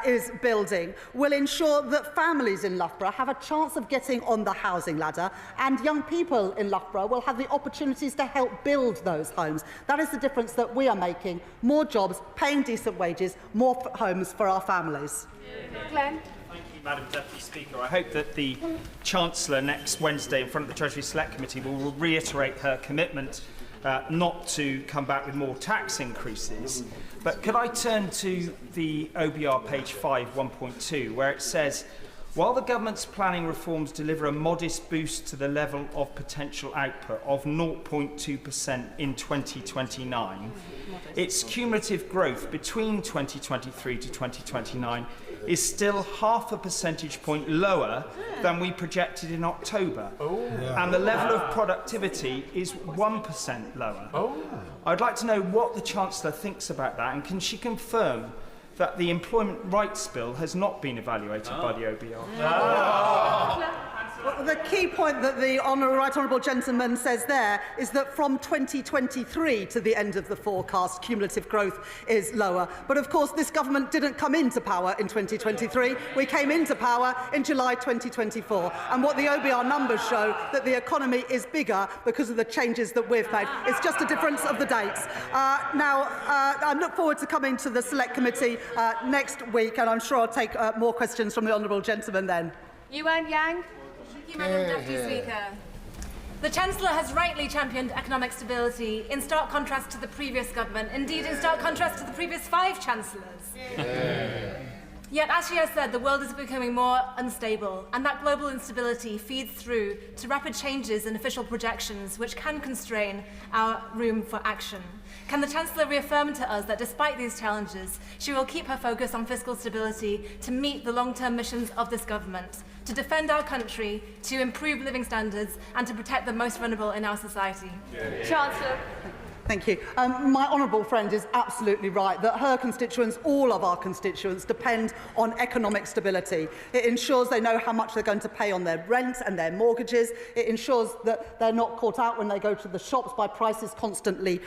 S20: is building, will ensure that families in Loughborough have a chance of getting on the housing ladder, and young people in Loughborough will have the opportunities to help build those homes. That is the difference that we are making. More jobs, paying decent wages, more homes for our families.
S8: Glenn. Madam Deputy Speaker, I hope that the Chancellor next Wednesday in front of the Treasury Select Committee will reiterate her commitment not to come back with more tax increases. But could I turn to the OBR page 5, 1.2, where it says, while the government's planning reforms deliver a modest boost to the level of potential output of 0.2% in 2029, its cumulative growth between 2023 to 2029 is still 0.5 percentage point lower than we projected in October. And the level of productivity is 1% lower. I'd like to know what the Chancellor thinks about that, and can she confirm that the Employment Rights Bill has not been evaluated by the OBR?
S20: Well, the key point that the right honourable gentleman says there is that from 2023 to the end of the forecast, cumulative growth is lower. But of course, this government didn't come into power in 2023. We came into power in July 2024. And what the OBR numbers show, that the economy is bigger because of the changes that we've made. It's just a difference of the dates. I look forward to coming to the Select Committee next week, and I'm sure I'll take more questions from the honourable gentleman then.
S10: Yuan Yang. Thank you, Madam Deputy Speaker. The Chancellor has rightly championed economic stability in stark contrast to the previous government, indeed in stark contrast to the previous 5 Chancellors. Yet, as she has said, the world is becoming more unstable, and that global instability feeds through to rapid changes in official projections, which can constrain our room for action. Can the Chancellor reaffirm to us that despite these challenges, she will keep her focus on fiscal stability to meet the long-term missions of this government, to defend our country, to improve living standards, and to protect the most vulnerable in our society?
S20: Chancellor. Thank you. My honourable friend is absolutely right that her constituents, all of our constituents, depend on economic stability. It ensures they know how much they're going to pay on their rent and their mortgages. It ensures that they're not caught out when they go to the shops by prices constantly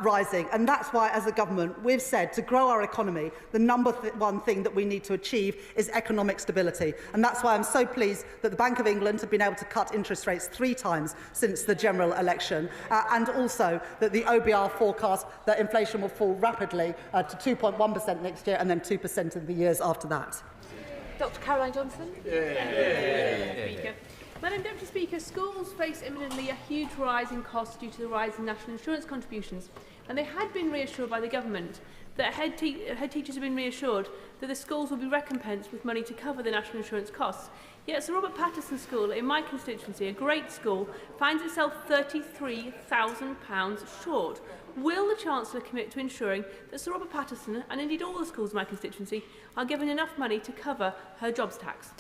S20: rising. And that's why, as a government, we've said to grow our economy, the number one thing that we need to achieve is economic stability. And that's why I'm so pleased that the Bank of England have been able to cut interest rates 3 times since the general election, and also that the OBR forecast that inflation will fall rapidly to 2.1% next year and then 2% in the years after that.
S10: Dr. Caroline Johnson.
S22: Speaker. Madam Deputy Speaker, schools face imminently a huge rise in costs due to the rise in national insurance contributions, and they had been reassured by the government that head teachers have been reassured that the schools will be recompensed with money to cover the national insurance costs. Yet Sir Robert Patterson School in my constituency, a great school, finds itself £33,000 short. Will the Chancellor commit to ensuring that Sir Robert Patterson, and indeed all the schools in my constituency, are given enough money to cover her jobs tax?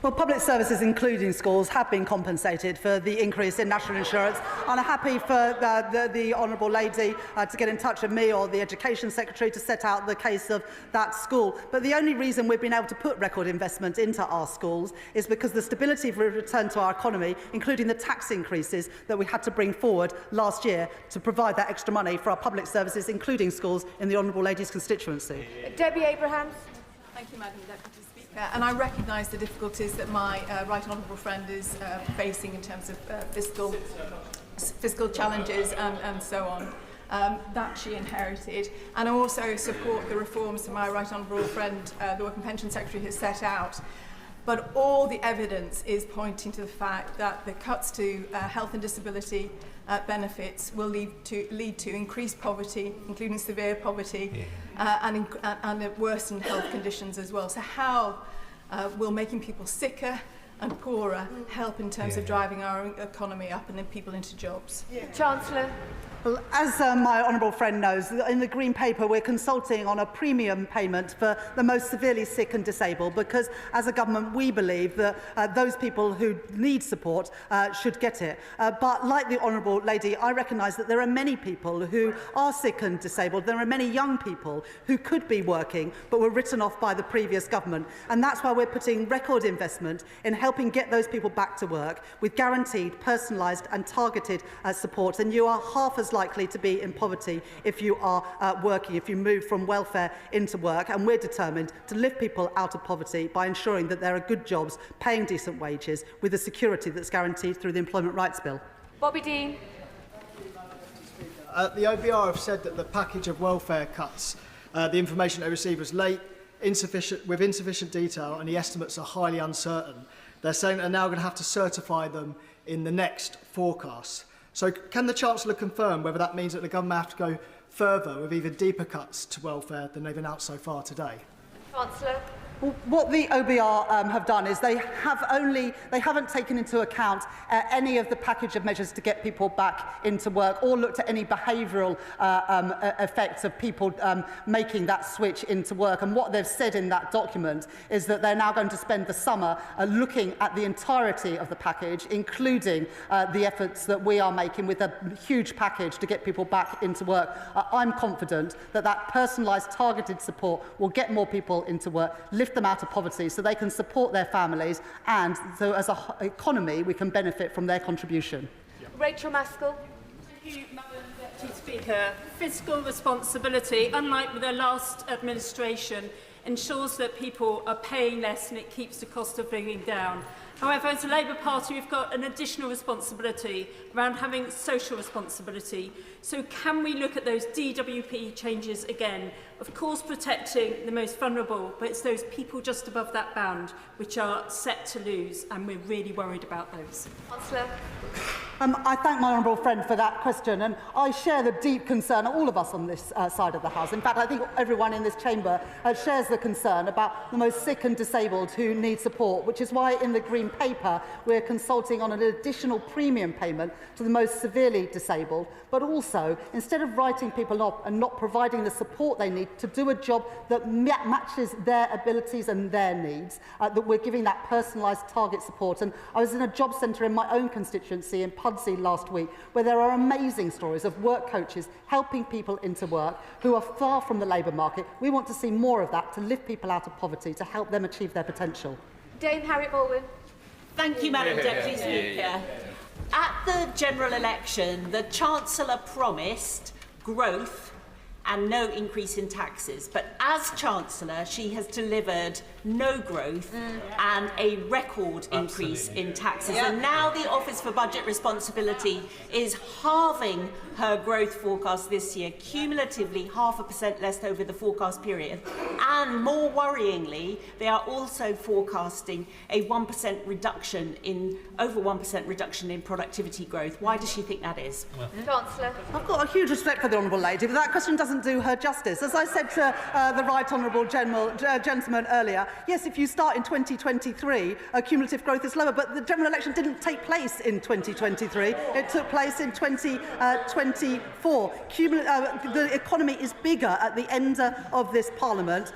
S20: Well, public services, including schools, have been compensated for the increase in national insurance. And I'm happy for the honourable lady to get in touch with me or the Education Secretary to set out the case of that school. But the only reason we've been able to put record investment into our schools is because the stability of return to our economy, including the tax increases that we had to bring forward last year to provide that extra money for our public services, including schools, in the honourable lady's constituency.
S10: Debbie Abrahams.
S24: Thank you, Madam Deputy Speaker. And I recognise the difficulties that my right honourable friend is facing in terms of fiscal challenges and so on that she inherited. And I also support the reforms that my right honourable friend, the Work and Pension Secretary, has set out. but all the evidence is pointing to the fact that the cuts to health and disability benefits will lead to increased poverty, including severe poverty, and worsened health conditions as well. So how will making people sicker and poorer help in terms of driving our economy up and then people into jobs?
S22: Chancellor.
S20: Well, as my honourable friend knows, in the Green Paper we're consulting on a premium payment for the most severely sick and disabled, because as a government we believe that those people who need support should get it. But like the honourable lady, I recognise that there are many people who are sick and disabled. There are many young people who could be working but were written off by the previous government, and that's why we're putting record investment in helping get those people back to work with guaranteed, personalised and targeted support. And you are half as likely to be in poverty if you are working, if you move from welfare into work. And we're determined to lift people out of poverty by ensuring that there are good jobs, paying decent wages, with the security that's guaranteed through the Employment Rights Bill.
S22: Bobby Dean.
S9: The OBR have said that the package of welfare cuts, the information they received was late, with insufficient detail, and the estimates are highly uncertain. They're saying they're now going to have to certify them in the next forecast. So can the Chancellor confirm whether that means that the government have to go further with even deeper cuts to welfare than they've announced so far today?
S22: Chancellor.
S20: Well, what the OBR have done is they haven't taken into account any of the package of measures to get people back into work, or looked at any behavioural effects of people making that switch into work. And what they've said in that document is that they're now going to spend the summer looking at the entirety of the package, including the efforts that we are making with a huge package to get people back into work. I'm confident that that personalised, targeted support will get more people into work, lift them out of poverty so they can support their families, and so as an economy we can benefit from their contribution.
S22: Rachel Maskell.
S11: Thank you, Madam Deputy Speaker. Fiscal responsibility, unlike with the last administration, ensures that people are paying less and it keeps the cost of living down. However, as a Labour Party, we've got an additional responsibility around having social responsibility. So can we look at those DWP changes again? Of course, protecting the most vulnerable, but it's those people just above that bound which are set to lose, and we're really worried about those.
S22: Chancellor.
S20: I thank my honourable friend for that question, and I share the deep concern of all of us on this side of the House. In fact, I think everyone in this chamber shares the concern about the most sick and disabled who need support, which is why in the Green Paper we're consulting on an additional premium payment to the most severely disabled, but also, instead of writing people off and not providing the support they need to do a job that matches their abilities and their needs, that we're giving that personalised target support. And I was in a job centre in my own constituency in Pudsey last week, where there are amazing stories of work coaches helping people into work who are far from the labour market. We want to see more of that to lift people out of poverty, to help them achieve their potential.
S22: Dame Harriet Baldwin.
S12: Thank you, Madam Deputy Speaker. At the general election, the Chancellor promised growth and no increase in taxes. But as Chancellor, she has delivered no growth and a record increase in taxes. Yeah. And now the Office for Budget Responsibility is halving her growth forecast this year, cumulatively 0.5% less over the forecast period. And more worryingly, they are also forecasting a 1% reduction in, over 1% reduction in productivity growth. Why does she think that is?
S22: Chancellor.
S20: I've got a huge respect for the honourable lady, but that question doesn't do her justice. As I said to the right honourable gentleman earlier, yes, if you start in 2023, cumulative growth is lower, but the general election didn't take place in 2023. It took place in 2024. The economy is bigger at the end of this Parliament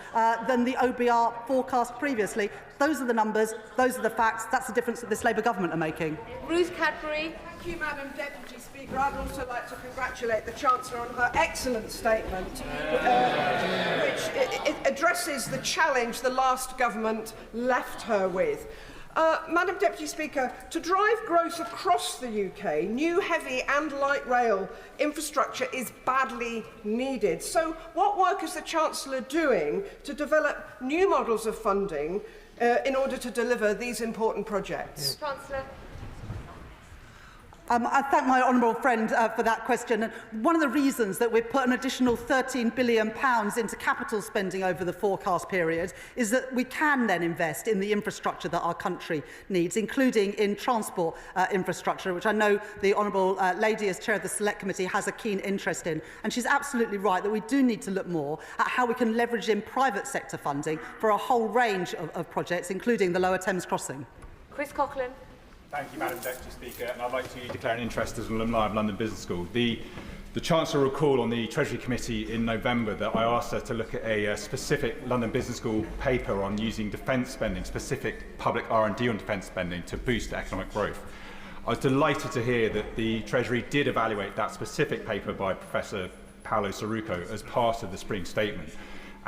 S20: than the OBR forecast previously. Those are the numbers, those are the facts. That's the difference that this Labour government are making.
S22: Ruth Cadbury.
S13: Thank you, Madam Deputy Speaker. I'd also like to congratulate the Chancellor on her excellent statement, which addresses the challenge the last government left her with. Madam Deputy Speaker, to drive growth across the UK, new heavy and light rail infrastructure is badly needed. So what work is the Chancellor doing to develop new models of funding in order to deliver these important projects?
S22: Chancellor.
S20: I thank my honourable friend for that question. And one of the reasons that we've put an additional £13 billion into capital spending over the forecast period is that we can then invest in the infrastructure that our country needs, including in transport infrastructure, which I know the honourable lady, as chair of the Select Committee, has a keen interest in. And she's absolutely right that we do need to look more at how we can leverage in private sector funding for a whole range of projects, including the Lower Thames Crossing.
S10: Chris Coughlin.
S14: Thank you, Madam Deputy Speaker. And I'd like to declare an interest as an alumni of London Business School. The Chancellor recalled on the Treasury Committee in November that I asked her to look at a specific London Business School paper on using defence spending, specific public R&D on defence spending, to boost economic growth. I was delighted to hear that the Treasury did evaluate that specific paper by Professor Paolo Saruco as part of the spring statement,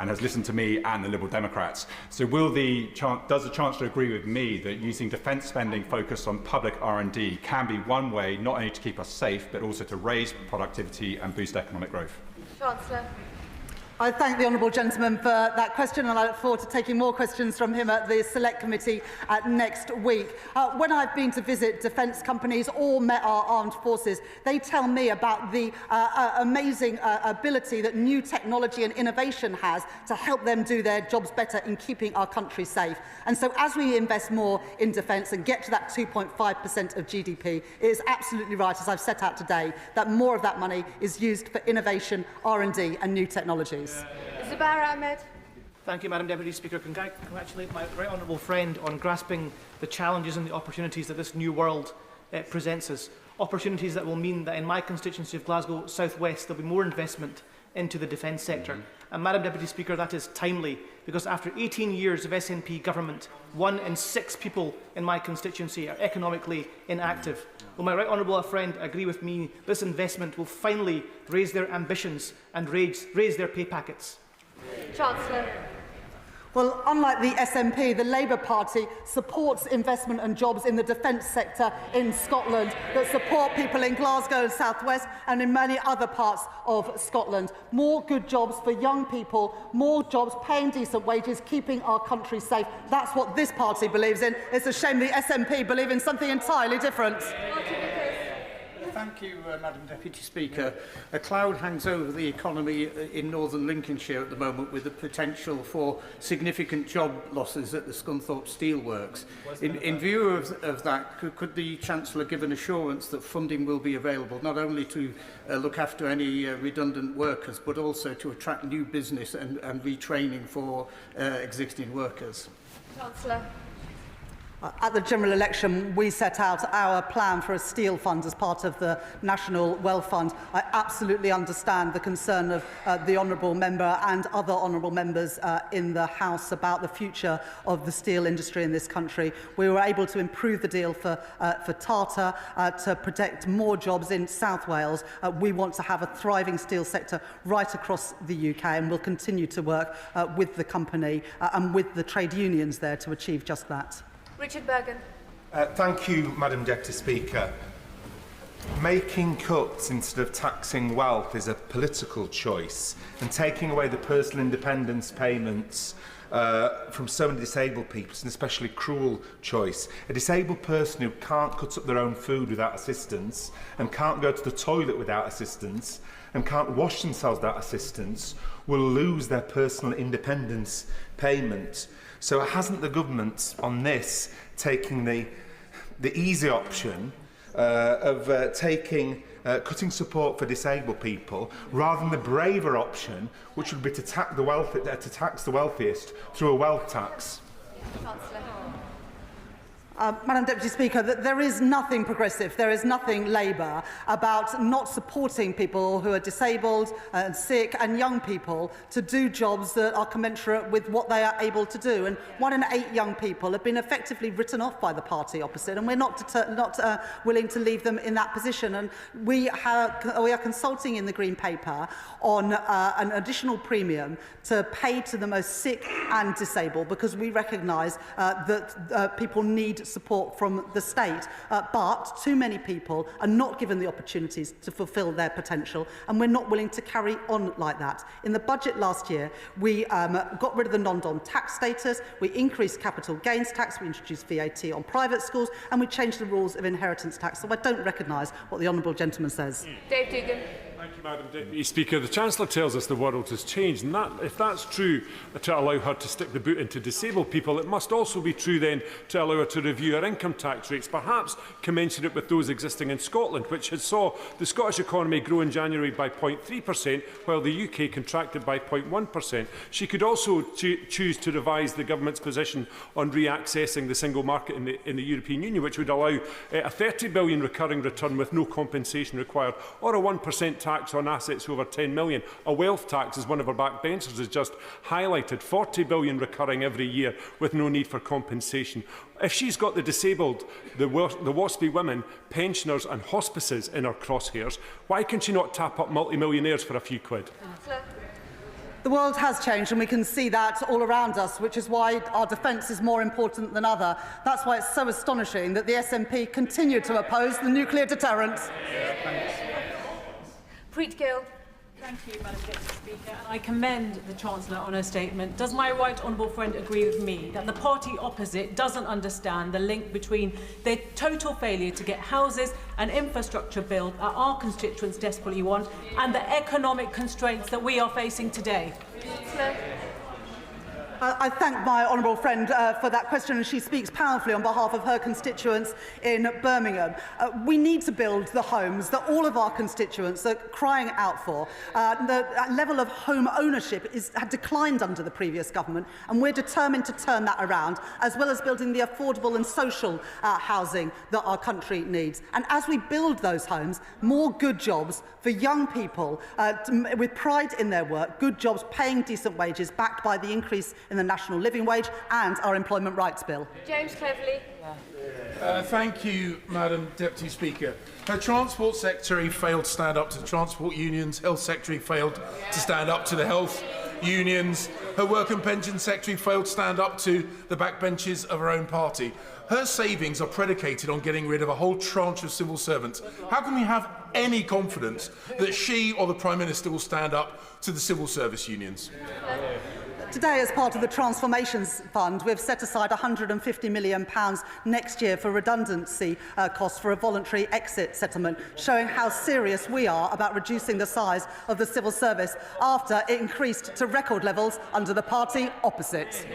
S14: and has listened to me and the Liberal Democrats. So does the Chancellor agree with me that using defence spending focused on public R&D can be one way not only to keep us safe, but also to raise productivity and boost economic growth?
S10: Chancellor.
S20: I thank the honourable gentleman for that question, and I look forward to taking more questions from him at the Select Committee next week. When I've been to visit defence companies or met our armed forces, they tell me about the amazing ability that new technology and innovation has to help them do their jobs better in keeping our country safe. And so as we invest more in defence and get to that 2.5% of GDP, it is absolutely right, as I've set out today, that more of that money is used for innovation, R&D and new technologies.
S10: Zubair Ahmed.
S15: Thank you, Madam Deputy Speaker. Congratulate my right honourable friend on grasping the challenges and the opportunities that this new world presents us. Opportunities that will mean that in my constituency of Glasgow South West there will be more investment into the defence sector. And Madam Deputy Speaker, that is timely, because after 18 years of SNP government, 1 in 6 people in my constituency are economically inactive. Will my right honourable friend agree with me this investment will finally raise their ambitions and raise their pay packets?
S10: Chancellor.
S20: Well, unlike the SNP, the Labour Party supports investment and jobs in the defence sector in Scotland that support people in Glasgow and South West and in many other parts of Scotland. More good jobs for young people, more jobs paying decent wages, keeping our country safe. That's what this party believes in. It's a shame the SNP believe in something entirely different.
S23: Thank you, Madam Deputy Speaker. A cloud hangs over the economy in northern Lincolnshire at the moment, with the potential for significant job losses at the Scunthorpe Steelworks. In view of that, could the Chancellor give an assurance that funding will be available, not only to look after any redundant workers, but also to attract new business and retraining for existing workers?
S10: Chancellor.
S20: At the general election, we set out our plan for a steel fund as part of the National Wealth Fund. I absolutely understand the concern of the honourable member and other honourable members in the House about the future of the steel industry in this country. We were able to improve the deal for Tata to protect more jobs in South Wales. We want to have a thriving steel sector right across the UK, and we'll continue to work with the company and with the trade unions there to achieve just that.
S10: Richard Bergen.
S16: Thank you, Madam Deputy Speaker. Making cuts instead of taxing wealth is a political choice, and taking away the personal independence payments from so many disabled people is an especially cruel choice. A disabled person who can't cut up their own food without assistance, and can't go to the toilet without assistance, and can't wash themselves without assistance will lose their personal independence payment. So hasn't the government on this taking the easy option of cutting support for disabled people, rather than the braver option, which would be to tax the wealthiest through a wealth tax?
S20: Madam Deputy Speaker, there is nothing progressive, there is nothing Labour about not supporting people who are disabled and sick and young people to do jobs that are commensurate with what they are able to do. And 1 in 8 young people have been effectively written off by the party opposite, and we're not willing to leave them in that position. And we are consulting in the Green Paper on an additional premium to pay to the most sick and disabled, because we recognise that people need need support from the state. But too many people are not given the opportunities to fulfil their potential, and we're not willing to carry on like that. In the budget last year, we got rid of the non-dom tax status, we increased capital gains tax, we introduced VAT on private schools, and we changed the rules of inheritance tax. So I don't recognise what the honourable gentleman says.
S22: Dave Dugan.
S2: Thank you, Madam Deputy Speaker. The Chancellor tells us the world has changed, and if that's true to allow her to stick the boot into disabled people, it must also be true then to allow her to review her income tax rates, perhaps commensurate with those existing in Scotland, which has saw the Scottish economy grow in January by 0.3%, while the UK contracted by 0.1%. She could also choose to revise the government's position on reaccessing the single market in the European Union, which would allow a 30 billion recurring return with no compensation required, or a 1% tax on assets over 10 million. A wealth tax, as one of our backbenchers has just highlighted, 40 billion recurring every year with no need for compensation. If she's got the disabled, the WASPy women, pensioners and hospices in her crosshairs, why can she not tap up multimillionaires for a few quid?
S20: The world has changed, and we can see that all around us, which is why our defence is more important than ever. That's why it's so astonishing that the SNP continue to oppose the nuclear deterrent.
S22: Preet Gill.
S17: Thank you, Madam Deputy Speaker. And I commend the Chancellor on her statement. Does my right honourable friend agree with me that the party opposite doesn't understand the link between their total failure to get houses and infrastructure built that our constituents desperately want and the economic constraints that we are facing today?
S20: I thank my honourable friend for that question, and she speaks powerfully on behalf of her constituents in Birmingham. We need to build the homes that all of our constituents are crying out for. The level of home ownership had declined under the previous government, and we're determined to turn that around, as well as building the affordable and social housing that our country needs. And as we build those homes, more good jobs for young people with pride in their work, good jobs paying decent wages, backed by the increase in the national living wage and our employment rights bill.
S22: James Cleverly.
S18: Thank you, Madam Deputy Speaker. Her Transport Secretary failed to stand up to the transport unions. Health Secretary failed to stand up to the health unions. Her Work and Pension Secretary failed to stand up to the backbenches of her own party. Her savings are predicated on getting rid of a whole tranche of civil servants. How can we have any confidence that she or the Prime Minister will stand up to the civil service unions?
S20: Today, as part of the Transformations Fund, we've set aside £150 million next year for redundancy costs for a voluntary exit settlement, showing how serious we are about reducing the size of the civil service after it increased to record levels under the party opposite.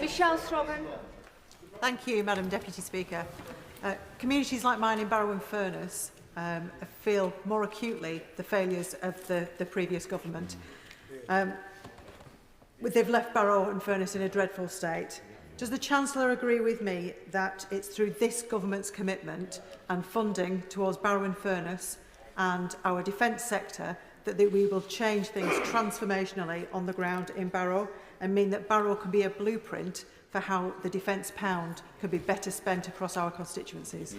S22: Michelle Strobhan.
S21: Thank you, Madam Deputy Speaker. Communities like mine in Barrow and Furness feel more acutely the failures of the previous government. They've left Barrow and Furness in a dreadful state. Does the Chancellor agree with me that it's through this government's commitment and funding towards Barrow and Furness and our defence sector that we will change things transformationally on the ground in Barrow and mean that Barrow can be a blueprint for how the defence pound could be better spent across our constituencies?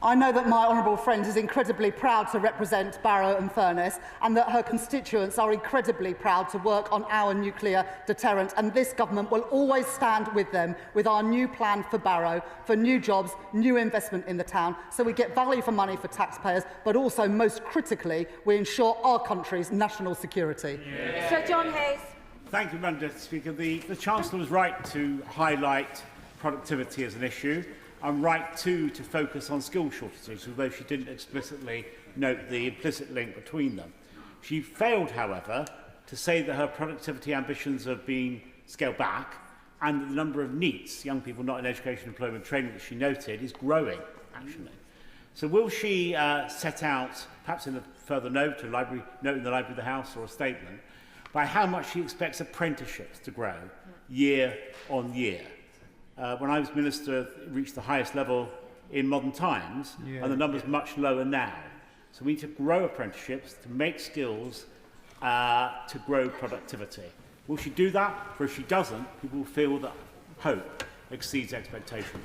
S20: I know that my honourable friend is incredibly proud to represent Barrow and Furness, and that her constituents are incredibly proud to work on our nuclear deterrent, and this government will always stand with them with our new plan for Barrow, for new jobs, new investment in the town, so we get value for money for taxpayers, but also, most critically, we ensure our country's national security.
S22: Sir John Hayes.
S25: Thank you, Madam Deputy Speaker. The Chancellor was right to highlight productivity as an issue. I'm right, too, to focus on skill shortages, although she didn't explicitly note the implicit link between them. She failed, however, to say that her productivity ambitions are being scaled back and that the number of NEETs, young people not in education, employment, training, that she noted, is growing, actually. So will she set out, perhaps in a further note, note in the Library of the House or a statement, by how much she expects apprenticeships to grow year on year? When I was Minister, it reached the highest level in modern times, and the number's much lower now. So we need to grow apprenticeships, to make skills, to grow productivity. Will she do that? For if she doesn't, people will feel that hope exceeds expectation.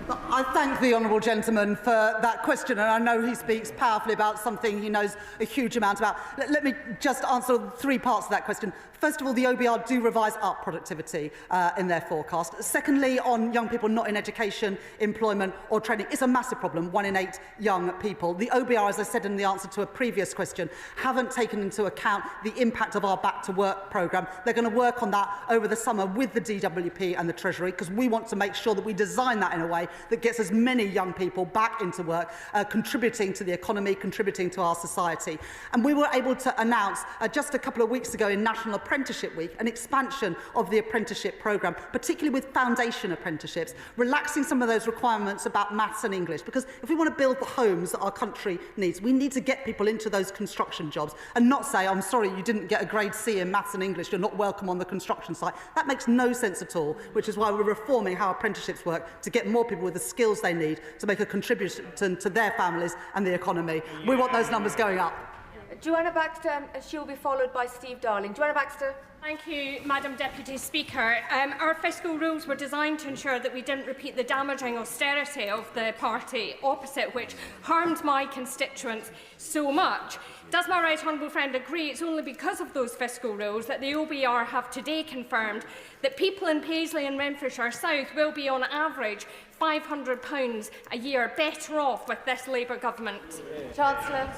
S20: I thank the honourable gentleman for that question, and I know he speaks powerfully about something he knows a huge amount about. Let me just answer 3 parts of that question. First of all, the OBR do revise up productivity in their forecast. Secondly, on young people not in education, employment or training, it's a massive problem, 1 in 8 young people. The OBR, as I said in the answer to a previous question, haven't taken into account the impact of our Back to Work programme. They're going to work on that over the summer with the DWP and the Treasury, because we want to make sure that we design that in a way that gets as many young people back into work, contributing to the economy, contributing to our society. And we were able to announce just a couple of weeks ago in National Apprenticeship Week an expansion of the apprenticeship programme, particularly with foundation apprenticeships, relaxing some of those requirements about maths and English, because if we want to build the homes that our country needs, we need to get people into those construction jobs and not say, I'm sorry, you didn't get a grade C in maths and English, you're not welcome on the construction site. That makes no sense at all, which is why we're reforming how apprenticeships work to get more people with the skills they need to make a contribution to their families and the economy. We want those numbers going up.
S7: Joanna Baxter, she'll be followed by Steve Darling. Joanna Baxter.
S1: Thank you, Madam Deputy Speaker. Our fiscal rules were designed to ensure that we didn't repeat the damaging austerity of the party opposite, which harmed my constituents so much. Does my right honourable friend agree it's only because of those fiscal rules that the OBR have today confirmed that people in Paisley and Renfrewshire South will be on average £500 a year better off with this Labour government?
S7: Chancellor.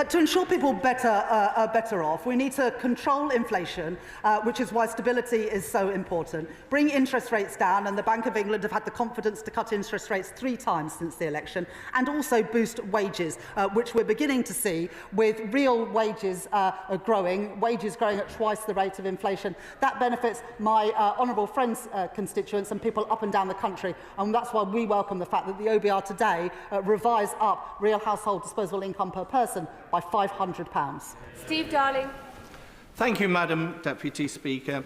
S20: To ensure people are better off, we need to control inflation, which is why stability is so important. Bring interest rates down, and the Bank of England have had the confidence to cut interest rates 3 times since the election, and also boost wages, which we're beginning to see with real wages growing at twice the rate of inflation. That benefits my honourable friends' constituents and people up and down the country, and that's why we welcome the fact that the OBR today revised up real household disposable income per person by £500.
S7: Steve Darling.
S3: Thank you, Madam Deputy Speaker.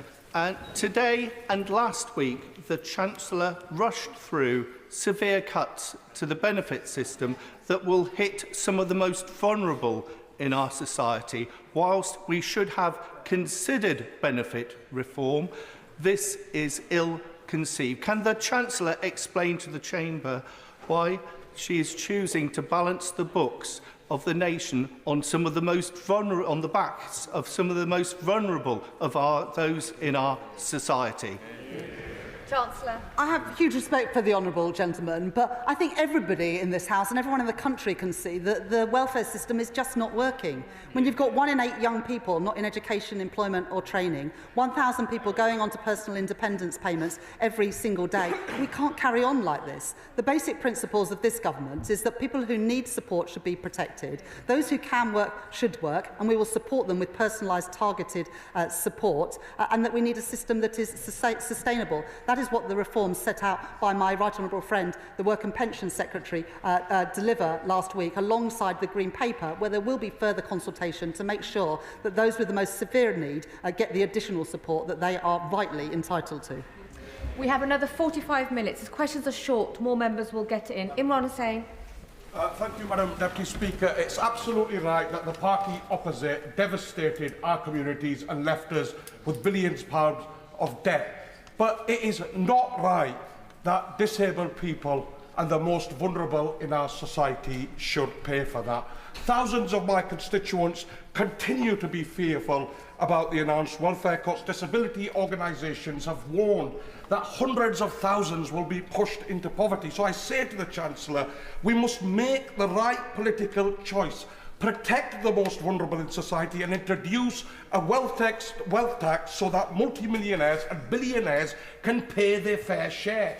S3: Today and last week, the Chancellor rushed through severe cuts to the benefit system that will hit some of the most vulnerable in our society. Whilst we should have considered benefit reform, this is ill-conceived. Can the Chancellor explain to the Chamber why she is choosing to balance the books of the nation on some of the most vulnerable, on the backs of some of the most vulnerable of those in our society?
S7: Chancellor.
S20: I have huge respect for the honourable gentleman, but I think everybody in this House and everyone in the country can see that the welfare system is just not working. When you've got 1 in 8 young people not in education, employment or training, 1,000 people going on to personal independence payments every single day, we can't carry on like this. The basic principles of this government is that people who need support should be protected. Those who can work should work, and we will support them with personalised, targeted support, and that we need a system that is sustainable. That is what the reforms set out by my right honourable friend, the Work and Pensions Secretary, deliver last week, alongside the Green Paper, where there will be further consultation to make sure that those with the most severe need get the additional support that they are rightly entitled to.
S7: We have another 45 minutes. As questions are short, more members will get in. Imran Hussain.
S18: Thank you, Madam Deputy Speaker. It's absolutely right that the party opposite devastated our communities and left us with billions of pounds of debt. But it is not right that disabled people and the most vulnerable in our society should pay for that. Thousands of my constituents continue to be fearful about the announced welfare cuts. Disability organisations have warned that hundreds of thousands will be pushed into poverty. So I say to the Chancellor, we must make the right political choice. Protect the most vulnerable in society and introduce a wealth tax so that multimillionaires and billionaires can pay their fair share.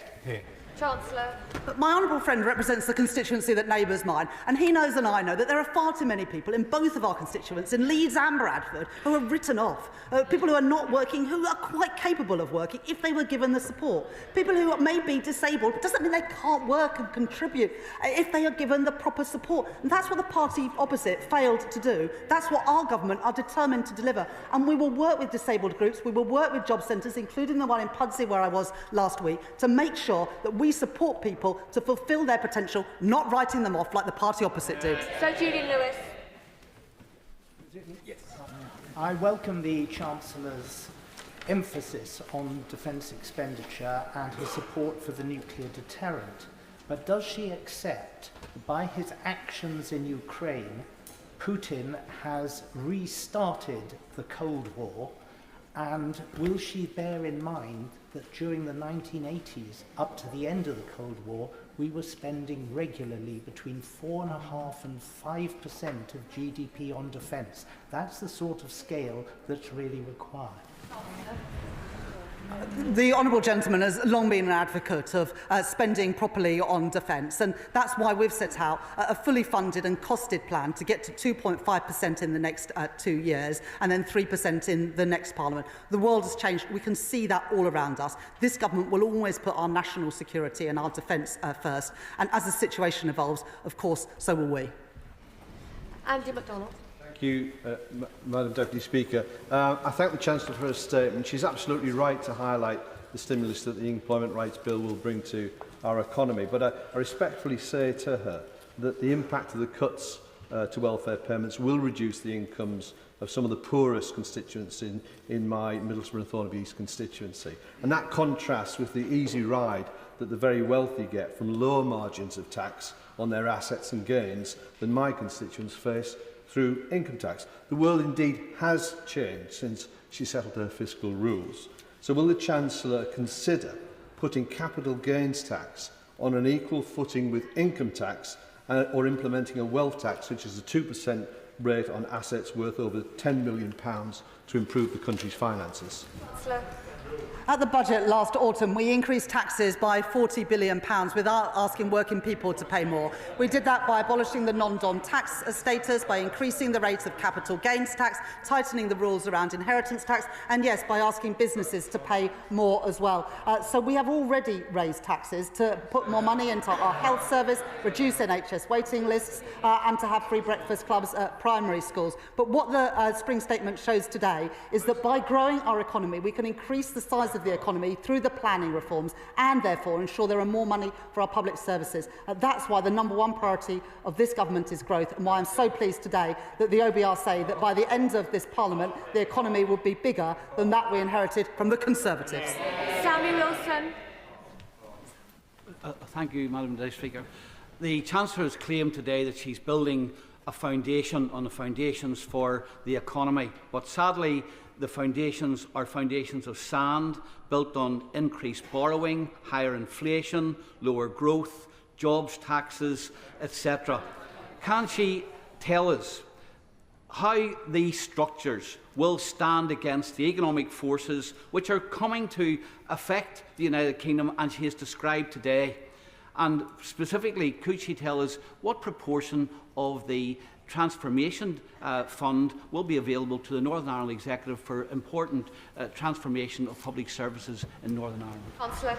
S7: Chancellor.
S20: But my honourable friend represents the constituency that neighbours mine, and he knows and I know that there are far too many people in both of our constituents, in Leeds and Bradford, who are written off. People who are not working, who are quite capable of working if they were given the support. People who may be disabled, but doesn't mean they can't work and contribute if they are given the proper support. And that's what the party opposite failed to do. That's what our government are determined to deliver. And we will work with disabled groups, we will work with job centres, including the one in Pudsey where I was last week, to make sure that we support people to fulfil their potential, not writing them off like the party opposite did.
S7: Sir Julian Lewis.
S15: Yes. I welcome the Chancellor's emphasis on defence expenditure and his support for the nuclear deterrent. But does she accept that by his actions in Ukraine, Putin has restarted the Cold War? And will she bear in mind that during the 1980s, up to the end of the Cold War, we were spending regularly between 4.5% and 5% of GDP on defence? That's the sort of scale that's really required.
S20: The honourable gentleman has long been an advocate of spending properly on defence, and that's why we've set out a fully funded and costed plan to get to 2.5% in the next 2 years and then 3% in the next Parliament. The world has changed. We can see that all around us. This government will always put our national security and our defence first, and as the situation evolves, of course, so will we.
S4: Andy MacDonald.
S5: Thank you, Madam Deputy Speaker. I thank the Chancellor for her statement. She's absolutely right to highlight the stimulus that the Employment Rights Bill will bring to our economy. But I respectfully say to her that the impact of the cuts to welfare payments will reduce the incomes of some of the poorest constituents in my Middlesbrough and Thornaby East constituency. And that contrasts with the easy ride that the very wealthy get from lower margins of tax on their assets and gains than my constituents face through income tax. The world indeed has changed since she settled her fiscal rules. So will the Chancellor consider putting capital gains tax on an equal footing with income tax or implementing a wealth tax, which is a 2% rate on assets worth over £10 million to improve the country's finances?
S20: At the budget last autumn, we increased taxes by £40 billion without asking working people to pay more. We did that by abolishing the non-dom tax status, by increasing the rates of capital gains tax, tightening the rules around inheritance tax, and yes, by asking businesses to pay more as well. So we have already raised taxes to put more money into our health service, reduce NHS waiting lists, and to have free breakfast clubs at primary schools. But what the Spring Statement shows today is that by growing our economy, we can increase the size of the economy through the planning reforms and therefore ensure there are more money for our public services. That's why the #1 priority of this government is growth, and why I'm so pleased today that the OBR say that by the end of this Parliament the economy will be bigger than that we inherited from the Conservatives.
S1: Sammy Wilson.
S6: Thank you, Madam Deputy Speaker. The Chancellor has claimed today that she's building a foundation on the foundations for the economy, but sadly the foundations are foundations of sand, built on increased borrowing, higher inflation, lower growth, jobs taxes, etc. Can she tell us how these structures will stand against the economic forces which are coming to affect the United Kingdom and she has described today? And specifically, could she tell us what proportion of the Transformation Fund will be available to the Northern Ireland Executive for important transformation of public services in Northern Ireland?
S1: Councillor.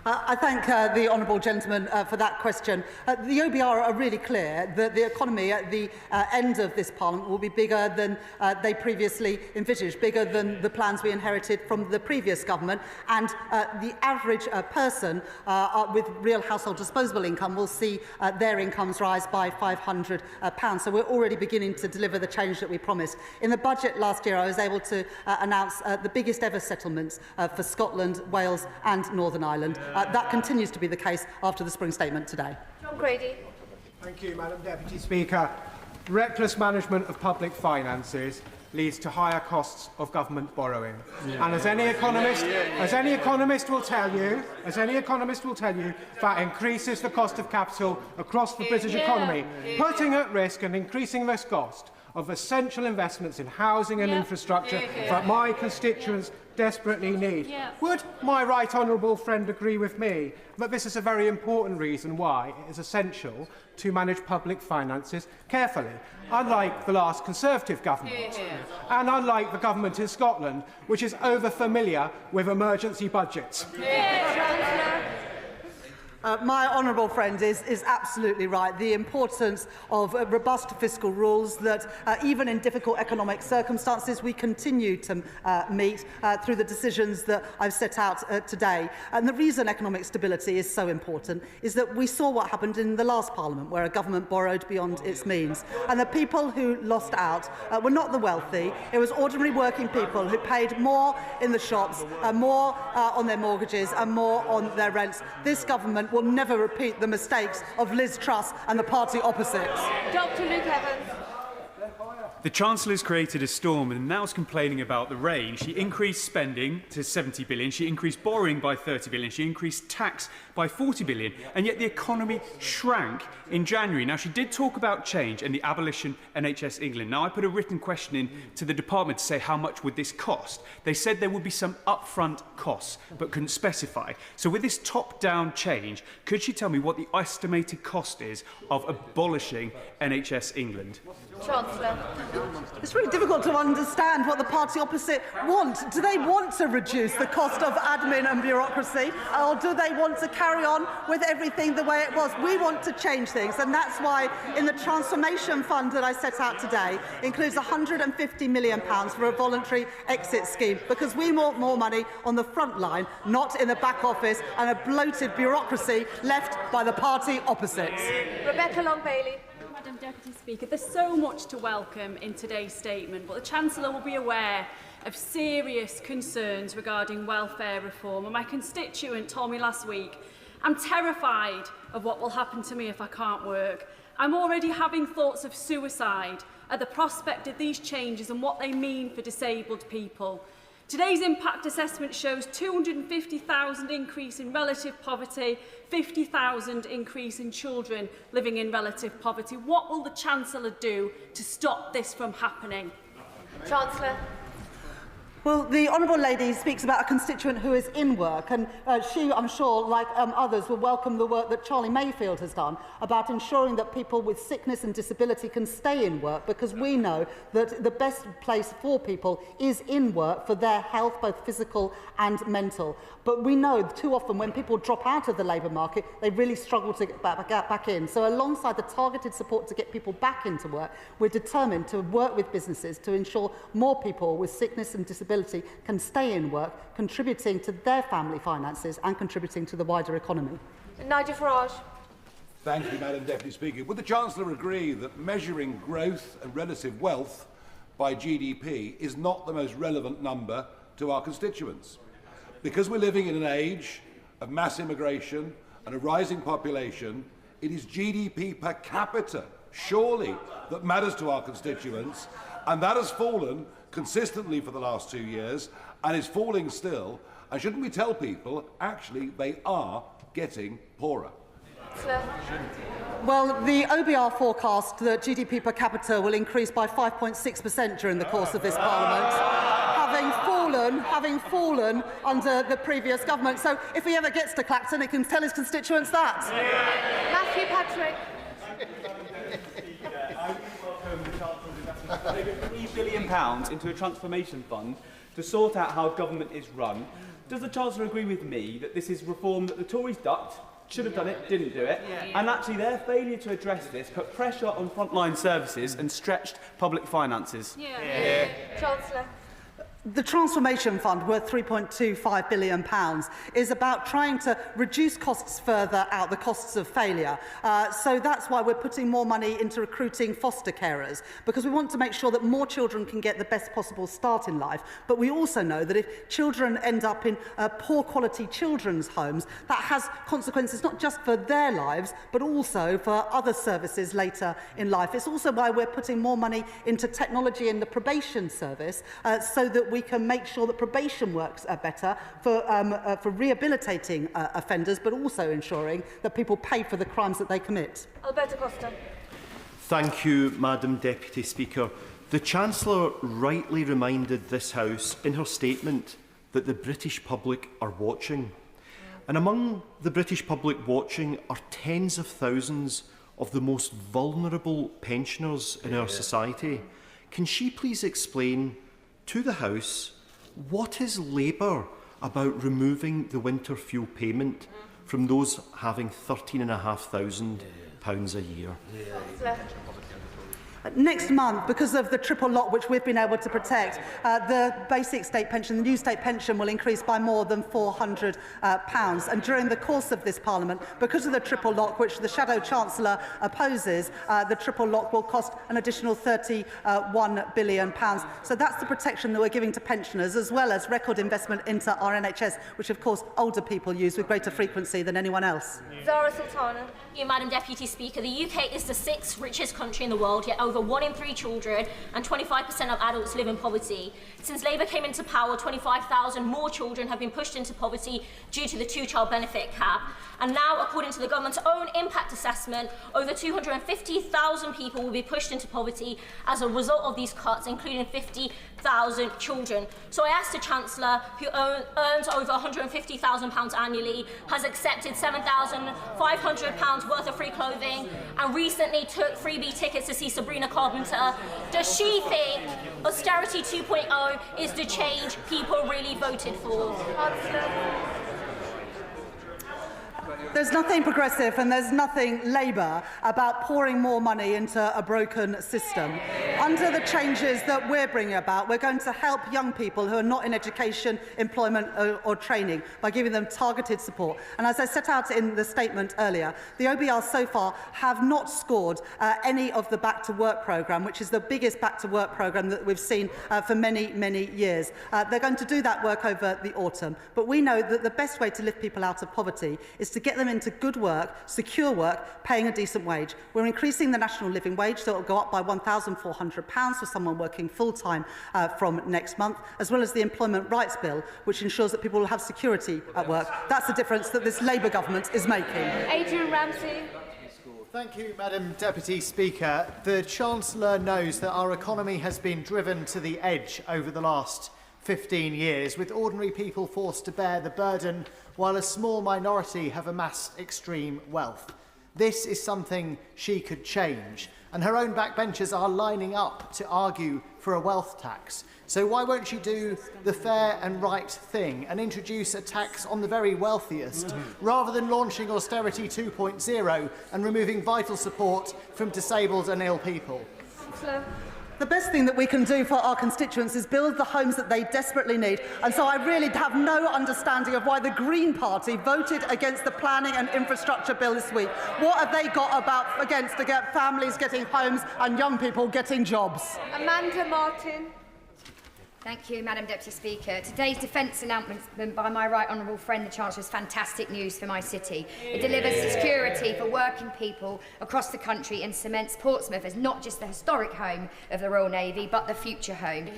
S20: I thank the honourable gentleman for that question. The OBR are really clear that the economy at the end of this Parliament will be bigger than they previously envisaged, bigger than the plans we inherited from the previous government, and the average person with real household disposable income will see their incomes rise by £500. So we're already beginning to deliver the change that we promised. In the budget last year, I was able to announce the biggest ever settlements for Scotland, Wales and Northern Ireland. That continues to be the case after the Spring Statement today.
S1: John Grady.
S8: Thank you, Madam Deputy Speaker. Reckless management of public finances leads to higher costs of government borrowing. And as any economist will tell you, that increases the cost of capital across the British economy, putting at risk and increasing this cost of essential investments in housing and infrastructure that my constituents desperately need. Would my right honourable friend agree with me that this is a very important reason why it is essential to manage public finances carefully, unlike the last Conservative government, and unlike the government in Scotland, which is over-familiar with emergency budgets?
S20: My honourable friend is absolutely right. The importance of robust fiscal rules that even in difficult economic circumstances we continue to meet through the decisions that I've set out today. And the reason economic stability is so important is that we saw what happened in the last Parliament, where a government borrowed beyond its means. And the people who lost out were not the wealthy. It was ordinary working people who paid more in the shops, more on their mortgages and more on their rents. This government will never repeat the mistakes of Liz Truss and the party opposites.
S22: Dr. Luke Evans.
S9: The Chancellor has created a storm and now is complaining about the rain. She increased spending to 70 billion, she increased borrowing by 30 billion, she increased tax by 40 billion, and yet the economy shrank in January. Now, she did talk about change and the abolition NHS England. Now, I put a written question in to the department to say how much would this cost. They said there would be some upfront costs, but couldn't specify. So with this top-down change, could she tell me what the estimated cost is of abolishing NHS England?
S21: Chancellor.
S20: It's really difficult to understand what the party opposite want. Do they want to reduce the cost of admin and bureaucracy, or do they want to carry on with everything the way it was? We want to change things, and that's why in the transformation fund that I set out today includes £150 million for a voluntary exit scheme, because we want more money on the front line, not in the back office and a bloated bureaucracy left by the party opposites.
S22: Rebecca Long-Bailey.
S11: Madam Deputy Speaker, there's so much to welcome in today's statement, but the Chancellor will be aware of serious concerns regarding welfare reform. And my constituent told me last week, I'm terrified of what will happen to me if I can't work. I'm already having thoughts of suicide at the prospect of these changes and what they mean for disabled people. Today's impact assessment shows 250,000 increase in relative poverty, 50,000 increase in children living in relative poverty. What will the Chancellor do to stop this from happening?
S22: Chancellor.
S20: Well, the honourable lady speaks about a constituent who is in work, and she, I'm sure, like others, will welcome the work that Charlie Mayfield has done about ensuring that people with sickness and disability can stay in work, because we know that the best place for people is in work for their health, both physical and mental. But we know too often when people drop out of the labour market, they really struggle to get back in. So alongside the targeted support to get people back into work, we're determined to work with businesses to ensure more people with sickness and disability can stay in work, contributing to their family finances and contributing to the wider economy.
S22: Nigel Farage.
S12: Thank you, Madam Deputy Speaker. Would the Chancellor agree that measuring growth and relative wealth by GDP is not the most relevant number to our constituents? Because we're living in an age of mass immigration and a rising population, it is GDP per capita, surely, that matters to our constituents, and that has fallen consistently for the last 2 years and is falling still. And shouldn't we tell people, actually, they are getting poorer?
S20: Well, the OBR forecast that GDP per capita will increase by 5.6% during the course of this Parliament, having fallen under the previous government. So if he ever gets to Clacton, he can tell his constituents that.
S22: Matthew Patrick.
S19: £3 billion into a transformation fund to sort out how government is run. Does the Chancellor agree with me that this is reform that the Tories ducked, should have done it, didn't do it, and actually their failure to address this put pressure on frontline services and stretched public finances?
S22: Chancellor.
S20: The Transformation Fund, worth £3.25 billion, is about trying to reduce costs further out, the costs of failure. So that's why we're putting more money into recruiting foster carers, because we want to make sure that more children can get the best possible start in life. But we also know that if children end up in poor quality children's homes, that has consequences not just for their lives, but also for other services later in life. It's also why we're putting more money into technology in the probation service, so that we can make sure that probation works better for rehabilitating offenders, but also ensuring that people pay for the crimes that they commit.
S22: Alberto Costa.
S24: Thank you, Madam Deputy Speaker. The Chancellor rightly reminded this House in her statement that the British public are watching. And among the British public watching are tens of thousands of the most vulnerable pensioners in our society. Can she please explain to the House what is Labour about removing the winter fuel payment from those having £13,500 a year.
S20: Next month, because of the triple lock which we've been able to protect, the basic state pension, the new state pension, will increase by more than £400. And during the course of this Parliament, because of the triple lock, which the Shadow Chancellor opposes, the triple lock will cost an additional £31 billion. So that's the protection that we're giving to pensioners, as well as record investment into our NHS, which of course older people use with greater frequency than anyone else.
S10: Zara Sultana. Thank you, Madam Deputy Speaker. The UK is the 6th richest country in the world, yet over 1 in 3 children and 25% of adults live in poverty. Since Labour came into power, 25,000 more children have been pushed into poverty due to the 2-child benefit cap. And now, according to the government's own impact assessment, over 250,000 people will be pushed into poverty as a result of these cuts, including 50,000 children. So I asked the Chancellor, who earns over £150,000 annually, has accepted £7,500 worth of free clothing, and recently took freebie tickets to see Sabrina Carpenter. Does she think austerity 2.0 is the change people really voted for?
S20: There's nothing progressive and there's nothing Labour about pouring more money into a broken system. Under the changes that we're bringing about, we're going to help young people who are not in education, employment or training by giving them targeted support. And as I set out in the statement earlier, the OBR so far have not scored any of the Back to Work programme, which is the biggest Back to Work programme that we've seen for many, many years. They're going to do that work over the autumn. But we know that the best way to lift people out of poverty is to get them into good work, secure work, paying a decent wage. We're increasing the national living wage, so it will go up by £1,400 for someone working full-time from next month, as well as the Employment Rights Bill, which ensures that people will have security at work. That's the difference that this Labour government is making.
S22: Adrian Ramsey.
S13: Thank you, Madam Deputy Speaker. The Chancellor knows that our economy has been driven to the edge over the last 15 years, with ordinary people forced to bear the burden while a small minority have amassed extreme wealth. This is something she could change, and her own backbenchers are lining up to argue for a wealth tax. So why won't she do the fair and right thing and introduce a tax on the very wealthiest, rather than launching austerity 2.0 and removing vital support from disabled and ill people?
S20: The best thing that we can do for our constituents is build the homes that they desperately need. And so I really have no understanding of why the Green Party voted against the planning and infrastructure bill this week. What have they got against to get families getting homes and young people getting jobs?
S22: Amanda Martin.
S14: Thank you, Madam Deputy Speaker. Today's defence announcement by my right honourable friend, the Chancellor, is fantastic news for my city. It delivers security for working people across the country and cements Portsmouth as not just the historic home of the Royal Navy, but the future home.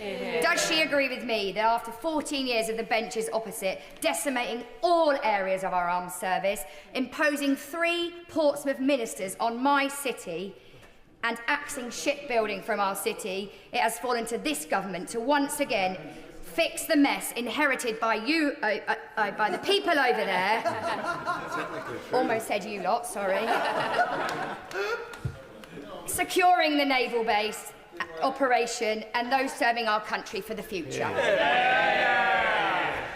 S14: Does she agree with me that after 14 years of the benches opposite, decimating all areas of our armed service, imposing 3 Portsmouth ministers on my city, and axing shipbuilding from our city, it has fallen to this government to once again fix the mess inherited by you, by the people over there. Almost said you lot, sorry. Securing the naval base operation and those serving our country for the future.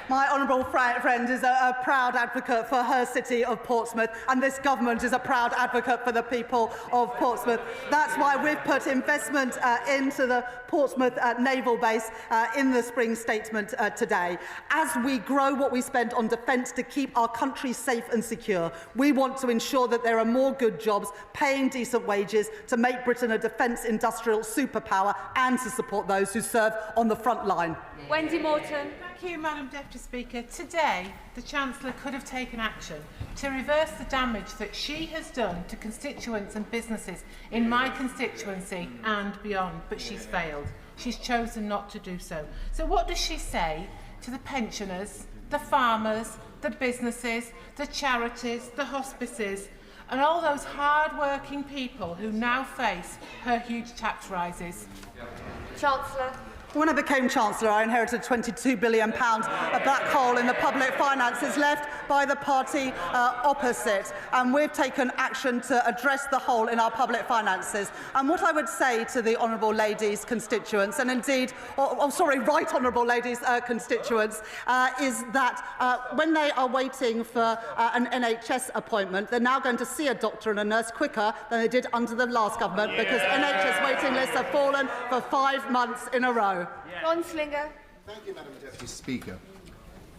S20: My honourable friend is a proud advocate for her city of Portsmouth, and this government is a proud advocate for the people of Portsmouth. That's why we've put investment into the Portsmouth naval base in the spring statement today. As we grow what we spend on defence to keep our country safe and secure, we want to ensure that there are more good jobs, paying decent wages, to make Britain a defence industrial superpower and to support those who serve on the front line.
S22: Wendy Morton.
S17: Thank you, Madam Deputy Speaker. Today, the Chancellor could have taken action to reverse the damage that she has done to constituents and businesses in my constituency and beyond, but she's failed. She's chosen not to do so. So what does she say to the pensioners, the farmers, the businesses, the charities, the hospices, and all those hard-working people who now face her huge tax rises?
S22: Chancellor.
S20: When I became Chancellor, I inherited £22 billion, a black hole in the public finances left by the party opposite. And we've taken action to address the hole in our public finances. And what I would say to the Honourable Lady's constituents, and indeed, Right Honourable Lady's constituents, is that when they are waiting for an NHS appointment, they're now going to see a doctor and a nurse quicker than they did under the last government, because NHS waiting lists have fallen for 5 months in a row.
S4: Ron Slinger.
S2: Thank you, Madam Deputy Speaker.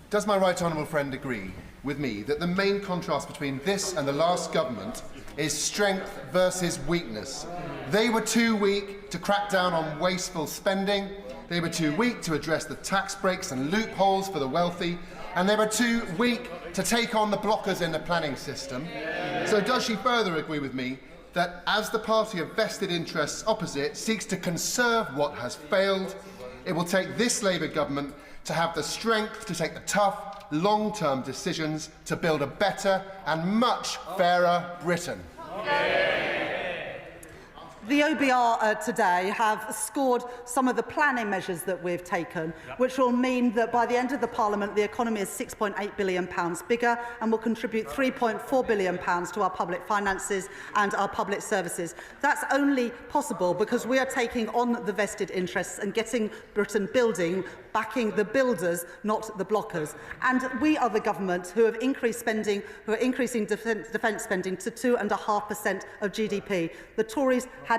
S2: Does my right honourable friend agree with me that the main contrast between this and the last government is strength versus weakness? They were too weak to crack down on wasteful spending, they were too weak to address the tax breaks and loopholes for the wealthy, and they were too weak to take on the blockers in the planning system. So does she further agree with me that as the party of vested interests opposite seeks to conserve what has failed, it will take this Labour government to have the strength to take the tough, long-term decisions to build a better and much fairer Britain?
S20: The OBR today have scored some of the planning measures that we've taken, which will mean that by the end of the Parliament, the economy is £6.8 billion bigger and will contribute £3.4 billion to our public finances and our public services. That's only possible because we are taking on the vested interests and getting Britain building, backing the builders, not the blockers. And we are the government who have increased spending, who are increasing defence spending to 2.5% of GDP. The Tories had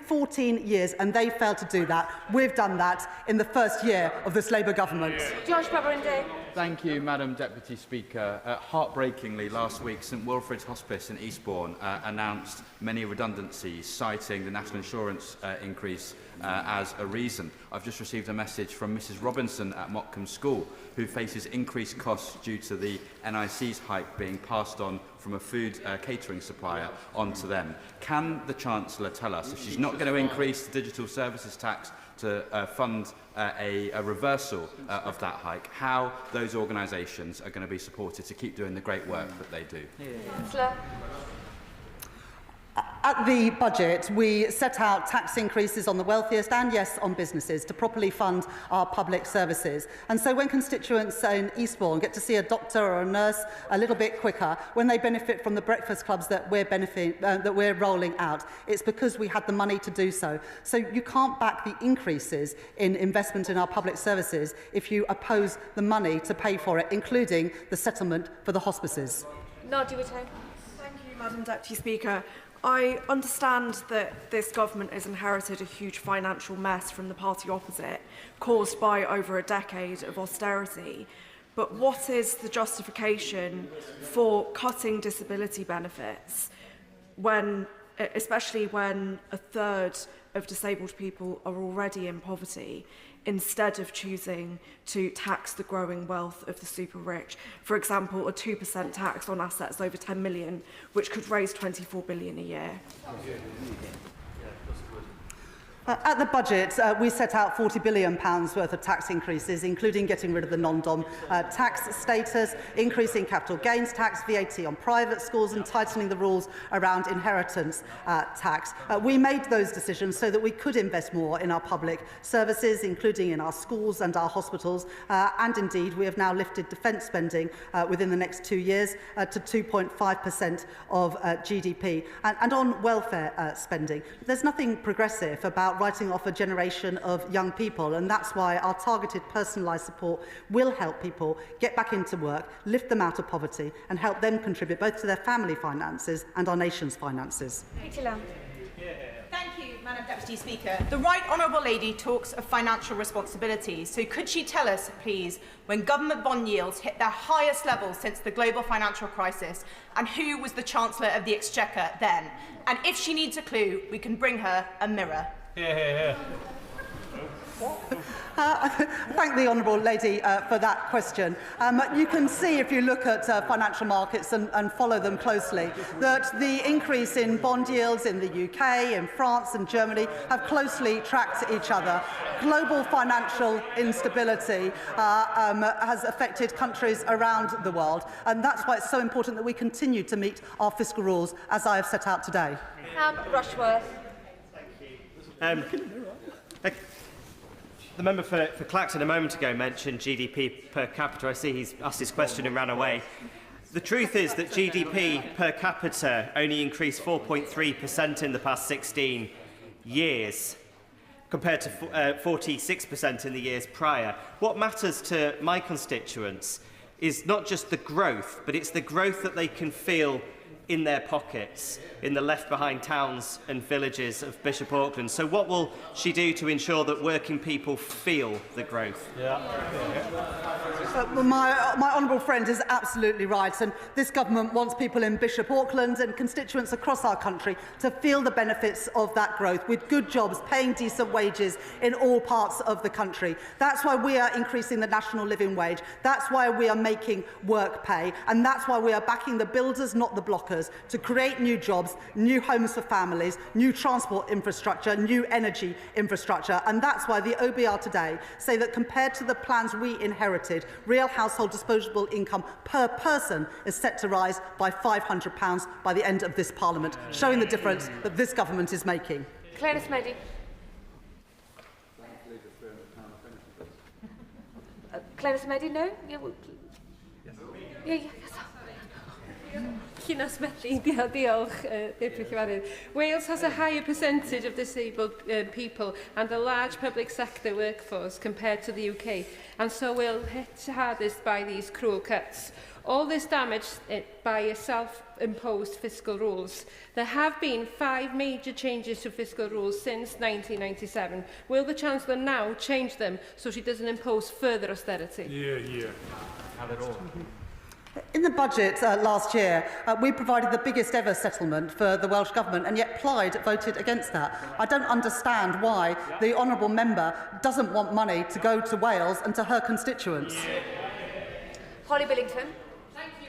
S20: 14 years and they failed to do that. We've done that in the first year of this Labour government.
S4: Josh Babarinde.
S3: Thank you, Madam Deputy Speaker. Heartbreakingly, last week, St Wilfrid's Hospice in Eastbourne announced many redundancies, citing the national insurance increase as a reason. I've just received a message from Mrs Robinson at Motcombe School, who faces increased costs due to the NIC's hike being passed on from a food catering supplier onto them. Can the Chancellor tell us, if she's not going to increase the digital services tax to fund a reversal of that hike, how those organisations are going to be supported to keep doing the great work that they do?
S20: At the budget, we set out tax increases on the wealthiest and, yes, on businesses to properly fund our public services. And so when constituents in Eastbourne get to see a doctor or a nurse a little bit quicker, when they benefit from the breakfast clubs that we're rolling out, it's because we had the money to do so. So you can't back the increases in investment in our public services if you oppose the money to pay for it, including the settlement for the hospices.
S4: Nadia Whitty.
S16: Thank you, Madam Deputy Speaker. I understand that this government has inherited a huge financial mess from the party opposite, caused by over a decade of austerity. But what is the justification for cutting disability benefits, especially when a third of disabled people are already in poverty, instead of choosing to tax the growing wealth of the super rich? For example, a 2% tax on assets over 10 million, which could raise 24 billion a year.
S20: At the budget, we set out £40 billion worth of tax increases, including getting rid of the non-dom tax status, increasing capital gains tax, VAT on private schools, and tightening the rules around inheritance tax. We made those decisions so that we could invest more in our public services, including in our schools and our hospitals, and indeed we have now lifted defence spending within the next 2 years to 2.5% of GDP. And on welfare spending, there's nothing progressive about writing off a generation of young people, and that's why our targeted personalised support will help people get back into work, lift them out of poverty and help them contribute both to their family finances and our nation's finances.
S4: Thank
S23: you, Madam Deputy Speaker. The Right Honourable Lady talks of financial responsibility. So could she tell us, please, when government bond yields hit their highest level since the global financial crisis, and who was the Chancellor of the Exchequer then? And if she needs a clue, we can bring her a mirror.
S20: Thank the Honourable Lady for that question. You can see, if you look at financial markets and follow them closely, that the increase in bond yields in the UK, in France and Germany have closely tracked each other. Global financial instability has affected countries around the world, and that's why it's so important that we continue to meet our fiscal rules, as I have set out today.
S5: The member for Clacton a moment ago mentioned GDP per capita. I see he's asked his question and ran away. The truth is that GDP per capita only increased 4.3% in the past 16 years, compared to 46% in the years prior. What matters to my constituents is not just the growth, but it's the growth that they can feel in their pockets, in the left-behind towns and villages of Bishop Auckland. So what will she do to ensure that working people feel the growth?
S20: Well, my honourable friend is absolutely right, and this government wants people in Bishop Auckland and constituents across our country to feel the benefits of that growth with good jobs, paying decent wages in all parts of the country. That's why we are increasing the national living wage. That's why we are making work pay, and that's why we are backing the builders, not the blockers, to create new jobs, new homes for families, new transport infrastructure, new energy infrastructure. And that's why the OBR today say that compared to the plans we inherited, real household disposable income per person is set to rise by £500 by the end of this Parliament, showing the difference that this government is making.
S4: Clarence Moody. Clarence Moody, no? Yeah.
S7: Wales has a higher percentage of disabled people and a large public sector workforce compared to the UK, and so we'll hit hardest by these cruel cuts. All this damage by self-imposed fiscal rules. There have been 5 major changes to fiscal rules since 1997. Will the Chancellor now change them so she doesn't impose further austerity?
S3: Have it all.
S20: In the budget last year, we provided the biggest ever settlement for the Welsh Government, and yet Plaid voted against that. I don't understand why the honourable member doesn't want money to go to Wales and to her constituents.
S4: Holly Billington.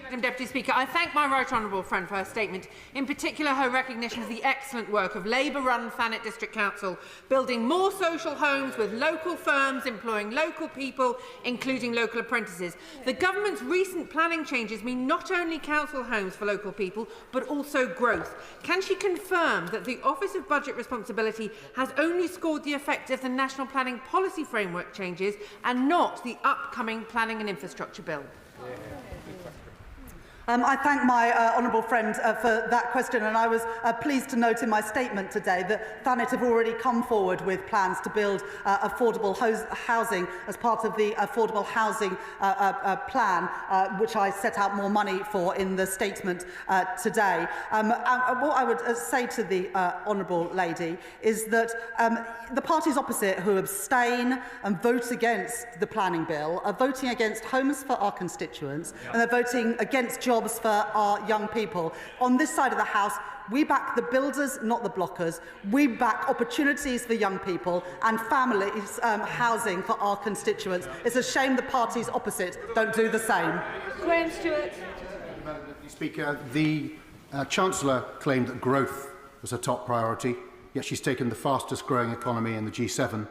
S15: Madam Deputy Speaker, I thank my right honourable friend for her statement, in particular her recognition of the excellent work of Labour-run Thanet District Council, building more social homes with local firms, employing local people, including local apprentices. The government's recent planning changes mean not only council homes for local people, but also growth. Can she confirm that the Office of Budget Responsibility has only scored the effect of the National Planning Policy Framework changes and not the upcoming Planning and Infrastructure Bill?
S20: I thank my honourable friend for that question, and I was pleased to note in my statement today that Thanet have already come forward with plans to build affordable housing as part of the affordable housing plan, which I set out more money for in the statement today. What I would say to the honourable lady is that the parties opposite who abstain and vote against the planning bill are voting against homes for our constituents, and they're voting against jobs for our young people. On this side of the House, we back the builders, not the blockers. We back opportunities for young people and families housing for our constituents. It's a shame the parties opposite don't do the same.
S4: Graham Stewart.
S18: Madam Deputy Speaker, the Chancellor claimed that growth was a top priority, yet she's taken the fastest growing economy in the G7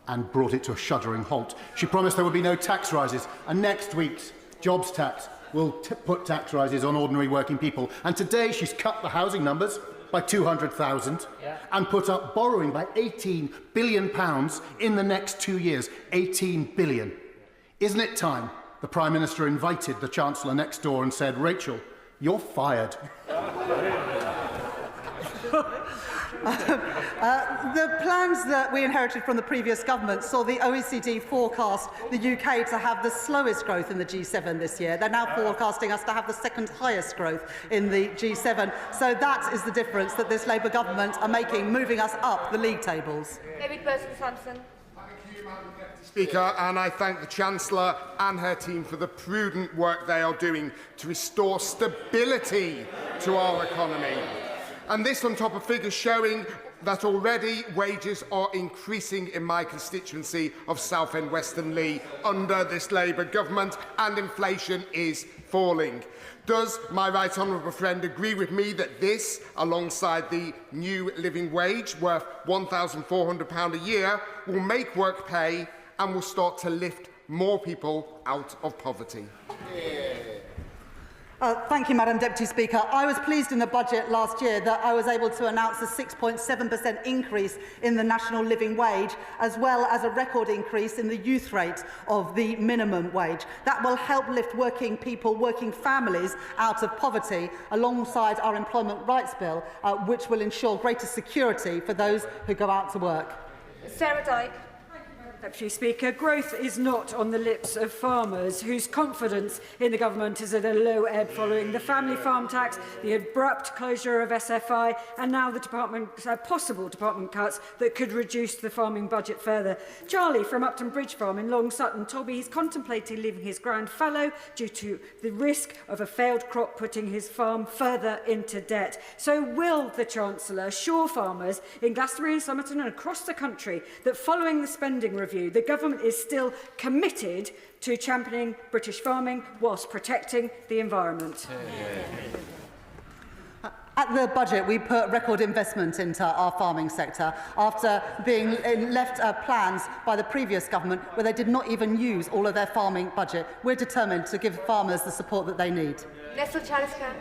S18: and brought it to a shuddering halt. She promised there would be no tax rises, and next week's jobs tax will put tax rises on ordinary working people. And today she's cut the housing numbers by 200,000 and put up borrowing by £18 billion in the next 2 years. 18 billion. Isn't it time the Prime Minister invited the Chancellor next door and said, "Rachel, you're fired"?
S20: The plans that we inherited from the previous government saw the OECD forecast the UK to have the slowest growth in the G7 this year. They're now forecasting us to have the second highest growth in the G7. So that is the difference that this Labour government are making, moving us up the league tables.
S4: David Burson-Sampson.
S25: Speaker, and I thank the Chancellor and her team for the prudent work they are doing to restore stability to our economy. And this on top of figures showing that already wages are increasing in my constituency of Southend Western Leigh under this Labour government, and inflation is falling. Does my right honourable friend agree with me that this, alongside the new living wage worth £1,400 a year, will make work pay and will start to lift more people out of poverty?
S20: Thank you, Madam Deputy Speaker. I was pleased in the budget last year that I was able to announce a 6.7% increase in the national living wage, as well as a record increase in the youth rate of the minimum wage. That will help lift working people, working families out of poverty, alongside our Employment Rights Bill, which will ensure greater security for those who go out to work.
S4: Sarah Dyke.
S1: Deputy Speaker, growth is not on the lips of farmers whose confidence in the government is at a low ebb following the family farm tax, the abrupt closure of SFI and now the possible department cuts that could reduce the farming budget further. Charlie from Upton Bridge Farm in Long Sutton told me he's contemplating leaving his ground fallow due to the risk of a failed crop putting his farm further into debt. So will the Chancellor assure farmers in Glastonbury and Somerton and across the country that following the spending review, the government is still committed to championing British farming whilst protecting the environment?
S20: At the budget, we put record investment into our farming sector after being left plans by the previous government where they did not even use all of their farming budget. We're determined to give farmers the support that they need.
S4: Nestle Chaliska.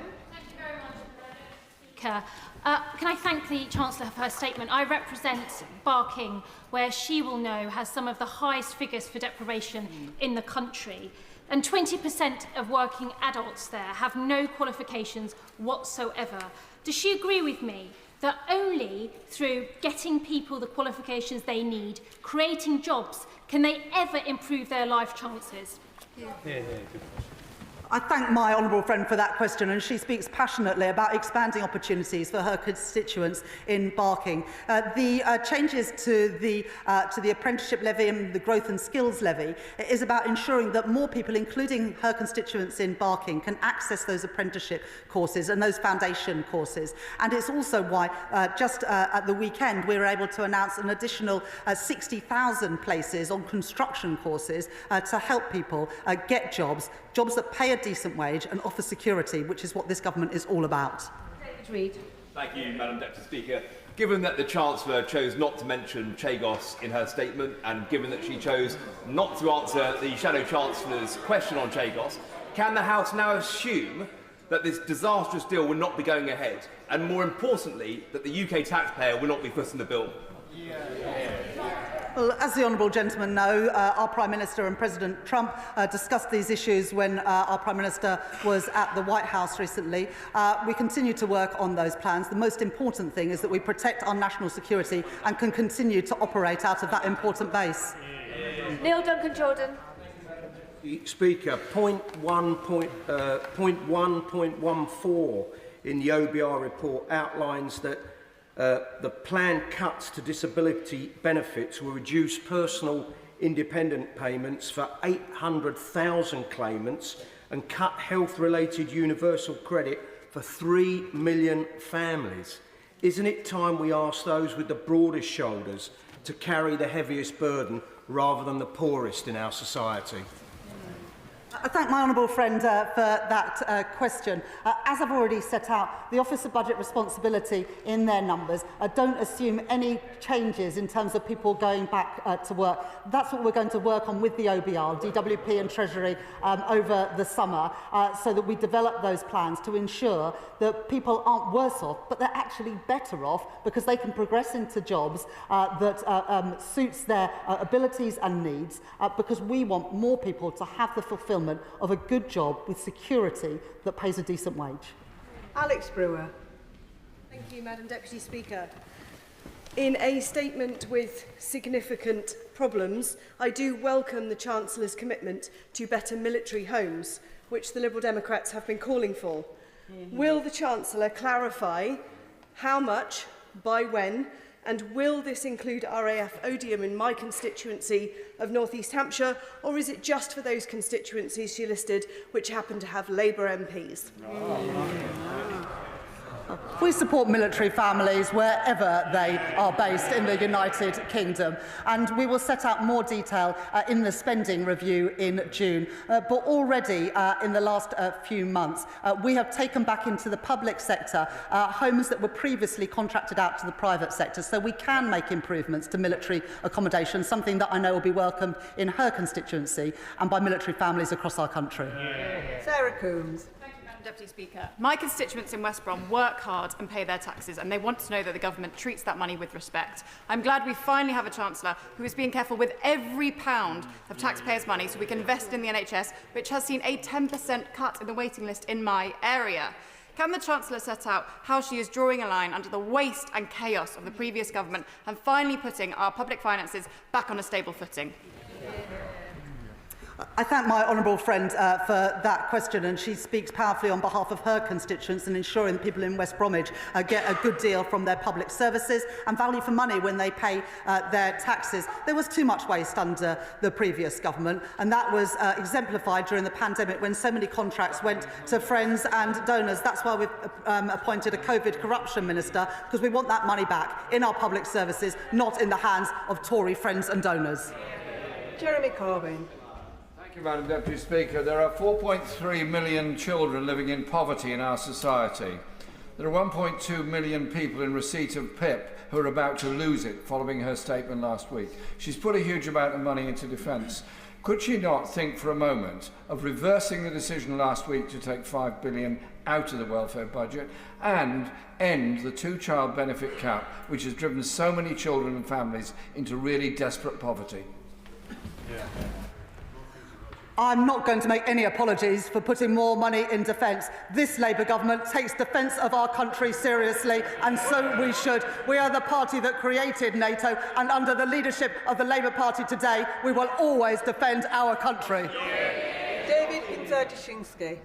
S10: Can I thank the Chancellor for her statement? I represent Barking, where she will know has some of the highest figures for deprivation in the country. And 20% of working adults there have no qualifications whatsoever. Does she agree with me that only through getting people the qualifications they need, creating jobs, can they ever improve their life chances?
S20: I thank my honourable friend for that question, and she speaks passionately about expanding opportunities for her constituents in Barking. The changes to the apprenticeship levy and the growth and skills levy is about ensuring that more people, including her constituents in Barking, can access those apprenticeship courses and those foundation courses. And it's also why just at the weekend we were able to announce an additional 60,000 places on construction courses to help people get jobs that pay a decent wage and offer security, which is what this government is all about.
S4: David Reid.
S6: Thank you, Madam Deputy Speaker. Given that the Chancellor chose not to mention Chagos in her statement, and given that she chose not to answer the Shadow Chancellor's question on Chagos, can the House now assume that this disastrous deal will not be going ahead, and more importantly, that the UK taxpayer will not be footing the bill?
S20: Well, as the honourable gentleman know, our Prime Minister and President Trump discussed these issues when our Prime Minister was at the White House recently. We continue to work on those plans. The most important thing is that we protect our national security and can continue to operate out of that important base.
S4: Neil Duncan-Jordan.
S8: Speaker, point 1.14 in the OBR report outlines that the planned cuts to disability benefits will reduce personal independent payments for 800,000 claimants and cut health-related universal credit for 3 million families. Isn't it time we ask those with the broadest shoulders to carry the heaviest burden rather than the poorest in our society?
S20: I thank my honourable friend for that question. As I've already set out, the Office of Budget Responsibility in their numbers don't assume any changes in terms of people going back to work. That's what we're going to work on with the OBR, DWP and Treasury over the summer, so that we develop those plans to ensure that people aren't worse off, but they're actually better off because they can progress into jobs that suits their abilities and needs, because we want more people to have the fulfilment of a good job with security that pays a decent wage.
S9: Alex Brewer. Thank you, Madam Deputy Speaker. In a statement with significant problems, I do welcome the Chancellor's commitment to better military homes, which the Liberal Democrats have been calling for. Will the Chancellor clarify how much, by when, and will this include RAF Odium in my constituency of North East Hampshire, or is it just for those constituencies she listed which happen to have Labour MPs?
S20: We support military families wherever they are based in the United Kingdom, and we will set out more detail in the spending review in June. But already in the last few months, we have taken back into the public sector homes that were previously contracted out to the private sector, so we can make improvements to military accommodation, something that I know will be welcomed in her constituency and by military families across our country.
S9: Sarah Coombs.
S11: Madam Deputy Speaker, my constituents in West Brom work hard and pay their taxes, and they want to know that the government treats that money with respect. I'm glad we finally have a Chancellor who is being careful with every pound of taxpayers' money so we can invest in the NHS, which has seen a 10% cut in the waiting list in my area. Can the Chancellor set out how she is drawing a line under the waste and chaos of the previous government and finally putting our public finances back on a stable footing?
S20: I thank my honourable friend for that question, and she speaks powerfully on behalf of her constituents in ensuring that people in West Bromwich get a good deal from their public services and value for money when they pay their taxes. There was too much waste under the previous government, and that was exemplified during the pandemic when so many contracts went to friends and donors. That's why we've appointed a COVID corruption minister, because we want that money back in our public services, not in the hands of Tory friends and donors.
S12: Jeremy Corbyn.
S19: Thank you, Madam Deputy Speaker. There are 4.3 million children living in poverty in our society. There are 1.2 million people in receipt of PIP who are about to lose it following her statement last week. She's put a huge amount of money into defence. Could she not think for a moment of reversing the decision last week to take £5 billion out of the welfare budget and end the two-child benefit cap, which has driven so many children and families into really desperate poverty?
S20: I'm not going to make any apologies for putting more money in defence. This Labour government takes defence of our country seriously, and so we should. We are the party that created NATO, and under the leadership of the Labour Party today, we will always defend our country.
S12: David Kinzer-Dushinsky.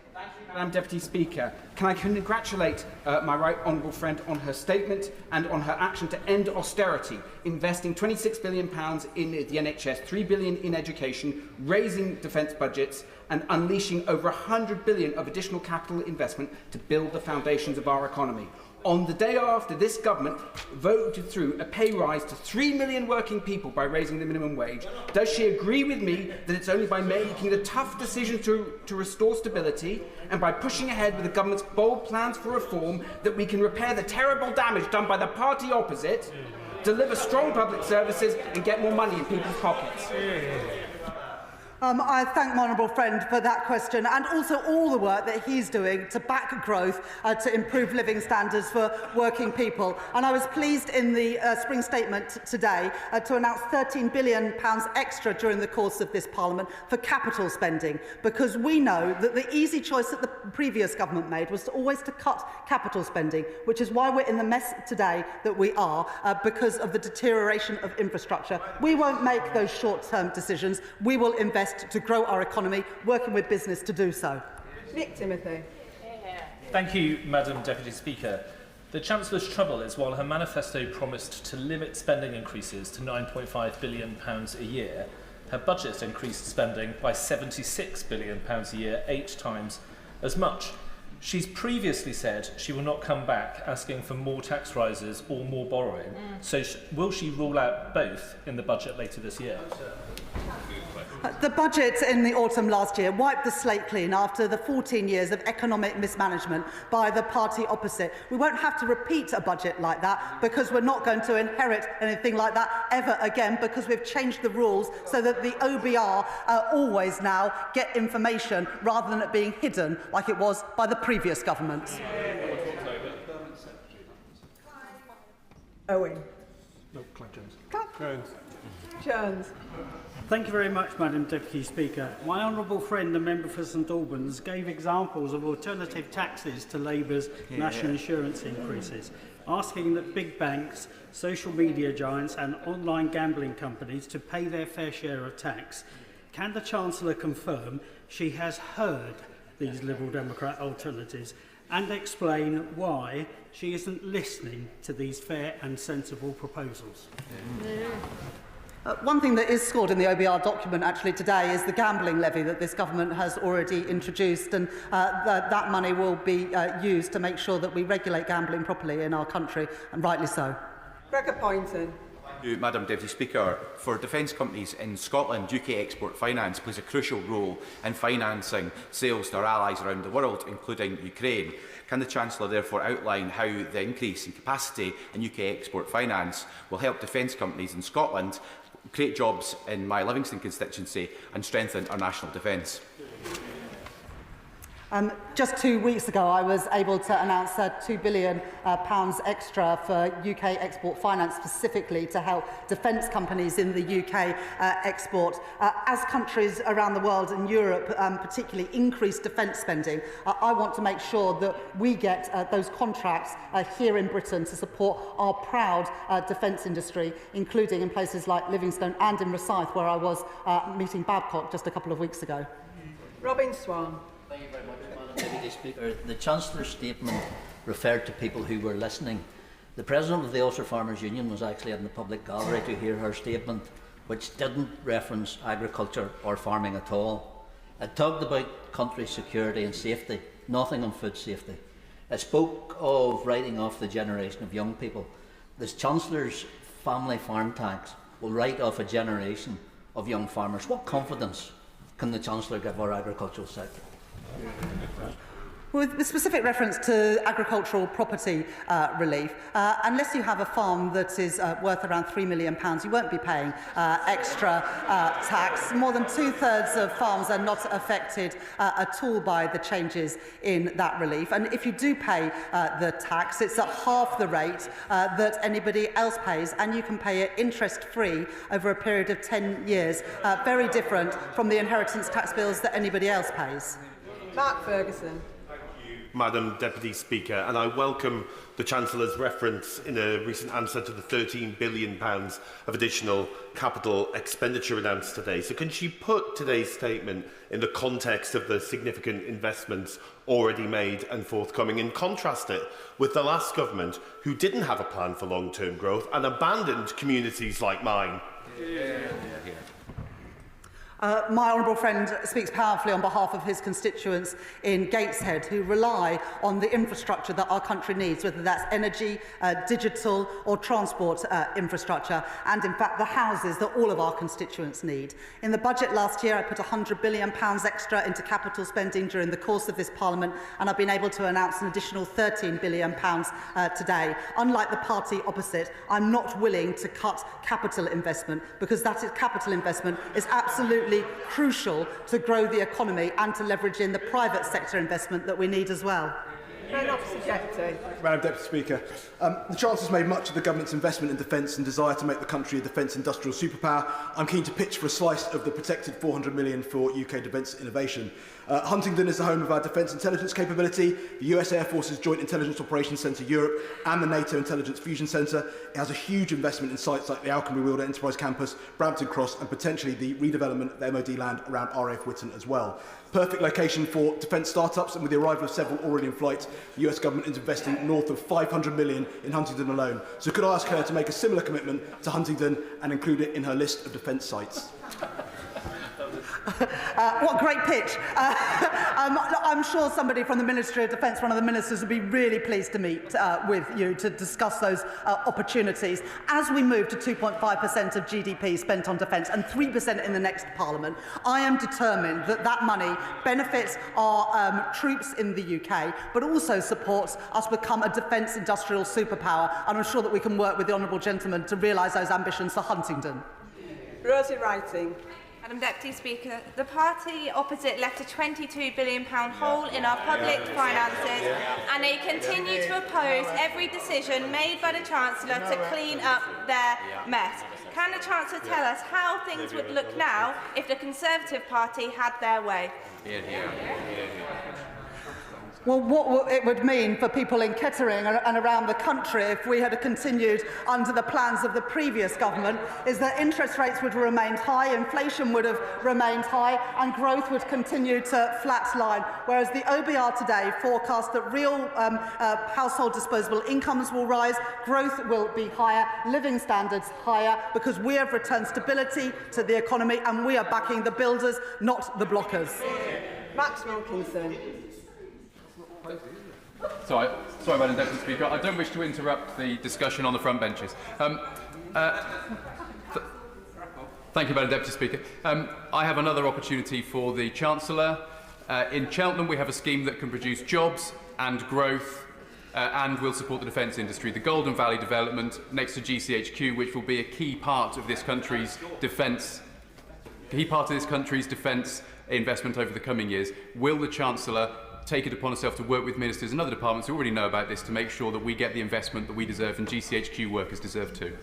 S21: Madam Deputy Speaker, can I congratulate my right honourable friend on her statement and on her action to end austerity, investing £26 billion in the NHS, £3 billion in education, raising defence budgets and unleashing over £100 billion of additional capital investment to build the foundations of our economy. On the day after this government voted through a pay rise to 3 million working people by raising the minimum wage, does she agree with me that it's only by making the tough decision to restore stability and by pushing ahead with the government's bold plans for reform that we can repair the terrible damage done by the party opposite, deliver strong public services and get more money in people's pockets?
S20: I thank my honourable friend for that question, and also all the work that he's doing to back growth, to improve living standards for working people. And I was pleased in the spring statement today to announce £13 billion extra during the course of this Parliament for capital spending, because we know that the easy choice that the previous government made was always to cut capital spending, which is why we're in the mess today that we are, because of the deterioration of infrastructure. We won't make those short-term decisions. We will invest to grow our economy, working with business to do so.
S12: Nick Timothy.
S24: Thank you, Madam Deputy Speaker. The Chancellor's trouble is while her manifesto promised to limit spending increases to £9.5 billion a year, her budget increased spending by £76 billion a year, 8 times as much. She's previously said she will not come back asking for more tax rises or more borrowing. So will she rule out both in the budget later this year?
S20: The budget in the autumn last year wiped the slate clean after the 14 years of economic mismanagement by the party opposite. We won't have to repeat a budget like that, because we're not going to inherit anything like that ever again, because we've changed the rules so that the OBR always now get information rather than it being hidden like it was by the previous government.
S12: Owen.
S26: No, Clive Jones.
S12: Jones.
S26: Thank you very much, Madam Deputy Speaker. My honourable friend, the member for St Albans, gave examples of alternative taxes to Labour's national insurance increases, asking that big banks, social media giants and online gambling companies to pay their fair share of tax. Can the Chancellor confirm she has heard these Liberal Democrat alternatives and explain why she isn't listening to these fair and sensible proposals?
S20: One thing that is scored in the OBR document actually today is the gambling levy that this government has already introduced, and that money will be used to make sure that we regulate gambling properly in our country, and rightly so.
S12: Gregor Poynton.
S27: Madam Deputy Speaker, for defence companies in Scotland, UK Export Finance plays a crucial role in financing sales to our allies around the world, including Ukraine. Can the Chancellor therefore outline how the increase in capacity in UK Export Finance will help defence companies in Scotland create jobs in my Livingston constituency and strengthen our national defence?
S20: Just 2 weeks ago, I was able to announce £2 billion extra for UK export finance, specifically to help defence companies in the UK export. As countries around the world and Europe particularly increase defence spending, I want to make sure that we get those contracts here in Britain to support our proud defence industry, including in places like Livingstone and in Rosyth, where I was meeting Babcock just a couple of weeks ago.
S12: Robin Swan.
S2: Thank you very much, Madam Deputy Speaker. The Chancellor's statement referred to people who were listening. The President of the Ulster Farmers Union was actually in the public gallery to hear her statement, which didn't reference agriculture or farming at all. It talked about country security and safety, nothing on food safety. It spoke of writing off the generation of young people. The Chancellor's family farm tax will write off a generation of young farmers. What confidence can the Chancellor give our agricultural sector?
S20: With specific reference to agricultural property relief, unless you have a farm that is worth around £3 million, you won't be paying extra tax. More than 2/3 of farms are not affected at all by the changes in that relief. And if you do pay the tax, it's at half the rate that anybody else pays, and you can pay it interest-free over a period of 10 years. Very different from the inheritance tax bills that anybody else pays.
S12: Mark Ferguson.
S13: Madam Deputy Speaker, and I welcome the Chancellor's reference in a recent answer to the £13 billion of additional capital expenditure announced today. So can she put today's statement in the context of the significant investments already made and forthcoming, and contrast it with the last government, who didn't have a plan for long-term growth and abandoned communities like mine?
S20: My honourable friend speaks powerfully on behalf of his constituents in Gateshead, who rely on the infrastructure that our country needs, whether that's energy, digital or transport infrastructure, and in fact the houses that all of our constituents need. In the budget last year, I put £100 billion extra into capital spending during the course of this Parliament, and I've been able to announce an additional £13 billion today. Unlike the party opposite, I'm not willing to cut capital investment, because capital investment is absolutely crucial to grow the economy and to leverage in the private sector investment that we need as well.
S12: Madam
S14: Deputy Speaker, the Chancellor's made much of the government's investment in defence and desire to make the country a defence industrial superpower. I'm keen to pitch for a slice of the protected £400 million for UK defence innovation. Huntingdon is the home of our defence intelligence capability, the US Air Force's Joint Intelligence Operations Centre Europe and the NATO Intelligence Fusion Centre. It has a huge investment in sites like the Alconbury Wielder Enterprise Campus, Brampton Cross and potentially the redevelopment of the MOD land around RAF Whitton as well. Perfect location for defence startups, and with the arrival of several already in flight, the US government is investing north of £500 million in Huntingdon alone. So could I ask her to make a similar commitment to Huntingdon and include it in her list of defence sites?
S20: What great pitch. I'm sure somebody from the Ministry of Defence, one of the ministers, would be really pleased to meet with you to discuss those opportunities. As we move to 2.5% of GDP spent on defence and 3% in the next Parliament, I am determined that that money benefits our troops in the UK, but also supports us become a defence industrial superpower. And I'm sure that we can work with the honourable gentleman to realise those ambitions for Huntingdon.
S12: Rosie Writing.
S16: Madam Deputy Speaker, the party opposite left a £22 billion hole in our public finances, and they continue to oppose every decision made by the Chancellor to clean up their mess. Can the Chancellor tell us how things would look now if the Conservative Party had their way?
S20: Well, what it would mean for people in Kettering and around the country if we had continued under the plans of the previous government is that interest rates would have remained high, inflation would have remained high and growth would continue to flatline, whereas the OBR today forecasts that real household disposable incomes will rise, growth will be higher, living standards higher, because we have returned stability to the economy and we are backing the builders, not the blockers.
S12: Max Wilkinson.
S3: Sorry, Madam Deputy Speaker. I don't wish to interrupt the discussion on the front benches. Thank you, Madam Deputy Speaker. I have another opportunity for the Chancellor. In Cheltenham, we have a scheme that can produce jobs and growth and will support the defence industry. The Golden Valley development next to GCHQ, which will be a key part of this country's defence investment over the coming years. Will the Chancellor
S5: take it upon herself to work with ministers and other departments who already know about this to make sure that we get the investment that we deserve and GCHQ workers deserve too.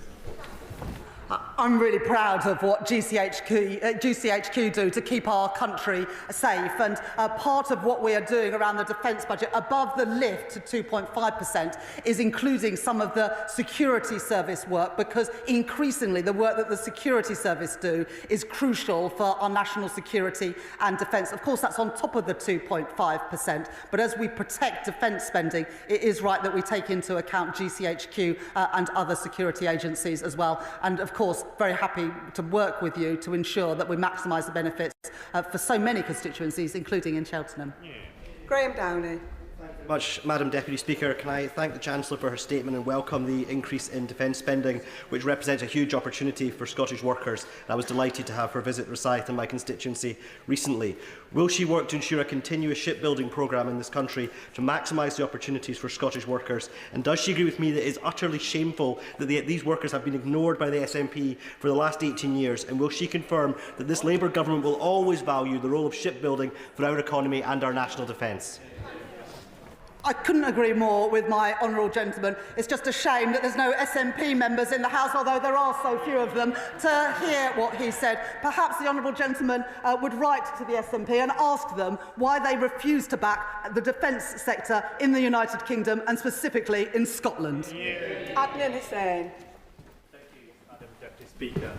S20: I'm really proud of what GCHQ do to keep our country safe, and part of what we are doing around the defence budget above the lift to 2.5% is including some of the security service work, because increasingly the work that the security service do is crucial for our national security and defence. Of course, that's on top of the 2.5%, but as we protect defence spending, it is right that we take into account GCHQ and other security agencies as well. And of course, very happy to work with you to ensure that we maximise the benefits for so many constituencies, including in Cheltenham.
S12: Graham Downey.
S7: Thank you very much, Madam Deputy Speaker. Can I thank the Chancellor for her statement and welcome the increase in defence spending, which represents a huge opportunity for Scottish workers. I was delighted to have her visit Rosyth in my constituency recently. Will she work to ensure a continuous shipbuilding programme in this country to maximise the opportunities for Scottish workers? And does she agree with me that it is utterly shameful that these workers have been ignored by the SNP for the last 18 years? And will she confirm that this Labour government will always value the role of shipbuilding for our economy and our national defence?
S20: I couldn't agree more with my honourable gentleman. It's just a shame that there's no SNP members in the House, although there are so few of them, to hear what he said. Perhaps the honourable gentleman would write to the SNP and ask them why they refuse to back the defence sector in the United Kingdom and specifically in Scotland.
S12: Adnan Hussain.
S15: Thank you, Madam Deputy Speaker.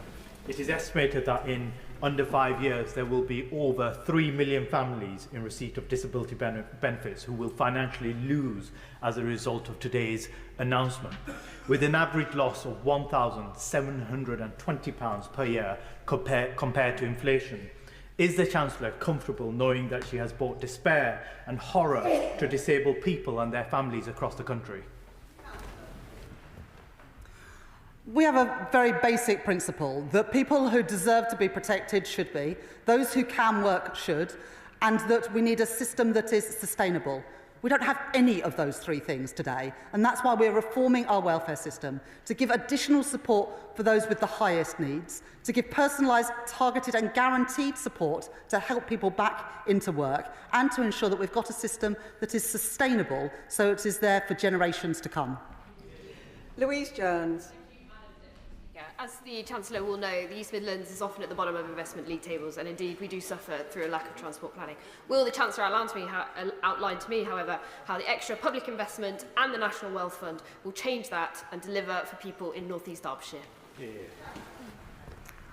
S15: It is estimated that in under 5 years, there will be over 3 million families in receipt of disability benefits who will financially lose as a result of today's announcement, with an average loss of £1,720 per year compared to inflation. Is the Chancellor comfortable knowing that she has brought despair and horror to disabled people and their families across the country?
S20: We have a very basic principle that people who deserve to be protected should be, those who can work should, and that we need a system that is sustainable. We don't have any of those three things today, and that's why we're reforming our welfare system, to give additional support for those with the highest needs, to give personalised, targeted and guaranteed support to help people back into work, and to ensure that we've got a system that is sustainable so it is there for generations to come.
S12: Louise Jones.
S17: As the Chancellor will know, the East Midlands is often at the bottom of investment league tables, and indeed we do suffer through a lack of transport planning. Will the Chancellor outline to me, however, how the extra public investment and the National Wealth Fund will change that and deliver for people in North East Derbyshire?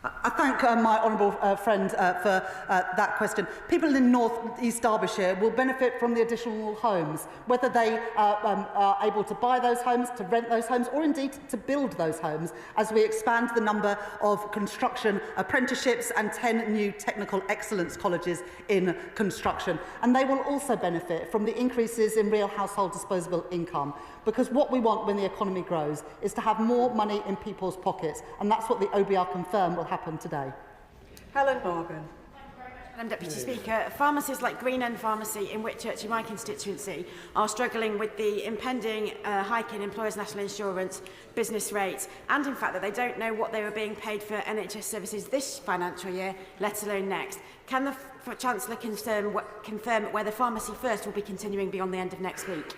S20: I thank my honourable friend for that question. People in North East Derbyshire will benefit from the additional homes, whether they are able to buy those homes, to rent those homes, or indeed to build those homes, as we expand the number of construction apprenticeships and 10 new technical excellence colleges in construction. And they will also benefit from the increases in real household disposable income, because what we want when the economy grows is to have more money in people's pockets, and that's what the OBR confirm will happen today.
S12: Helen Morgan.
S18: Madam Deputy Speaker, pharmacies like Green End Pharmacy in Whitchurch in my constituency are struggling with the impending hike in employers' national insurance, business rates, and in fact that they don't know what they were being paid for NHS services this financial year, let alone next. Can the Chancellor confirm whether Pharmacy First will be continuing beyond the end of next week?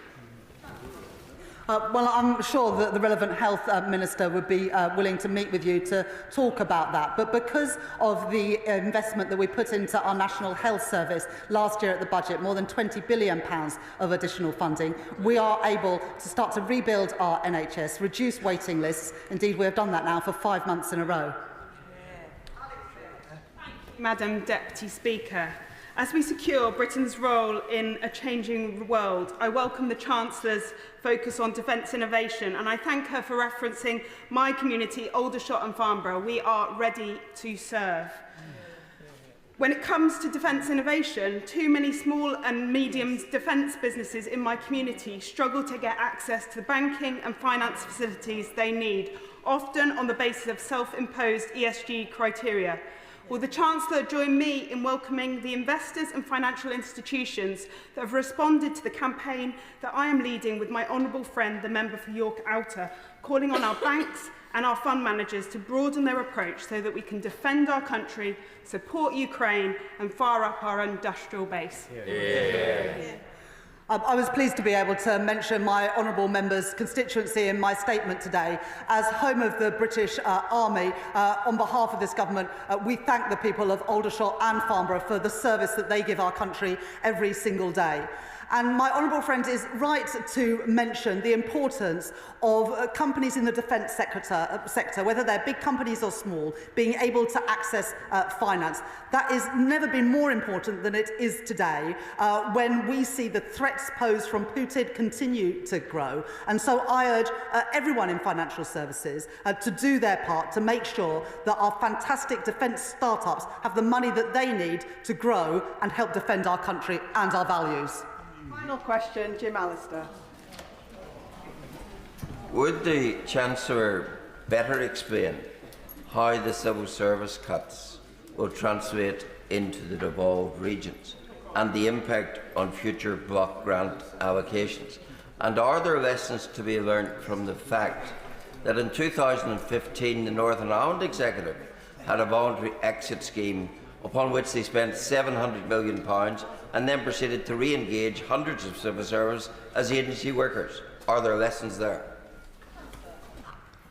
S20: Well, I'm sure that the relevant health minister would be willing to meet with you to talk about that. But because of the investment that we put into our National Health Service last year at the budget, more than £20 billion of additional funding, we are able to start to rebuild our NHS, reduce waiting lists. Indeed, we have done that now for 5 months in a row.
S22: Madam Deputy Speaker, as we secure Britain's role in a changing world, I welcome the Chancellor's focus on defence innovation, and I thank her for referencing my community, Aldershot and Farnborough. We are ready to serve. When it comes to defence innovation, too many small and medium defence businesses in my community struggle to get access to the banking and finance facilities they need, often on the basis of self-imposed ESG criteria. Will the Chancellor join me in welcoming the investors and financial institutions that have responded to the campaign that I am leading with my honourable friend, the member for York Outer, calling on our banks and our fund managers to broaden their approach so that we can defend our country, support Ukraine and fire up our industrial base?
S20: I was pleased to be able to mention my honourable member's constituency in my statement today. As home of the British Army, on behalf of this government, we thank the people of Aldershot and Farnborough for the service that they give our country every single day. And my honourable friend is right to mention the importance of companies in the defence sector, whether they're big companies or small, being able to access finance. That has never been more important than it is today, when we see the threats posed from Putin continue to grow. And so I urge everyone in financial services to do their part to make sure that our fantastic defence startups have the money that they need to grow and help defend our country and our values.
S12: Final question, Jim Allister.
S1: Would the Chancellor better explain how the civil service cuts will translate into the devolved regions and the impact on future block grant allocations? And are there lessons to be learnt from the fact that in 2015 the Northern Ireland Executive had a voluntary exit scheme upon which they spent £700 million and then proceeded to re-engage hundreds of civil servants as agency workers? Are there lessons there?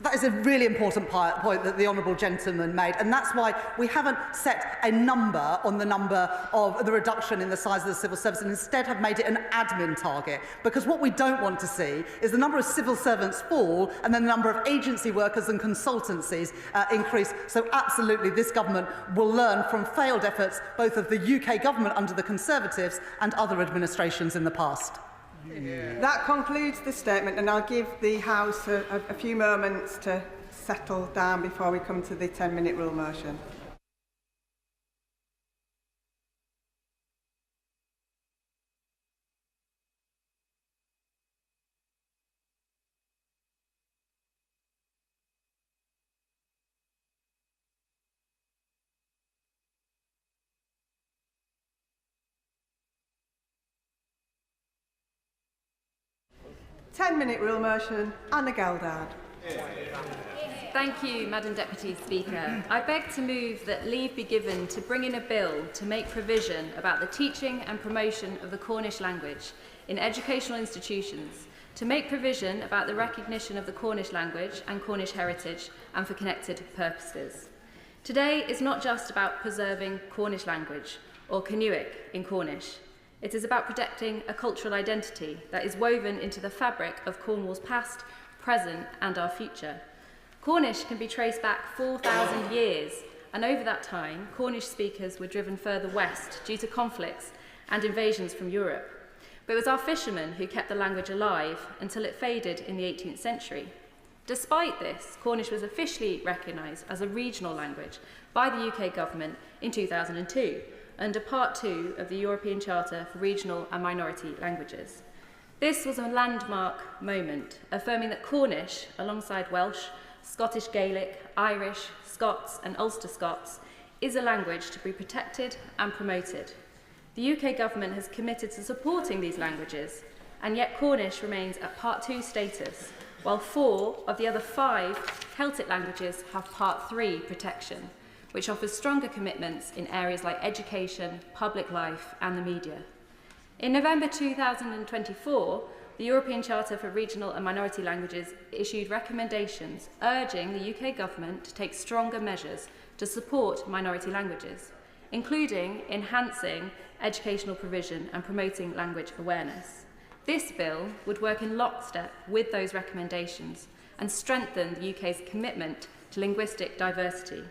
S20: That is a really important point that the honourable gentleman made, and that's why we haven't set a number on the number of the reduction in the size of the civil service and instead have made it an admin target, because what we don't want to see is the number of civil servants fall and then the number of agency workers and consultancies increase. So absolutely this government will learn from failed efforts both of the UK government under the Conservatives and other administrations in the past.
S12: That concludes the statement, and I'll give the House a few moments to settle down before we come to the 10-minute rule motion. Ten-minute rule motion, Anna Geldard.
S4: Thank you, Madam Deputy Speaker. I beg to move that leave be given to bring in a bill to make provision about the teaching and promotion of the Cornish language in educational institutions, to make provision about the recognition of the Cornish language and Cornish heritage and for connected purposes. Today is not just about preserving Cornish language or Canuic in Cornish. It is about protecting a cultural identity that is woven into the fabric of Cornwall's past, present and our future. Cornish can be traced back 4,000 years, and over that time, Cornish speakers were driven further west due to conflicts and invasions from Europe. But it was our fishermen who kept the language alive until it faded in the 18th century. Despite this, Cornish was officially recognised as a regional language by the UK government in 2002, under Part 2 of the European Charter for Regional and Minority Languages. This was a landmark moment, affirming that Cornish, alongside Welsh, Scottish Gaelic, Irish, Scots and Ulster Scots, is a language to be protected and promoted. The UK government has committed to supporting these languages, and yet Cornish remains at Part 2 status, while 4 of the other 5 Celtic languages have Part 3 protection, which offers stronger commitments in areas like education, public life and the media. In November 2024, the European Charter for Regional and Minority Languages issued recommendations urging the UK government to take stronger measures to support minority languages, including enhancing educational provision and promoting language awareness. This bill would work in lockstep with those recommendations and strengthen the UK's commitment to linguistic diversity.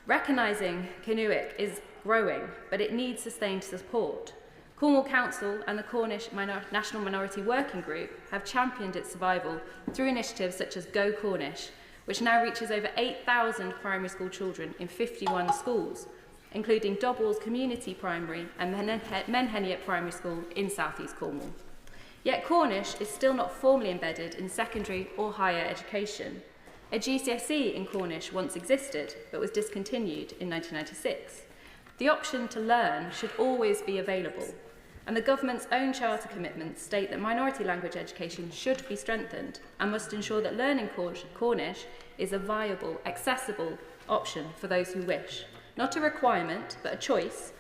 S4: Recognising Canuic is growing, but it needs sustained support. Cornwall Council and the Cornish National Minority Working Group have championed its survival through initiatives such as Go Cornish, which now reaches over 8,000 primary school children in 51 schools, including Dobballs Community Primary and Menheniot Primary School in South East Cornwall. Yet Cornish is still not formally embedded in secondary or higher education. A GCSE in Cornish once existed, but was discontinued in 1996. The option to learn should always be available, and the government's own charter commitments state that minority language education should be strengthened and must ensure that learning Cornish is a viable, accessible option for those who wish. Not a requirement, but a choice